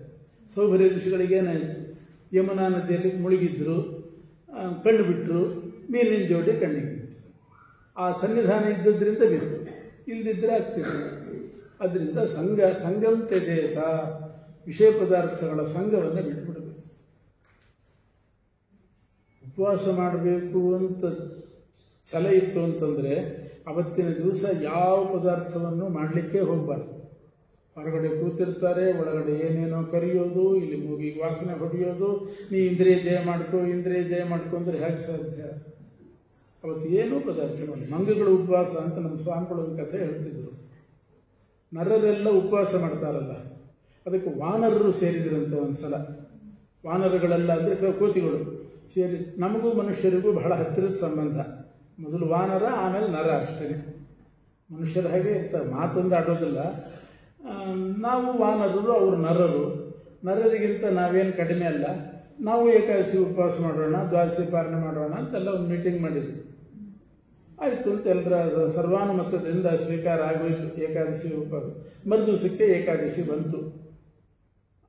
ಸೌಭರಿ ಋಷಿಗಳಿಗೇನಾಯಿತು? ಯಮುನಾ ನದಿಯಲ್ಲಿ ಮುಳುಗಿದ್ರು, ಕಣ್ಣು ಬಿಟ್ಟರು, ಮೀನಿನ ಜೋಡಿ ಕಣ್ಣಿಗೆ ಬಿತ್ತು. ಆ ಸನ್ನಿಧಾನ ಇದ್ದದ್ರಿಂದ ಬಿತ್ತು, ಇಲ್ಲದಿದ್ದರೆ ಆಗ್ತಿತ್ತು. ಅದರಿಂದ ಸಂಗಂ ತ್ಯಜೇತ, ವಿಷಯ ಪದಾರ್ಥಗಳ ಸಂಘವನ್ನು ಬಿಟ್ಬಿಡಬೇಕು. ಉಪವಾಸ ಮಾಡಬೇಕು ಅಂತ ಛಲ ಇತ್ತು ಅಂತಂದರೆ ಅವತ್ತಿನ ದಿವಸ ಯಾವ ಪದಾರ್ಥವನ್ನು ಮಾಡಲಿಕ್ಕೆ ಹೋಗಬಾರ್ದು. ಹೊರಗಡೆ ಕೂತಿರ್ತಾರೆ, ಒಳಗಡೆ ಏನೇನೋ ಕರೆಯೋದು, ಇಲ್ಲಿ ಮೂಗಿಗೆ ವಾಸನೆ ಹೊಡೆಯೋದು, ನೀ ಇಂದ್ರಿಯ ಜಯ ಮಾಡ್ಕೋ ಅಂದರೆ ಹೇಗೆ ಸಾಧ್ಯ? ಅವತ್ತು ಏನೂ ಪದಾರ್ಥಗಳು. ಮಂಗಗಳ ಉಪವಾಸ ಅಂತ ನಮ್ಮ ಸ್ವಾಮಿಗಳು ಒಂದು ಕಥೆ ಹೇಳ್ತಿದ್ರು. ನರರೆಲ್ಲ ಉಪವಾಸ ಮಾಡ್ತಾರಲ್ಲ, ಅದಕ್ಕೆ ವಾನರರು ಸೇರಿದ್ರಂತೆ ಒಂದು ಸಲ. ವಾನರಗಳೆಲ್ಲ ಅಂದರೆ ಕೋತಿಗಳು ಸೇರಿ, ನಮಗೂ ಮನುಷ್ಯರಿಗೂ ಬಹಳ ಹತ್ತಿರದ ಸಂಬಂಧ. ಮೊದಲು ವಾನರ, ಆಮೇಲೆ ನರ, ಅಷ್ಟೇ. ಮನುಷ್ಯರ ಹಾಗೆ ಇರ್ತಾರೆ, ಮಾತೊಂದು ಆಡೋದಿಲ್ಲ. ನಾವು ವಾನರರು, ಅವರು ನರರು. ನರರಿಗಿಂತ ನಾವೇನು ಕಡಿಮೆ ಅಲ್ಲ. ನಾವು ಏಕಾದಶಿ ಉಪವಾಸ ಮಾಡೋಣ, ದ್ವಾದಶಿ ಪಾಲನೆ ಮಾಡೋಣ ಅಂತೆಲ್ಲ ಒಂದು ಮೀಟಿಂಗ್ ಮಾಡಿದ್ವಿ. ಆಯಿತು ಅಂತ ಎಲ್ಲರ ಸರ್ವಾನುಮತದಿಂದ ಸ್ವೀಕಾರ ಆಗೋಯ್ತು ಏಕಾದಶಿ ಉಪವಾಸ. ಮರುದಿವಸಕ್ಕೆ ಏಕಾದಶಿ ಬಂತು.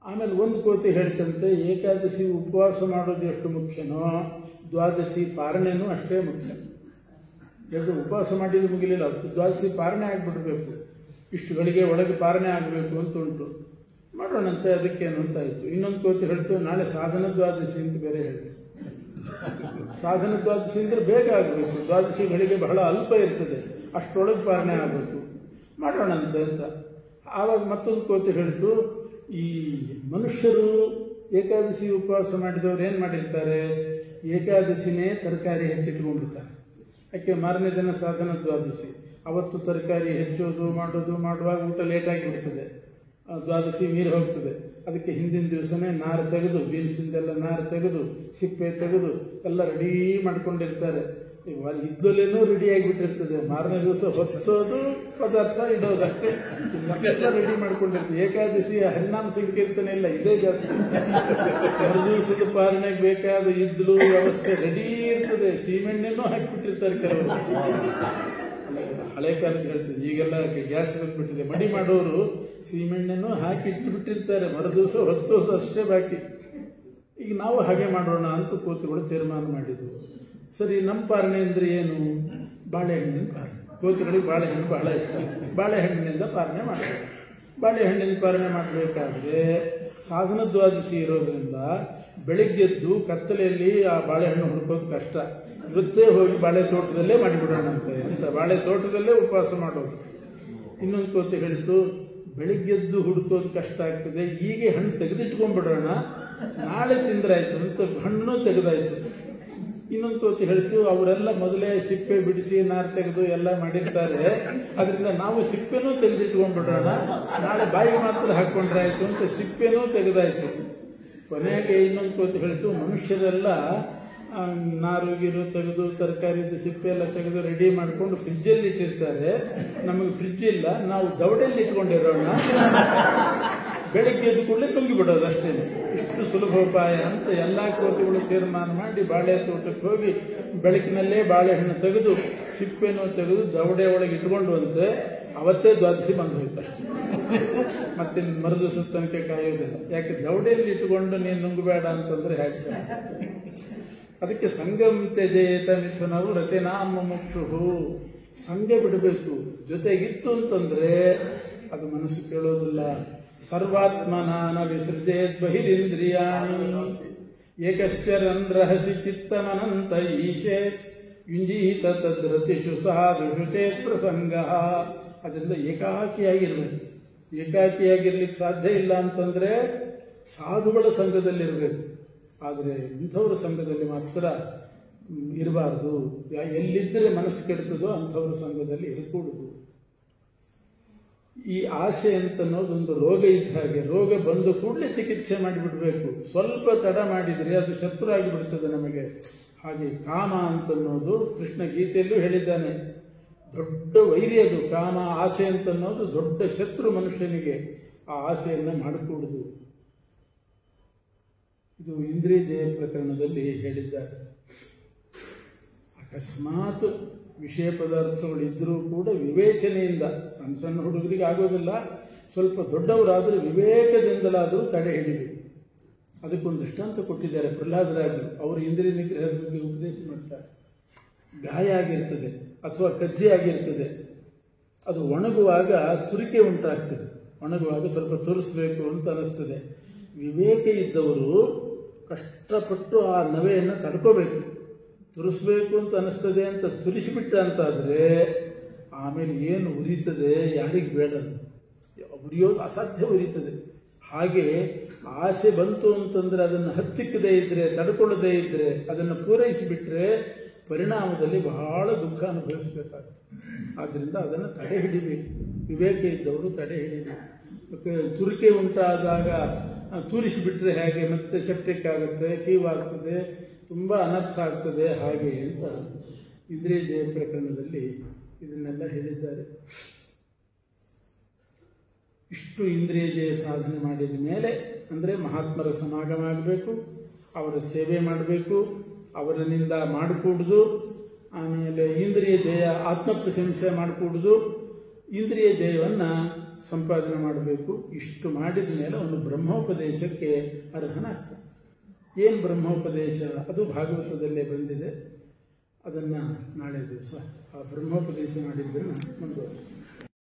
ಆಮೇಲೆ ಒಂದು ಕೋತಿ ಹೇಳ್ತಂತೆ, ಏಕಾದಶಿ ಉಪವಾಸ ಮಾಡೋದು ಎಷ್ಟು ಮುಖ್ಯನೋ ದ್ವಾದಶಿ ಪಾರಣೆನೂ ಅಷ್ಟೇ ಮುಖ್ಯ. ಎರಡು ಉಪವಾಸ ಮಾಡಿದ್ದು ಮುಗಿಲಿಲ್ಲ, ದ್ವಾದಶಿ ಪಾರಣೆ ಆಗಿಬಿಡ್ಬೇಕು, ಇಷ್ಟುಗಳಿಗೆ ಒಳಗೆ ಪಾರಣೆ ಆಗಬೇಕು ಅಂತ ಉಂಟು, ಮಾಡೋಣಂತೆ, ಅದಕ್ಕೇನು ಅಂತ ಆಯಿತು. ಇನ್ನೊಂದು ಕೋತಿ ಹೇಳ್ತು, ನಾಳೆ ಸಾಧನ ದ್ವಾದಶಿ ಅಂತ ಬೇರೆ ಹೇಳ್ತು. ಸಾಧನ ದ್ವಾದಶಿ ಅಂದರೆ ಬೇಗ ಆಗಬೇಕು, ದ್ವಾದಶಿಗಳಿಗೆ ಬಹಳ ಅಲ್ಪ ಇರ್ತದೆ, ಅಷ್ಟರೊಳಗೆ ಪಾರಣೆ ಆಗಬೇಕು, ಮಾಡೋಣಂತೆ ಅಂತ. ಆವಾಗ ಮತ್ತೊಂದು ಕೋತಿ ಹೇಳ್ತು, ಈ ಮನುಷ್ಯರು ಏಕಾದಶಿ ಉಪವಾಸ ಮಾಡಿದವರು ಏನು ಮಾಡಿರ್ತಾರೆ, ಏಕಾದಶಿನೇ ತರಕಾರಿ ಹೆಚ್ಚಿಟ್ಕೊಂಡಿರ್ತಾರೆ. ಯಾಕೆ ಮಾರನೇ ದಿನ ಸಾಧನ ದ್ವಾದಶಿ, ಅವತ್ತು ತರಕಾರಿ ಹೆಚ್ಚೋದು ಮಾಡುವಾಗ ಊಟ ಲೇಟಾಗಿ ಬಿಡ್ತದೆ, ದ್ವಾದಶಿ ಮೀರಿ ಹೋಗ್ತದೆ. ಅದಕ್ಕೆ ಹಿಂದಿನ ದಿವಸನೇ ನಾರು ತೆಗೆದು, ಬೀನ್ಸಿಂದೆಲ್ಲ ನಾರು ತೆಗೆದು, ಸಿಪ್ಪೆ ತೆಗೆದು ಎಲ್ಲ ರೆಡಿ ಮಾಡ್ಕೊಂಡಿರ್ತಾರೆ. ಇದ್ರಲ್ಲೇನೂ ರೆಡಿ ಆಗಿಬಿಟ್ಟಿರ್ತದೆ. ಮಾರನೇ ದಿವಸ ಹೊತ್ಸೋದು, ಪದಾರ್ಥ ಇಡೋದು ಅಷ್ಟೇ, ಎಲ್ಲ ರೆಡಿ ಮಾಡ್ಕೊಂಡಿರ್ತದೆ. ಏಕಾದಶಿ ಹರಿನಾಮ ಸಂಕೀರ್ತನೆ ಇಲ್ಲ, ಇದೇ ಜಾಸ್ತಿ. ಮರು ದಿವಸದ ಪಾಲನೆಗೆ ಬೇಕಾದ ಇದ್ಲು ವ್ಯವಸ್ಥೆ ರೆಡಿ ಇರ್ತದೆ. ಸೀಮೆಣ್ಣೆನೂ ಹಾಕಿಬಿಟ್ಟಿರ್ತಾರೆ ಕೆಲವರು. ಹಳೆ ಕಾಲಕ್ಕೆ ಹೇಳ್ತೀನಿ, ಈಗೆಲ್ಲ ಗ್ಯಾಸ್ ಬಂದ್ಬಿಟ್ಟಿದೆ. ಮಡಿ ಮಾಡೋರು ಸೀಮೆಣ್ಣೆನೂ ಹಾಕಿ ಇಟ್ಟುಬಿಟ್ಟಿರ್ತಾರೆ, ಮರು ದಿವಸ ಹೊತ್ತೋದು ಅಷ್ಟೇ ಬಾಕಿ. ಈಗ ನಾವು ಹಾಗೆ ಮಾಡೋಣ ಅಂತ ಕೋತಿಗಳು ತೀರ್ಮಾನ ಮಾಡಿದ್ವು. ಸರಿ, ನಮ್ಮ ಪಾರಣೆ ಅಂದರೆ ಏನು? ಬಾಳೆಹಣ್ಣಿನ ಪಾರಣೆ. ಕೋತಿಗಳಿಗೆ ಬಾಳೆಹಣ್ಣು ಬಹಳ ಇಷ್ಟ. ಬಾಳೆಹಣ್ಣಿನಿಂದ ಪಾರಣೆ ಮಾಡಬೇಕು. ಬಾಳೆಹಣ್ಣಿನ ಪಾರಣೆ ಮಾಡಬೇಕಾದ್ರೆ ಸಾಧನ ದ್ವಾದಶಿ ಇರೋದ್ರಿಂದ ಬೆಳಿಗ್ಗೆದ್ದು ಕತ್ತಲೆಯಲ್ಲಿ ಆ ಬಾಳೆಹಣ್ಣು ಹುಡುಕೋದು ಕಷ್ಟ. ಇವತ್ತೇ ಹೋಗಿ ಬಾಳೆ ತೋಟದಲ್ಲೇ ಮಾಡಿಬಿಡೋಣಂತೆ ಅಂತ ಬಾಳೆ ತೋಟದಲ್ಲೇ ಉಪವಾಸ ಮಾಡೋದು. ಇನ್ನೊಂದು ಕೋತಿ ಹೇಳಿತು, ಬೆಳಿಗ್ಗೆದ್ದು ಹುಡುಕೋದು ಕಷ್ಟ ಆಗ್ತದೆ, ಹೀಗೆ ಹಣ್ಣು ತೆಗೆದಿಟ್ಕೊಂಡ್ಬಿಡೋಣ, ನಾಳೆ ತಿಂದ್ರಾಯ್ತು ಅಂತ ಹಣ್ಣು ತೆಗೆದಾಯ್ತು. ಇನ್ನೊಂದು ಕೋತಿ ಹೇಳ್ತು, ಅವರೆಲ್ಲ ಮೊದಲೇ ಸಿಪ್ಪೆ ಬಿಡಿಸಿ ನಾರು ತೆಗೆದು ಎಲ್ಲ ಮಾಡಿರ್ತಾರೆ, ಅದರಿಂದ ನಾವು ಸಿಪ್ಪೆನೂ ತೆಗೆದಿಟ್ಕೊಂಡ್ಬಿಡೋಣ, ನಾಳೆ ಬಾಯಿಗೆ ಮಾತ್ರ ಹಾಕ್ಕೊಂಡ್ರಾಯ್ತು ಅಂತ ಸಿಪ್ಪೆನೂ ತೆಗೆದಾಯ್ತು. ಕೊನೆಗೆ ಇನ್ನೊಂದು ಕೋತಿ ಹೇಳ್ತು, ಮನುಷ್ಯರೆಲ್ಲ ನಾರು ಗೀರು ತೆಗೆದು ತರಕಾರಿದು ಸಿಪ್ಪೆ ಎಲ್ಲ ತೆಗೆದು ರೆಡಿ ಮಾಡಿಕೊಂಡು ಫ್ರಿಜ್ಜಲ್ಲಿ ಇಟ್ಟಿರ್ತಾರೆ. ನಮಗೆ ಫ್ರಿಜ್ ಇಲ್ಲ, ನಾವು ದವಡೆಯಲ್ಲಿ ಇಟ್ಕೊಂಡಿರೋಣ, ಬೆಳಿಗ್ಗೆ ಎದ್ದು ಕೂಡಲೇ ನುಂಗಿಬಿಡೋದು ಅಷ್ಟೇ. ಇಷ್ಟು ಸುಲಭೋಪಾಯ ಅಂತ ಎಲ್ಲ ಕೋತಿಗಳು ತೀರ್ಮಾನ ಮಾಡಿ ಬಾಳೆ ತೋಟಕ್ಕೆ ಹೋಗಿ ಬೆಳಕಿನಲ್ಲೇ ಬಾಳೆಹಣ್ಣು ತೆಗೆದು ಸಿಪ್ಪೆನೂ ತೆಗೆದು ದವಡೆ ಒಳಗೆ ಇಟ್ಕೊಂಡುವಂತೆ ಅವತ್ತೇ ದ್ವಾದಶಿ ಬಂದು ಹೋಯ್ತು ಅಷ್ಟೇ. ಮತ್ತೆ ಮರುದಿವಸ ತನಕ ಕಾಯೋದಿಲ್ಲ. ಯಾಕೆ ದವಡೆಯಲ್ಲಿ ಇಟ್ಟುಕೊಂಡು ನೀನು ನುಂಗಬೇಡ ಅಂತಂದ್ರೆ ಹೇಗೆ ಸರ್? ಅದಕ್ಕೆ ಸಂಗಂ ತ್ಯಜೇತ ಮಿಥುನವು ರತಿನಾಮ ಮುಕ್ಷು. ಸಂಘ ಬಿಡಬೇಕು. ಜೊತೆಗಿತ್ತು ಅಂತಂದ್ರೆ ಅದು ಮನಸ್ಸು ಕೇಳೋದಿಲ್ಲ. ಸರ್ವಾತ್ಮನಾನ ವಿಸೃಜೇತ್ ಬಹಿರಿಂದ್ರಿಯಾಣಿ ಏಕಶ್ಚರನ್ ರಹಸಿ ಚಿತ್ತಮನಂತ ಈಶೆ ಯುಂಜೀತ ತದ್ರತಿಷು ಸಾಧುಷು ಚೇತ್ ಪ್ರಸಂಗ. ಅದರಿಂದ ಏಕಾಕಿಯಾಗಿರ್ಬೇಕು. ಏಕಾಕಿಯಾಗಿರ್ಲಿಕ್ಕೆ ಸಾಧ್ಯ ಇಲ್ಲ ಅಂತಂದ್ರೆ ಸಾಧುಗಳ ಸಂಘದಲ್ಲಿರಬೇಕು. ಆದರೆ ಇಂಥವ್ರ ಸಂಘದಲ್ಲಿ ಮಾತ್ರ ಇರಬಾರ್ದು. ಎಲ್ಲಿದ್ದರೆ ಮನಸ್ಸು ಕೆಡ್ತದೋ ಅಂಥವ್ರ ಸಂಘದಲ್ಲಿ ಇರಕೂಡುದು. ಈ ಆಸೆ ಅಂತನ್ನೋದೊಂದು ರೋಗ ಇದ್ದ ಹಾಗೆ. ರೋಗ ಬಂದು ಕೂಡಲೇ ಚಿಕಿತ್ಸೆ ಮಾಡಿಬಿಡ್ಬೇಕು. ಸ್ವಲ್ಪ ತಡ ಮಾಡಿದರೆ ಅದು ಶತ್ರು ಆಗಿಬಿಡ್ತದೆ ನಮಗೆ. ಹಾಗೆ ಕಾಮ ಅಂತನ್ನೋದು ಕೃಷ್ಣ ಗೀತೆಯಲ್ಲೂ ಹೇಳಿದ್ದಾನೆ, ದೊಡ್ಡ ವೈರಿ ಅದು. ಕಾಮ ಆಸೆ ಅಂತನ್ನೋದು ದೊಡ್ಡ ಶತ್ರು ಮನುಷ್ಯನಿಗೆ. ಆ ಆಸೆಯನ್ನು ಮಾಡಿಕೂಡುದು. ಇದು ಇಂದ್ರಿಯ ಜಯ ಪ್ರಕರಣದಲ್ಲಿ ಹೇಳಿದ್ದಾರೆ. ಅಕಸ್ಮಾತ್ ವಿಷಯ ಪದಾರ್ಥಗಳಿದ್ದರೂ ಕೂಡ ವಿವೇಚನೆಯಿಂದ, ಸಣ್ಣ ಸಣ್ಣ ಹುಡುಗರಿಗೆ ಆಗೋದಿಲ್ಲ, ಸ್ವಲ್ಪ ದೊಡ್ಡವರಾದರೂ ವಿವೇಕದಿಂದಲಾದರೂ ತಡೆ ಹಿಡಿಬೇಕು. ಅದಕ್ಕೊಂದು ದೃಷ್ಟಾಂತ ಕೊಟ್ಟಿದ್ದಾರೆ ಪ್ರಹ್ಲಾದರಾಜರು. ಅವರು ಇಂದ್ರಿಯ ನಿಗ್ರಹದ ಬಗ್ಗೆ ಉಪದೇಶ ಮಾಡ್ತಾರೆ. ಗಾಯ ಆಗಿರ್ತದೆ ಅಥವಾ ಕಜ್ಜೆ ಆಗಿರ್ತದೆ, ಅದು ಒಣಗುವಾಗ ತುರಿಕೆ ಉಂಟಾಗ್ತದೆ. ಒಣಗುವಾಗ ಸ್ವಲ್ಪ ತುರಿಸ್ಬೇಕು ಅಂತ ಅನಿಸ್ತದೆ. ವಿವೇಕ ಇದ್ದವರು ಕಷ್ಟಪಟ್ಟು ಆ ನವೆಯನ್ನು ತಡ್ಕೋಬೇಕು. ತುರಿಸ್ಬೇಕು ಅಂತ ಅನಿಸ್ತದೆ ಅಂತ ತುರಿಸಿಬಿಟ್ಟ ಅಂತಾದರೆ ಆಮೇಲೆ ಏನು ಉರಿತದೆ ಯಾರಿಗೆ ಬೇಡ, ಉರಿಯೋದು ಅಸಾಧ್ಯ ಉರಿತದೆ. ಹಾಗೆ ಆಸೆ ಬಂತು ಅಂತಂದರೆ ಅದನ್ನು ಹತ್ತಿಕ್ಕದೇ ಇದ್ದರೆ, ತಡ್ಕೊಳ್ಳದೇ ಇದ್ದರೆ, ಅದನ್ನು ಪೂರೈಸಿಬಿಟ್ರೆ ಪರಿಣಾಮದಲ್ಲಿ ಬಹಳ ದುಃಖ ಅನುಭವಿಸಬೇಕಾಗ್ತದೆ. ಆದ್ದರಿಂದ ಅದನ್ನು ತಡೆ ಹಿಡಿಬೇಕು. ವಿವೇಕ ಇದ್ದವರು ತಡೆ ಹಿಡಿಬೇಕು. ತುರಿಕೆ ಉಂಟಾದಾಗ ತೂರಿಸಿಬಿಟ್ರೆ ಹೇಗೆ ಮತ್ತೆ ಸೆಪ್ಟಿಕ್ ಆಗುತ್ತೆ, ಕೀವಾಗ್ತದೆ, ತುಂಬ ಅನರ್ಥ ಆಗ್ತದೆ. ಹಾಗೆ ಅಂತ ಇಂದ್ರಿಯ ಜಯ ಪ್ರಕರಣದಲ್ಲಿ ಇದನ್ನೆಲ್ಲ ಹೇಳಿದ್ದಾರೆ. ಇಷ್ಟು ಇಂದ್ರಿಯ ಜಯ ಸಾಧನೆ ಮಾಡಿದ ಮೇಲೆ ಅಂದರೆ ಮಹಾತ್ಮರ ಸಮಾಗಮ ಆಗಬೇಕು, ಅವರ ಸೇವೆ ಮಾಡಬೇಕು, ಅವರನ್ನಿಂದ ಮಾಡಿಕೂಡುದು. ಆಮೇಲೆ ಇಂದ್ರಿಯ ಜಯ ಆತ್ಮ ಪ್ರಶಂಸೆ ಮಾಡಿಕೂಡುದು. ಇಂದ್ರಿಯ ಜಯವನ್ನು ಸಂಪಾದನೆ ಮಾಡಬೇಕು. ಇಷ್ಟು ಮಾಡಿದ ಮೇಲೆ ಅವನು ಬ್ರಹ್ಮೋಪದೇಶಕ್ಕೆ ಅರ್ಹನಾಗ್ತಾನೆ. ಏನು ಬ್ರಹ್ಮೋಪದೇಶ? ಅದು ಭಾಗವತದಲ್ಲೇ ಬಂದಿದೆ. ಅದನ್ನು ನಾಳೆ ದಿವಸ ಆ ಬ್ರಹ್ಮೋಪದೇಶ ಮಾಡಿದ್ದನ್ನು ಮುಂದುವರಿಸ್ತೀವಿ.